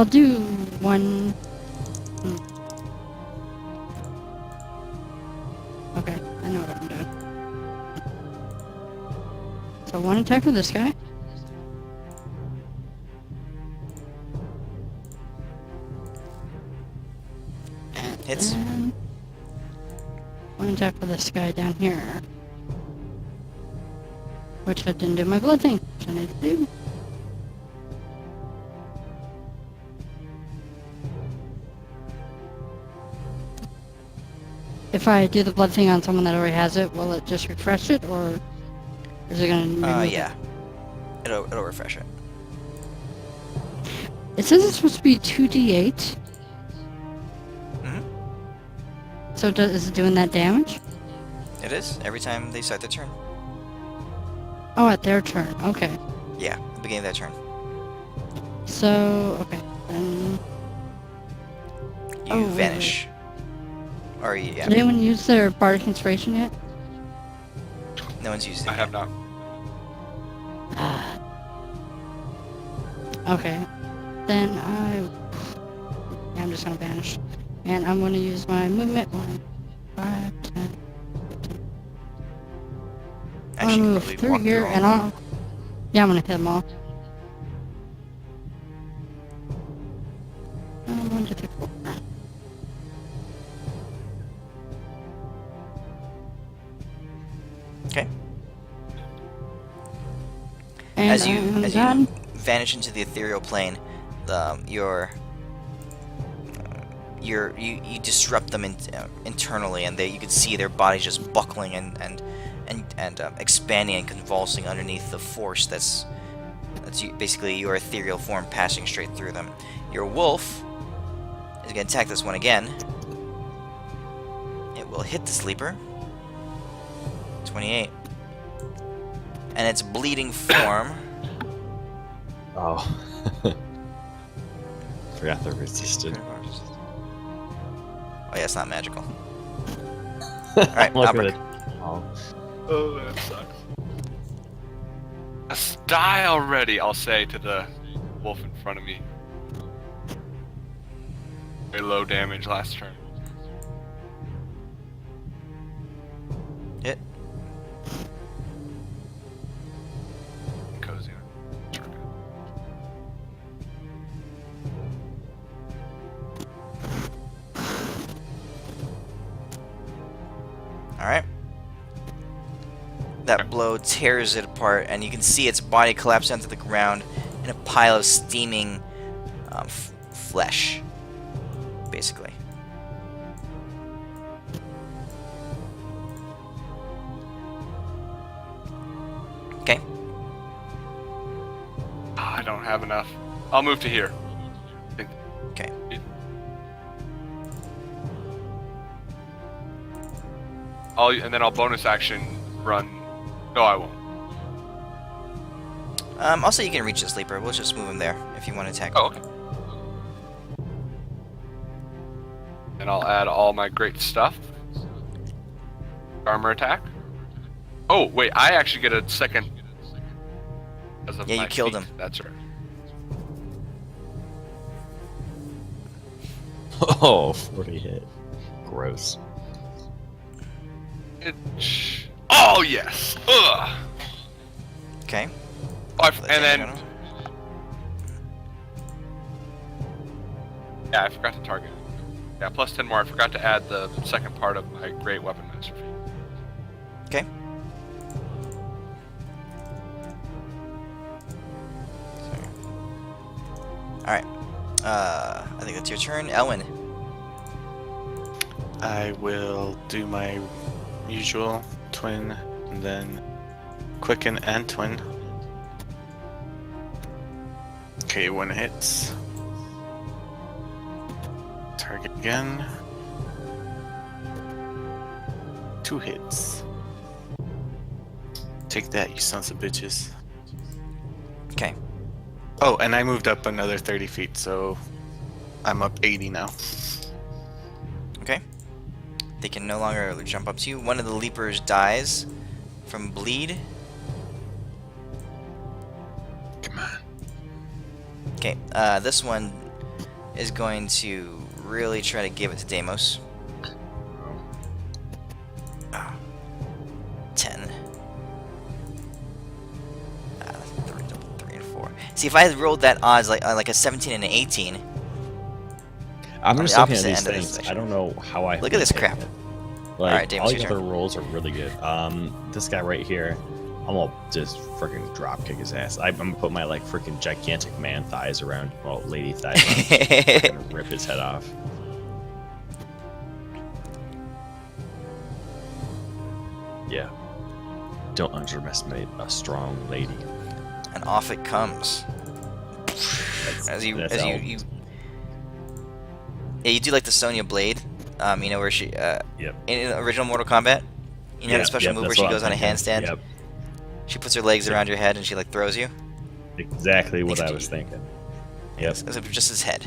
do one. Okay, I know what I'm doing. So one attack with this guy. Hits. And one attack with this guy down here. Which I didn't do my blood thing, which I need to do. if I do the blood thing on someone that already has it, will it just refresh it, or is it gonna remove Yeah. It'll refresh it. It says it's supposed to be 2d8. Mhm. So is it doing that damage? It is every time they start their turn. Oh, at their turn. Okay. Yeah, the beginning of their turn. So, okay. Then, You Oh, wait, vanish. Or yeah, did anyone use their bardic inspiration yet? no one's used it. I have not. Okay. Then I'm just gonna vanish. And I'm gonna use my movement. 1, 5, 10. Actually, I'll you can move probably through walk here, through all and of I'll... Yeah, I'm gonna hit them all. 1, 2, 3, 4. Okay. And As you I'm as done. you vanish into the ethereal plane, you disrupt them internally, and you can see their bodies just buckling and expanding and convulsing underneath the force that's basically your ethereal form passing straight through them. Your wolf is going to attack this one again. It will hit the sleeper. 28. And its bleeding form. Oh. Forgot they're resisted. Oh yeah, it's not magical. Alright, Look Albrecht. at it. Oh. Oh, that sucks. Die already, I'll say to the wolf in front of me. Very low damage last turn. Hit. Cozy. Alright. That blow tears it apart, and you can see its body collapse onto the ground in a pile of steaming flesh, basically. Okay. I don't have enough. I'll move to here. Okay. And then I'll bonus action run. No, I won't. Also, you can reach the sleeper. We'll just move him there if you want to attack. Oh, okay. And I'll add all my great stuff. Armor attack. Oh, wait, I actually get a second. Because of Yeah, you my killed feat. him. That's right. Oh, 40 hit. Gross. Oh, yes. Ugh. Okay. And then... Yeah, I forgot to target. Yeah, plus 10 more. I forgot to add the second part of my great weapon master feat. Okay. Alright. I think that's your turn. Elwin. I will do my usual twin, and then quicken and twin. Okay, 1 hits. Target again. 2 hits. Take that, you sons of bitches. Okay. Oh, and I moved up another 30 feet, so I'm up 80 now. Okay. They can no longer jump up to you. One of the leapers dies from bleed. Come on. Okay, this one is going to really try to give it to Deimos. 10. 3 and 4. See, if I had rolled that odds like a 17 and an 18. I'm On just the looking at opposite these end of this things. section. I don't know how I Look at this crap. Like, Alright, Damon's all your the turn. other rolls are really good. This guy right here, I'm gonna just freaking drop kick his ass. I'm gonna put my like freaking gigantic man thighs around, well, lady thighs around, and rip his head off. Yeah. Don't underestimate a strong lady. And off it comes. As you yeah, you do like the Sonya Blade, you know where she Yep. in original Mortal Kombat, you know the special move where she goes on a handstand. Yep. She puts her legs around your head and she like throws you. Exactly what I Except was thinking. Yep. Except just his head.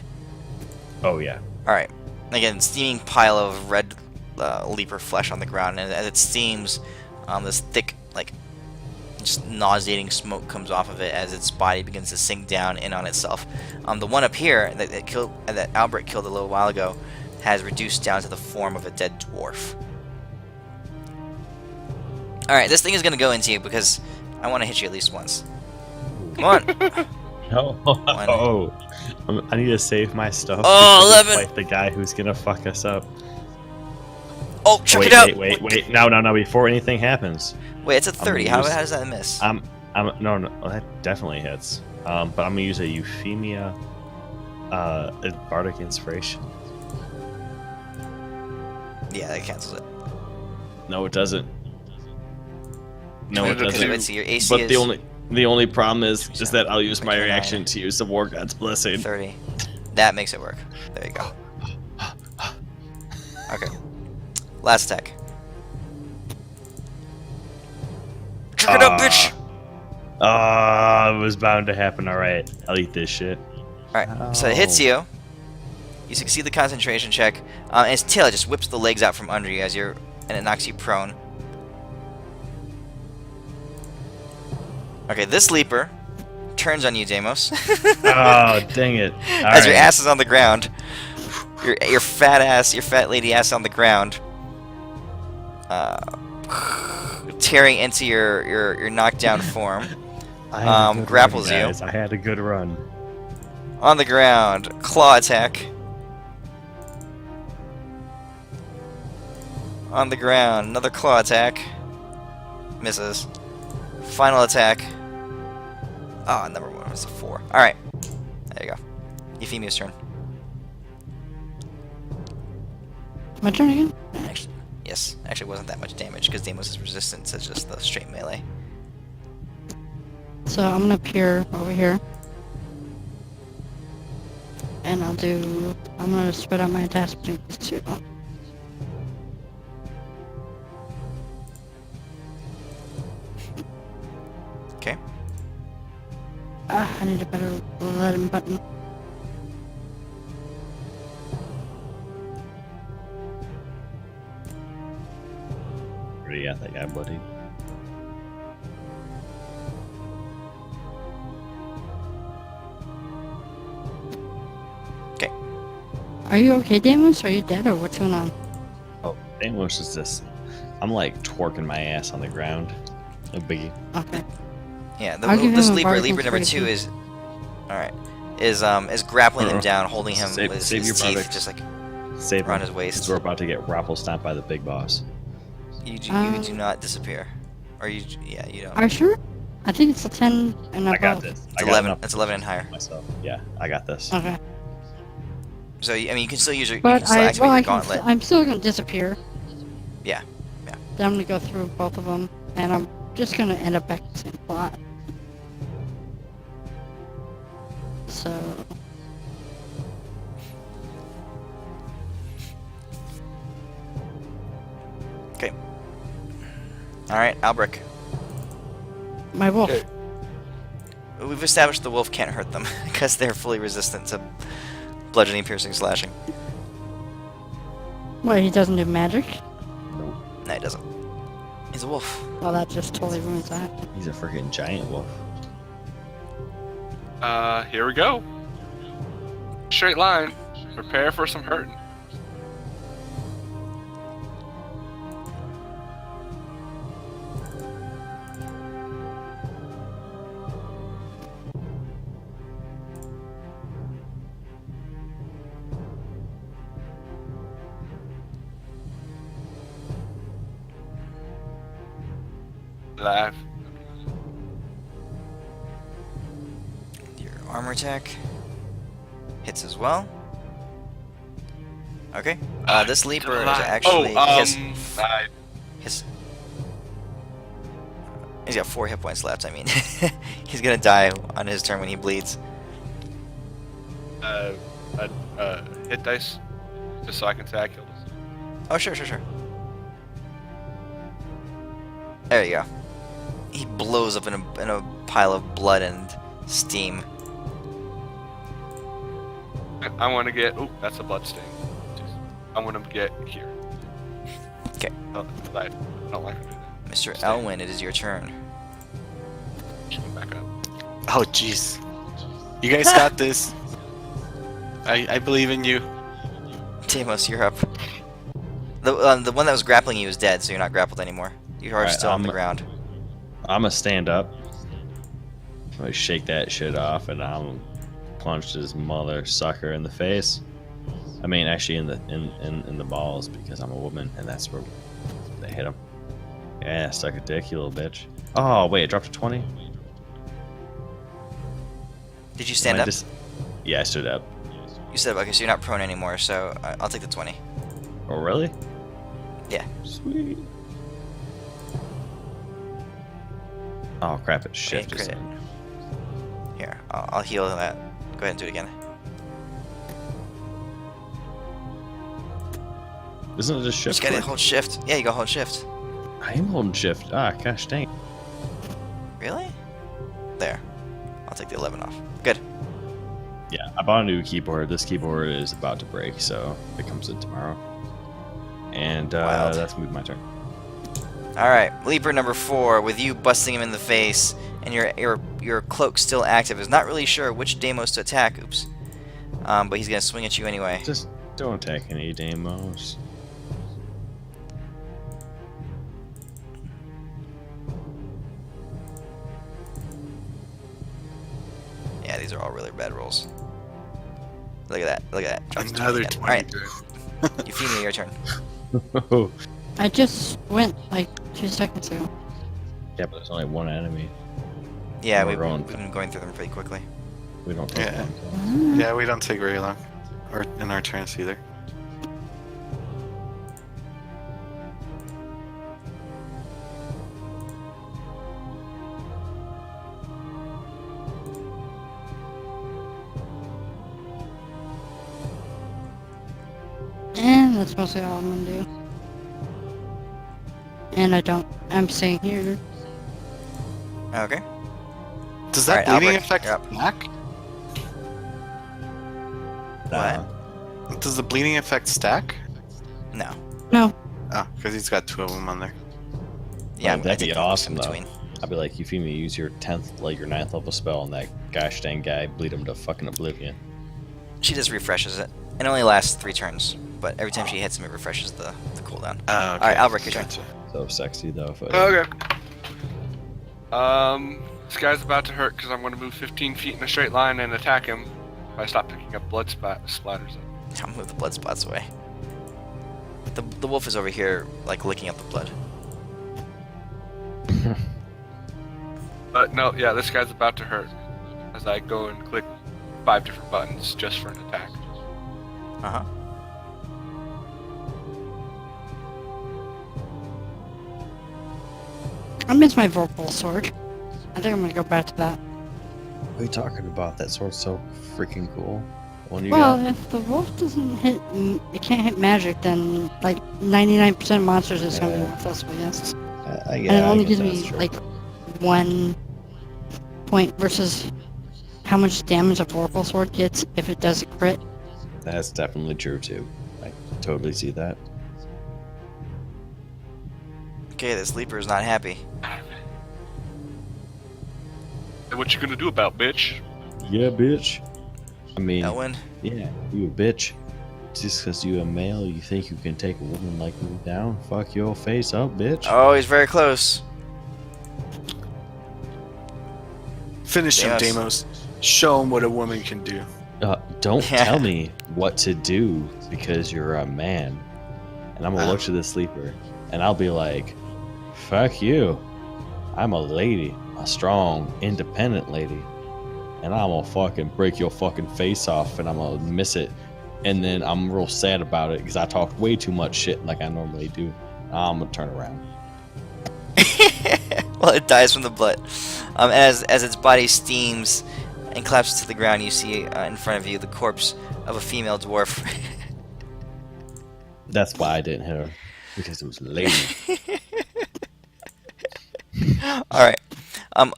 Oh yeah. All right. Again, steaming pile of red leaper flesh on the ground, and as it steams, this thick, like, just nauseating smoke comes off of it as its body begins to sink down in on itself. The one up here that Albrecht killed a little while ago has reduced down to the form of a dead dwarf. All right, this thing is gonna go into you because I want to hit you at least once. Come on. Oh, I need to save my stuff. Oh, 11. Fight the guy who's gonna fuck us up. Oh, check it out. Wait. No. Before anything happens. Wait, it's a 30. How does that miss? No, that definitely hits. But I'm gonna use a Euphemia, Bardic Inspiration. Yeah, that cancels it. No, it doesn't. No, it doesn't. Let's see, your AC but is... the only problem is that I'll use my 29. reaction to use the War God's Blessing. 30. That makes it work. There you go. Okay. Last attack. Check it out, bitch! It was bound to happen. Alright, I'll eat this shit. Alright, so it hits you. You succeed the concentration check. And its tail just whips the legs out from under you and it knocks you prone. Okay, this leaper turns on you, Deimos. Oh, dang it. As your ass is on the ground. Your fat lady ass on the ground. Tearing into your knockdown form. Grapples you. I had a good run. On the ground. Claw attack. On the ground. Another claw attack. Misses. Final attack. Oh, number one was a 4. Alright. There you go. Euphemia's turn. My turn again? Actually, yes. Actually, it wasn't that much damage because Deimos is resistant to just the straight melee. So I'm gonna appear over here. And I'm gonna spread out my attacks between these two. Okay. I need a better letting button. Where you at that guy, buddy? Okay. Are you okay, Deimos? Are you dead or what's going on? Oh, Deimos is just... I'm like twerking my ass on the ground. No biggie. Okay. Yeah, I'll give this him a leaper bardic number 2 inspiration. is... Alright. Is grappling him down, holding him with his your teeth, bardic. just like Save around him, his waist. 'cause we're about to get raffle stomped by the big boss. You do not disappear. Or you don't. Are you sure? I think it's a 10 and above. I got this. It's 11. It's 11 and higher. Myself. Yeah, I got this. Okay. So I mean, you can still use your. You But can still activate your gauntlet. I'm still gonna disappear. Yeah. Then I'm gonna go through both of them, and I'm just gonna end up back in the same spot. So... Okay. All right, Albrecht. My wolf. Okay. We've established the wolf can't hurt them because they're fully resistant to bludgeoning, piercing, slashing. What, he doesn't do magic? No, he doesn't. He's a wolf. Well, that just totally ruins that. He's a freaking giant wolf. Here we go. Straight line. Prepare for some hurting. Live. Your armor attack hits as well. Okay. This leaper is actually I He's got 4 hit points left. I mean, he's gonna die on his turn when he bleeds. Hit dice, just so I can say I killed us. Oh, sure. There you go. He blows up in a pile of blood and steam. I want to get. Oh, that's a blood stain. I want to get here. Okay. Oh, I don't like to do that. Mr. Elwin, it is your turn. Just go back up. Oh, jeez. You guys got this. I believe in you. Deimos, you're up. The one that was grappling you is dead, so you're not grappled anymore. You are Alright, still on the ground. I'm gonna stand up. I'm gonna shake that shit off, and I'm punch this mother sucker in the face. I mean, actually, in the balls, because I'm a woman, and that's where they hit him. Yeah, suck a dick, you little bitch. Oh wait, it dropped to 20. Did you stand up? Yeah, I stood up. You said, okay, so you're not prone anymore, so I'll take the 20. Oh really? Yeah. Sweet. Oh crap! It Okay, shifted. crit it. Here, I'll heal that. Go ahead and do it again. Isn't it just shift? Just gotta click? hold shift. Yeah, you go hold shift. I am holding shift. Ah, gosh dang. Really? There. I'll take the 11 off. Good. Yeah, I bought a new keyboard. This keyboard is about to break, so it comes in tomorrow. And Wild. that's gonna be my turn. Alright, Leaper number 4, with you busting him in the face, and your cloak still active, is not really sure which Deimos to attack, oops. But he's gonna swing at you anyway. Just don't attack any Deimos. Yeah, these are all really bad rolls. Look at that, look at that. Drops to Another 20 20. again. Alright, Euphemia, your turn. I just went like 2 seconds ago. Yeah, but there's only one enemy. Yeah, We're we've going- been going through them pretty quickly. We don't take Yeah. long. Yeah, we don't take very long. Or in our turns either. And that's mostly all I'm gonna do. And I'm staying here. Okay. Does that Alright, bleeding Albert, affect you're up. stack? Nah. Does the bleeding affect stack? No. No. Oh, because he's got 2 of them on there. Yeah, That'd I be think awesome, in though. between. I'd be like, Euphemia, use your 9th level spell on that gosh dang guy, bleed him to fucking oblivion. She just refreshes it. It only lasts 3 turns, but every time she hits him, it refreshes the cooldown. Oh, okay. Alright, Albert, your turn. Gotcha. So sexy though. If Okay. This guy's about to hurt because I'm going to move 15 feet in a straight line and attack him if I stop picking up blood splatters. I'll move the blood spots away. The wolf is over here, like, licking up the blood. But no, yeah, this guy's about to hurt as I go and click 5 different buttons just for an attack. Uh-huh. I miss my Vorpal sword. I think I'm gonna go back to that. What are you talking about? That sword's so freaking cool. One you Well, got? if the wolf doesn't hit, it can't hit magic, then like 99% of monsters is gonna be Yeah. worthless, I guess. Yeah, And it only guess gives me that's true. like 1 point versus how much damage a Vorpal sword gets if it does a crit. That's definitely true too. I totally see that. Okay, this Leaper is not happy. And what you gonna do about, bitch? Yeah, bitch. I mean, Elwin, yeah, you a bitch. Just because you a male, you think you can take a woman like me down? Fuck your face up, bitch. oh, he's very close. Finish him, Deimos. Deimos. Show him what a woman can do. Don't tell me what to do because you're a man. And I'm gonna look to the sleeper and I'll be like, fuck you. I'm a lady, a strong, independent lady. And I'm gonna fucking break your fucking face off and I'm gonna miss it. And then I'm real sad about it because I talked way too much shit like I normally do. I'm gonna turn around. Well, it dies from the blood. And as its body steams and collapses to the ground, you see in front of you the corpse of a female dwarf. That's why I didn't hit her, because it was lady. All right.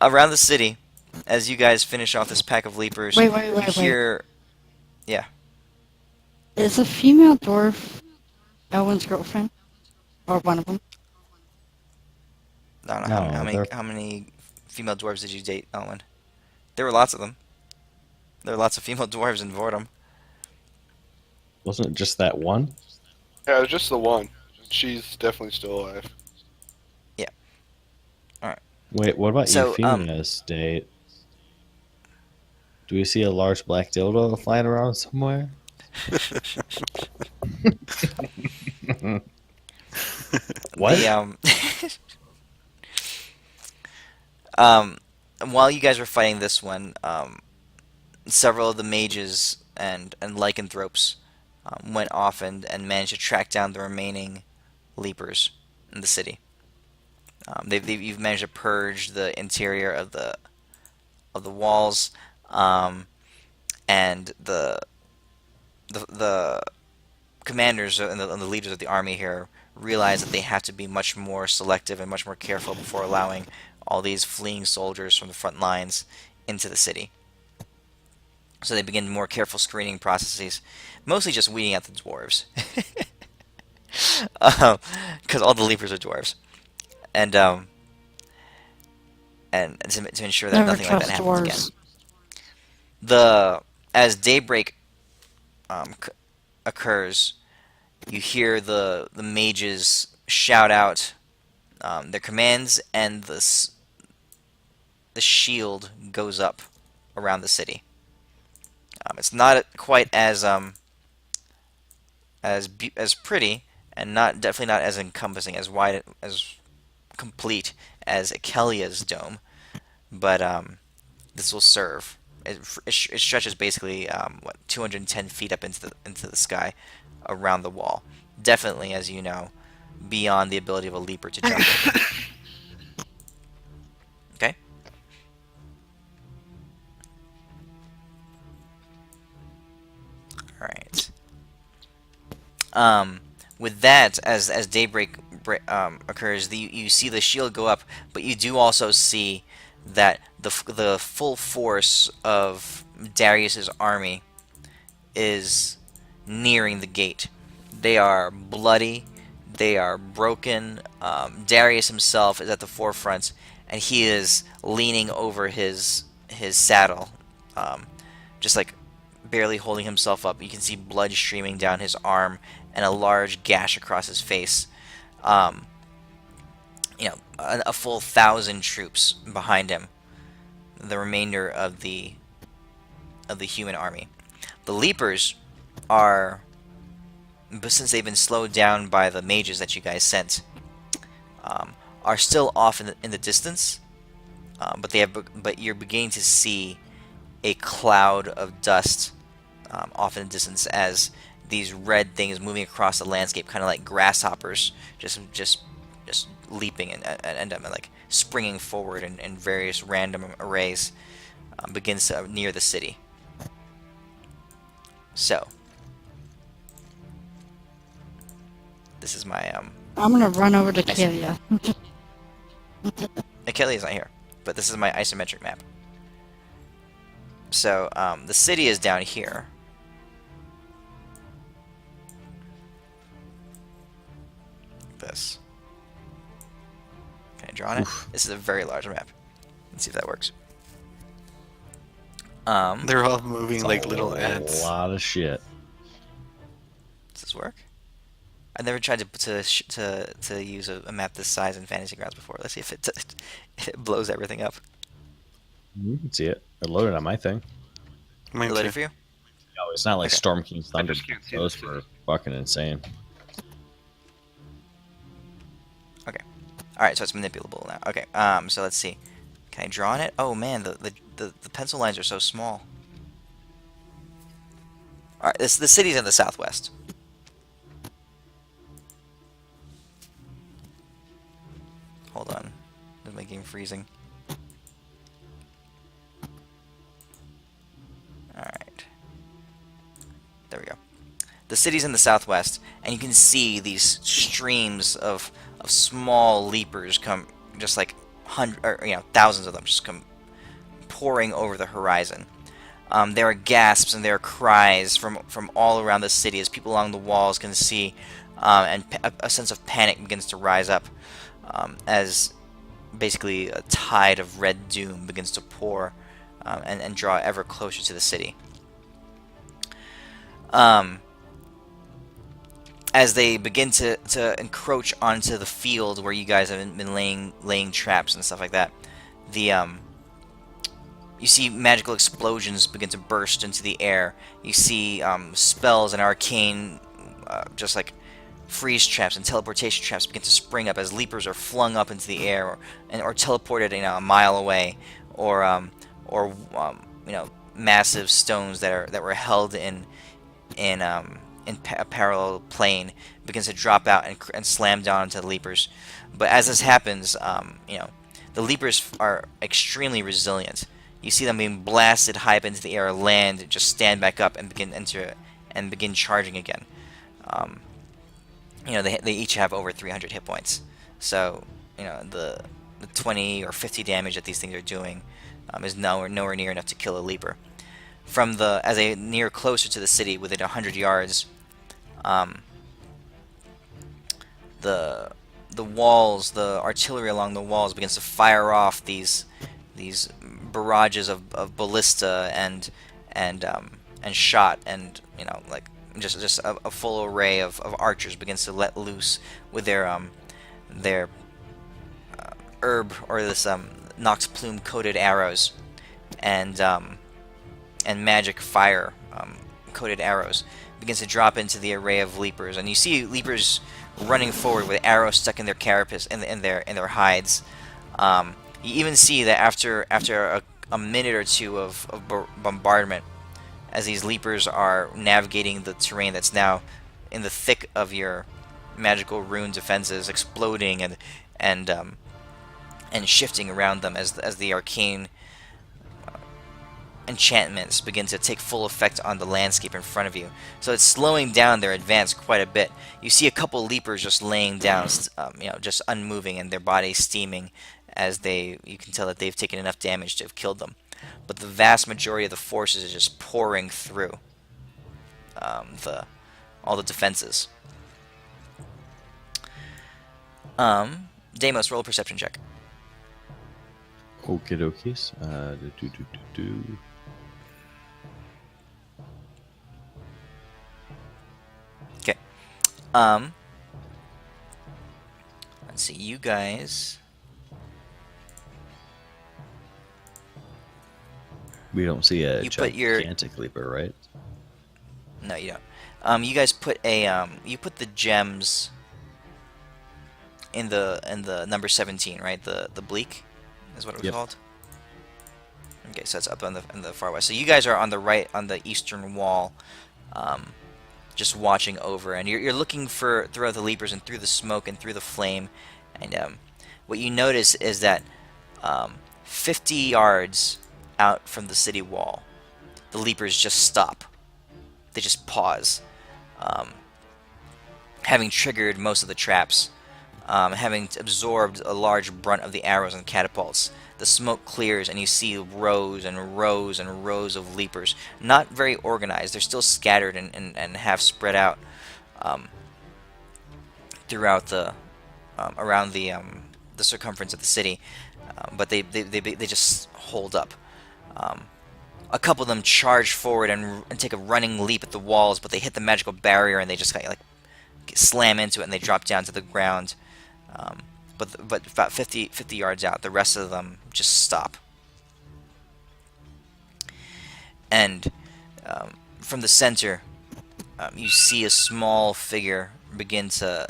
Around the city, as you guys finish off this pack of leapers, you Wait. hear, yeah, Is a female dwarf Elwin's girlfriend? Or one of them? I don't know No, they're how many female dwarves did you date, Owen? There were lots of them. There were lots of female dwarves in Vordum. wasn't it just that one? Yeah, it was just the one. She's definitely still alive. Yeah. All right. Wait, what about So, Euphemia's date? Do we see a large black dildo flying around somewhere? What? The um, while you guys were fighting this one, several of the mages and lycanthropes went off and managed to track down the remaining leapers in the city. You've managed to purge the interior of the walls, and the commanders and the leaders of the army here realize that they have to be much more selective and much more careful before allowing all these fleeing soldiers from the front lines into the city. So they begin more careful screening processes, mostly just weeding out the dwarves, because all the leapers are dwarves, and to ensure that Never nothing like that trust happens dwarves. again. As daybreak occurs, you hear the mages shout out their commands, and the shield goes up around the city. It's not quite as pretty, and definitely not as encompassing, as wide, as complete as Akelia's dome, but this will serve. It stretches basically 210 feet up into the sky around the wall. Definitely, as you know, beyond the ability of a leaper to jump over. Okay. All right. With that, as daybreak occurs, you see the shield go up, but you do also see that the full force of Darius's army is nearing the gate. They are bloody, they are broken. Darius himself is at the forefront, and he is leaning over his saddle, just like barely holding himself up. You can see blood streaming down his arm and a large gash across his face. A full 1,000 troops behind him. The remainder of the human army. The leapers are, but since they've been slowed down by the mages that you guys sent, are still off in the distance. But you're beginning to see a cloud of dust off in the distance as these red things moving across the landscape, kind of like grasshoppers, just leaping and like springing forward in various random arrays, begins to near the city. So this is my I'm gonna run over to Kalia. Achilles not here, but this is my isometric map. So the city is down here. This. Can I draw on it? This is a very large map. Let's see if that works. They're all moving like little A ants. lot of shit. Does this work? I've never tried to use a map this size in Fantasy Grounds before. Let's see if it blows everything up. You can see it. It loaded on my thing. Mine Is it too. for you? No, it's not like Okay. Storm King's Thunder. just can't see Those the were city. fucking insane. All right, so it's manipulable now. Okay. So let's see. Can I draw on it? Oh man, the pencil lines are so small. All right, the city's in the southwest. Hold on. is my game freezing? Alright. There we go. The city's in the southwest, and you can see these streams of small leapers come, just like thousands of them just come pouring over the horizon. There are gasps and there are cries from all around the city as people along the walls can see, and a sense of panic begins to rise up, as basically a tide of red doom begins to pour, and draw ever closer to the city. As they begin to encroach onto the field where you guys have been laying traps and stuff like that, you see magical explosions begin to burst into the air. You see spells and arcane, just like freeze traps and teleportation traps begin to spring up as leapers are flung up into the air, or teleported a mile away, or massive stones that were held in a parallel plane begins to drop out and slam down into the leapers. But as this happens, the leapers are extremely resilient. You see them being blasted high up into the air, land, just stand back up and begin charging again. They each have over 300 hit points. So the 20 or 50 damage that these things are doing is nowhere near enough to kill a leaper. As they near closer to the city, within 100 yards, the walls, the artillery along the walls begins to fire off these barrages of ballista and shot, and just a full array of archers begins to let loose with their herb, or this Nox plume coated arrows, and magic fire coated arrows begins to drop into the array of leapers, and you see leapers running forward with arrows stuck in their carapace, in their hides. You even see that after a minute or two of bombardment, as these leapers are navigating the terrain that's now in the thick of your magical rune defenses, exploding and shifting around them as the arcane enchantments begin to take full effect on the landscape in front of you. So it's slowing down their advance quite a bit. You see a couple leapers just laying down, just unmoving, and their bodies steaming, as you can tell that they've taken enough damage to have killed them. But the vast majority of the forces is just pouring through all the defenses. Deimos, roll a perception check. Okie dokies. Okay. Let's see, you guys. We don't see a You put your- gigantic leaper, right? No, you don't. You guys put the gems in the number 17, right? The bleak is what it was Yep. called. Okay, so it's up in the far west. So you guys are on the right, on the eastern wall, just watching over, and you're looking throughout the leapers and through the smoke and through the flame, and what you notice is that 50 yards out from the city wall, the leapers just stop. They just pause, having triggered most of the traps, having absorbed a large brunt of the arrows and catapults. The smoke clears, and you see rows and rows and rows of leapers. Not very organized. They're still scattered and half spread out throughout around the circumference of the city, but they just hold up. A couple of them charge forward and take a running leap at the walls, but they hit the magical barrier and they just kind of slam into it and they drop down to the ground. But about 50 yards out, the rest of them just stop. And from the center, you see a small figure begin to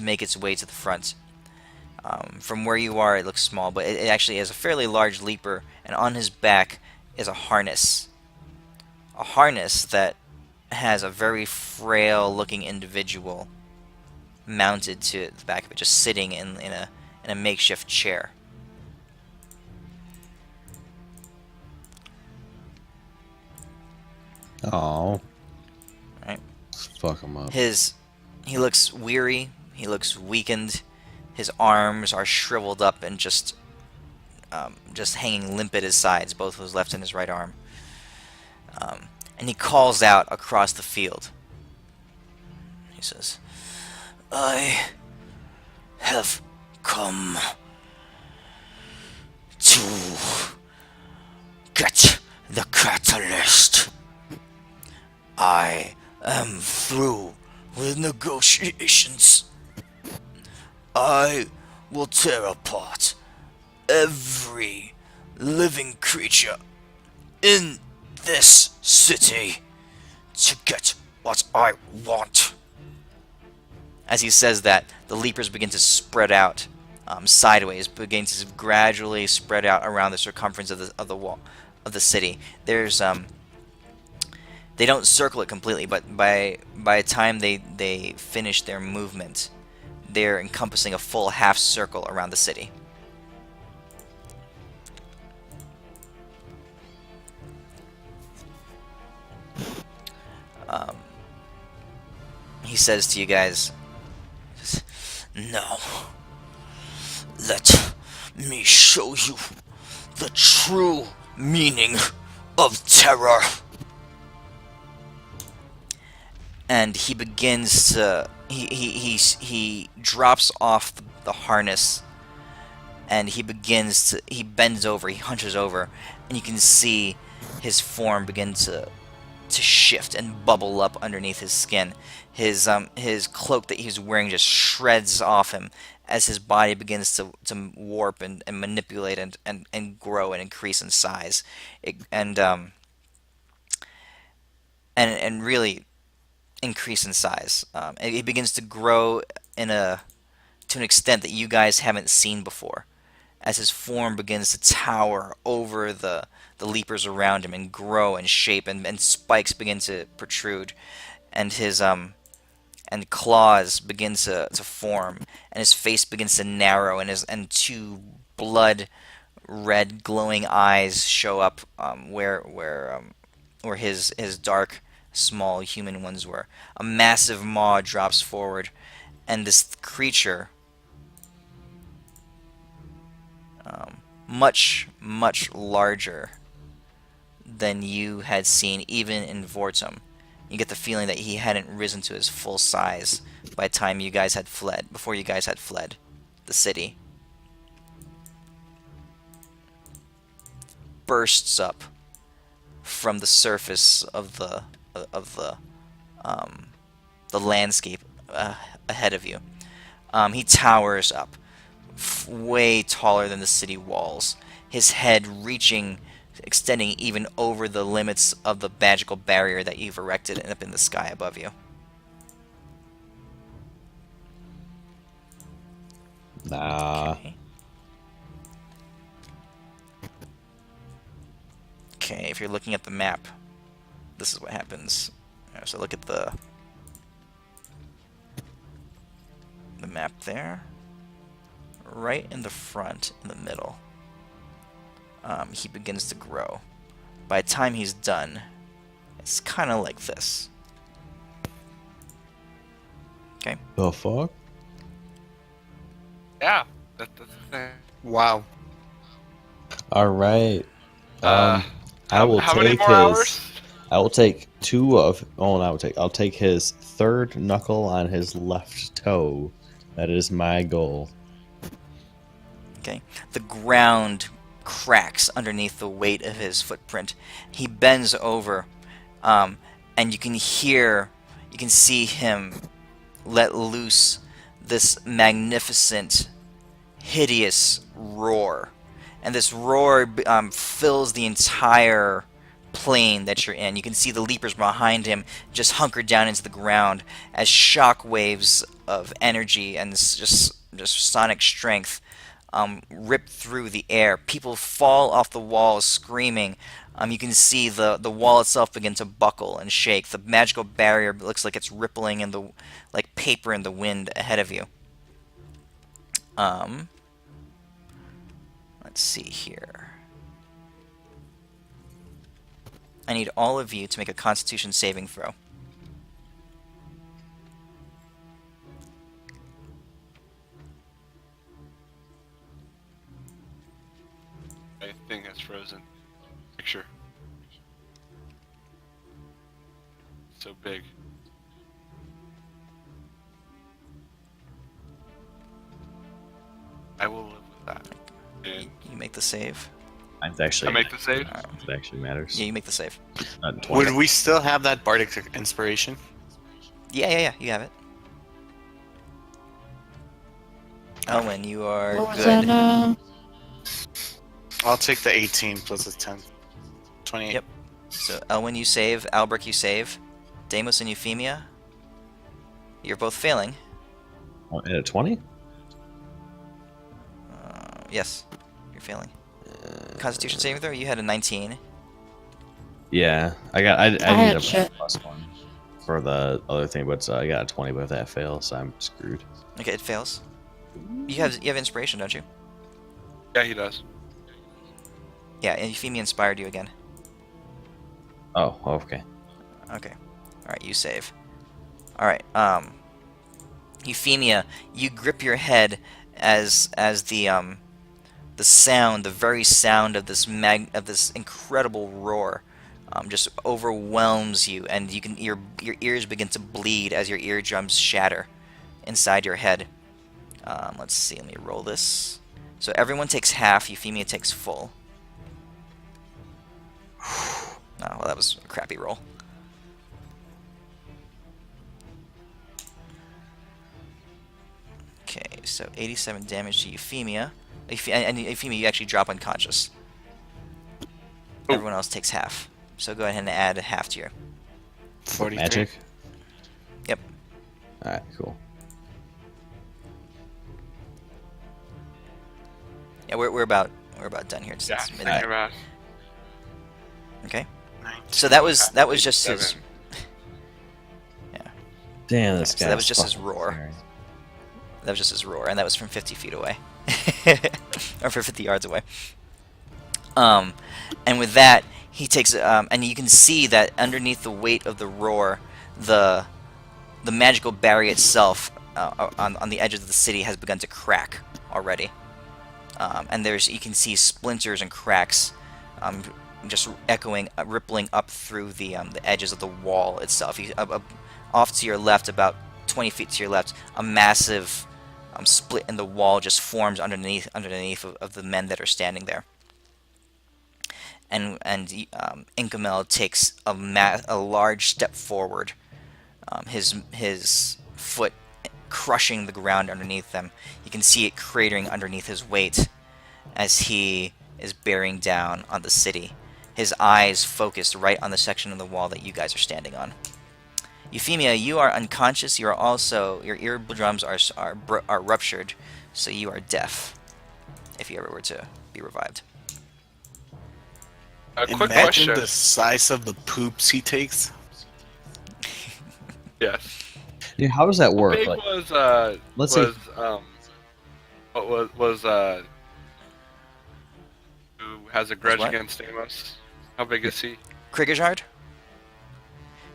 make its way to the front. From where you are, it looks small, but it actually is a fairly large leaper, and on his back is a harness. A harness that has a very frail-looking individual mounted to the back of it, just sitting in in a makeshift chair. Oh, Right? fuck him up. He looks weary. He looks weakened. His arms are shriveled up and just hanging limp at his sides, both his left and his right arm. And he calls out across the field. He says, "I have come to get the catalyst. I am through with negotiations. I will tear apart every living creature in this city to get what I want." As he says that, the leapers begin to spread out sideways, begin to gradually spread out around the circumference of the wall of the city. They don't circle it completely, but by the time they finish their movement, they're encompassing a full half circle around the city. He says to you guys, "Now, let me show you the true meaning of terror." And he begins to he drops off the harness, and he bends over, he hunches over, and you can see his form begin to shift and bubble up underneath his skin. His cloak that he's wearing just shreds off him as his body begins to warp and manipulate and grow and increase in size. And really increase in size. It begins to grow to an extent that you guys haven't seen before, as his form begins to tower over the leapers around him and grow and shape, and spikes begin to protrude, and his and claws begin to form, and his face begins to narrow, and two blood red glowing eyes show up where his dark small human ones were. A massive maw drops forward, and this creature, much larger than you had seen even in Vortum. You get the feeling that he hadn't risen to his full size by the time you guys had fled, before you guys had fled the city. Bursts up from the surface of the landscape ahead of you. He towers up, way taller than the city walls. His head extending even over the limits of the magical barrier that you've erected up in the sky above you. Nah. Okay, if you're looking at the map, this is what happens. So look at the map there. Right in the front, in the middle, he begins to grow. By the time he's done, it's kind of like this. Okay? The fuck? Yeah, that's the thing. Wow. All right. I will How many take more his. hours? I will take two of. Oh, no, I'll take his third knuckle on his left toe. That is my goal. Okay? The ground cracks underneath the weight of his footprint. He bends over, and you can see him let loose this magnificent, hideous roar. And this roar fills the entire plane that you're in. You can see the leapers behind him just hunkered down into the ground as shock waves of energy and just sonic strength rip through the air. People fall off the walls screaming. You can see the wall itself begin to buckle and shake. The magical barrier looks like it's rippling like paper in the wind ahead of you. let's see here. I need all of you to make a Constitution saving throw. My thing has frozen. Picture. So big. I will live with that. And You make the save. It's actually I make the save. it actually matters. Yeah, you make the save. Not 20. Would we still have that bardic inspiration? Yeah, you have it. Elwin, you are What was good. that? I'll take the 18 plus a 10. 28. Yep. So Elwin, you save. Albrecht, you save. Deimos and Euphemia, you're both failing. Oh, at a 20? Yes, you're failing. Constitution saving throw. You had a 19. Yeah, I need had a shit. +1 for the other thing, but I got a 20. But if that fails, I'm screwed. Okay, it fails. You have inspiration, don't you? Yeah, he does. Yeah, and Euphemia inspired you again. Oh, okay. Okay. Alright, you save. Alright, Euphemia, you grip your head as the sound, the very sound of this incredible roar just overwhelms you, and your ears begin to bleed as your eardrums shatter inside your head. Let's see, let me roll this. So everyone takes half, Euphemia takes full. Oh, well, that was a crappy roll. Okay, so 87 damage to Euphemia. And Euphemia, you actually drop unconscious. Everyone else takes half. So go ahead and add half to your... 43. Magic? Yep. Alright, cool. Yeah, we're about done here. It's Yeah, midnight. thank you, Matt. Okay. 19. So that was just his... 87. Damn, this So guy. that was just his roar. That was just his roar, and that was from 50 feet away. Or for 50 yards away. And with that, he takes... and you can see that underneath the weight of the roar, the magical barrier itself on the edges of the city has begun to crack already. And you can see splinters and cracks just echoing, rippling up through the edges of the wall itself. Off to your left, about 20 feet to your left, a massive split in the wall just forms underneath of the men that are standing there. And Inkamel takes a large step forward, his foot crushing the ground underneath them. You can see it cratering underneath his weight as he is bearing down on the city. His eyes focused right on the section of the wall that you guys are standing on. Euphemia, you are unconscious. You are also, your eardrums are ruptured, so you are deaf. If you ever were to be revived. A quick Imagine question. the size of the poops he takes. Yes. Dude, how does that How work? big Like, was let's say what was who has a grudge what? against Amos? How big is he? Krigajard?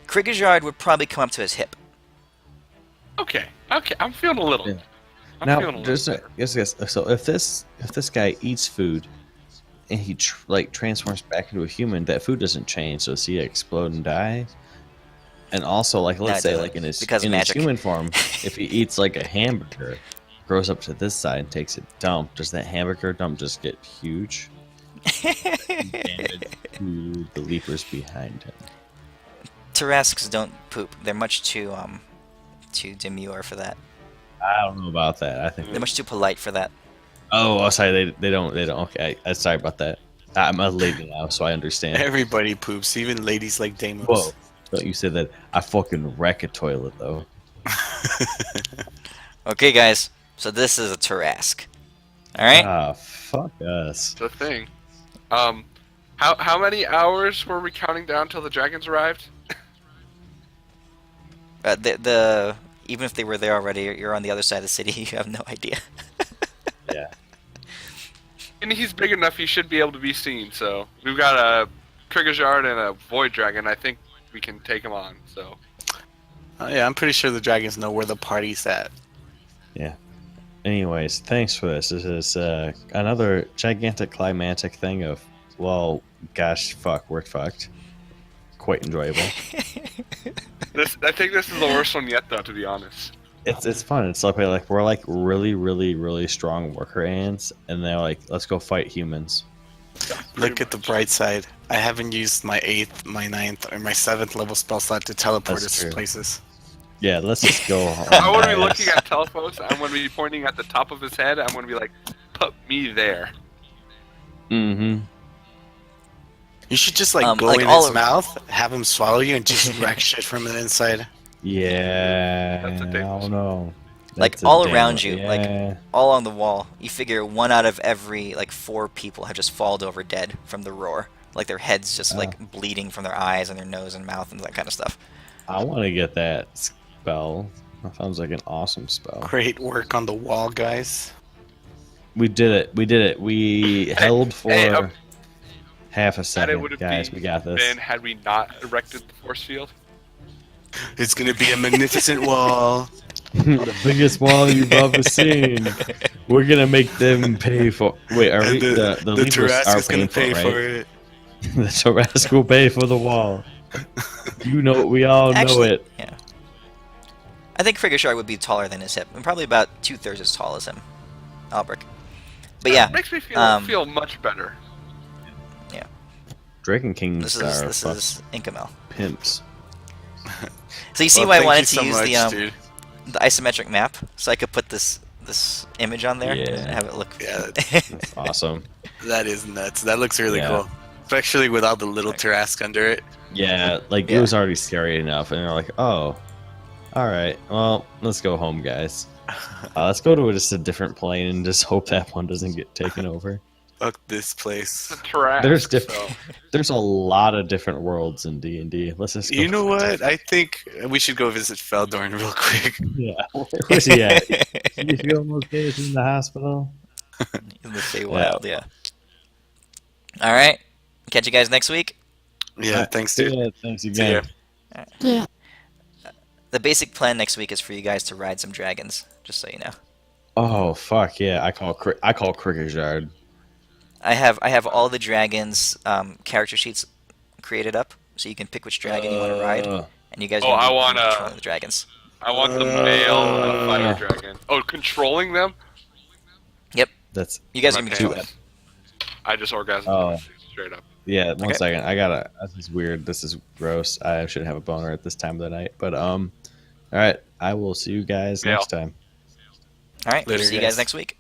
Krigajard would probably come up to his hip. Okay, I'm feeling a little. Yeah. I'm now, feeling a just little better. yes. So if this guy eats food and he transforms back into a human, that food doesn't change. So does he explode and die? And also, like, let's it say, doesn't, like in his because magic. human form, if he eats like a hamburger, grows up to this side, and takes a dump, does that hamburger dump just get huge? Damage to the leapers behind him. Tarrasques don't poop. They're much too demure for that. I don't know about that. I think. They're much too polite for that. Oh, sorry. They don't. Okay, sorry about that. I'm a lady now, so I understand. Everybody poops, even ladies like Deimos. Whoa! Don't you say that? I fucking wreck a toilet though. Okay, guys. So this is a Tarrasque. All right. Ah, fuck us. The thing. How many hours were we counting down till the dragons arrived? Even if they were there already, you're on the other side of the city. You have no idea. Yeah. And he's big enough; he should be able to be seen. So we've got a Krigazard and a Void Dragon. I think we can take him on. So. Yeah, I'm pretty sure the dragons know where the party's at. Yeah. Anyways, thanks for this. This is another gigantic climatic thing of, well, gosh, fuck, we're fucked. Quite enjoyable. I think this is the worst one yet, though. To be honest. It's fun. It's like we're like really, really, really strong worker ants, and they're like, let's go fight humans. Look at the bright side. I haven't used my 8th, my 9th, or my 7th level spell slot to teleport That's us true. places. Yeah, let's just go. I want to be looking at Telephos. I'm going to be pointing at the top of his head. I'm going to be like, put me there. Mm-hmm. You should just like go like in all his of- mouth, have him swallow you, and just wreck shit from the inside. Yeah, That's a I dangerous don't know. Like, That's a all damn- around you, like- yeah. All on the wall. You figure 1 out of every like 4 people have just fallen over dead from the roar. Like their heads just like bleeding from their eyes and their nose and mouth and that kind of stuff. I want to get that spell. That sounds like an awesome spell. Great work on the wall, guys. We did it. We did it. We held for hey, half a And it second, would have guys. We got this. been had we not erected the force field. It's gonna be a magnificent wall. The biggest wall you've ever seen. We're gonna make them pay for. Wait, are we? And The Libras Tarrasque are is gonna paying pay for, for it, it. right? The Tarrasque will pay for the wall. You know, we all know Actually, it. yeah. I think Krigashar would be taller than his hip, and probably about 2/3 as tall as him, Albrecht. But yeah, It makes me feel much better. Dragon Kings this are is Inkamel. pimps. So you see Well, why I thank wanted you to so use much, the dude. the isometric map, so I could put this image on there Yeah. and have it look. Yeah, That's awesome. that is nuts. That looks really Yeah. cool, especially without the little Tarrasque under it. Yeah, like Yeah. it was already scary enough, and they're like, "Oh, all right, well, let's go home, guys. Let's go to just a different plane and just hope that one doesn't get taken over." Fuck this place. The Tarrasque, There's so- different. There's a lot of different worlds in D&D. Let's just. Go You know what? I think we should go visit Feldorn real quick. Yeah, where's he at? You feel okay? Is he in the hospital? In the Feywild, yeah. All right, catch you guys next week. Yeah, thanks, dude. Yeah, thanks See again. ya. Yeah. The basic plan next week is for you guys to ride some dragons, just so you know. Oh fuck yeah! I call Krigashard. I have all the dragons' character sheets created up, so you can pick which dragon you want to ride, and you guys. Oh, are gonna I be wanna- controlling the dragons. I want the male fire dragon. Oh, controlling them? That's You guys are gonna be Okay. controlling them. I just orgasmed Oh. straight up. yeah. One Okay. second. I gotta. This is weird. This is gross. I should have a boner at this time of the night. But all right. I will see you guys Yeah. next time. All right, Later, see you guys guys. next week.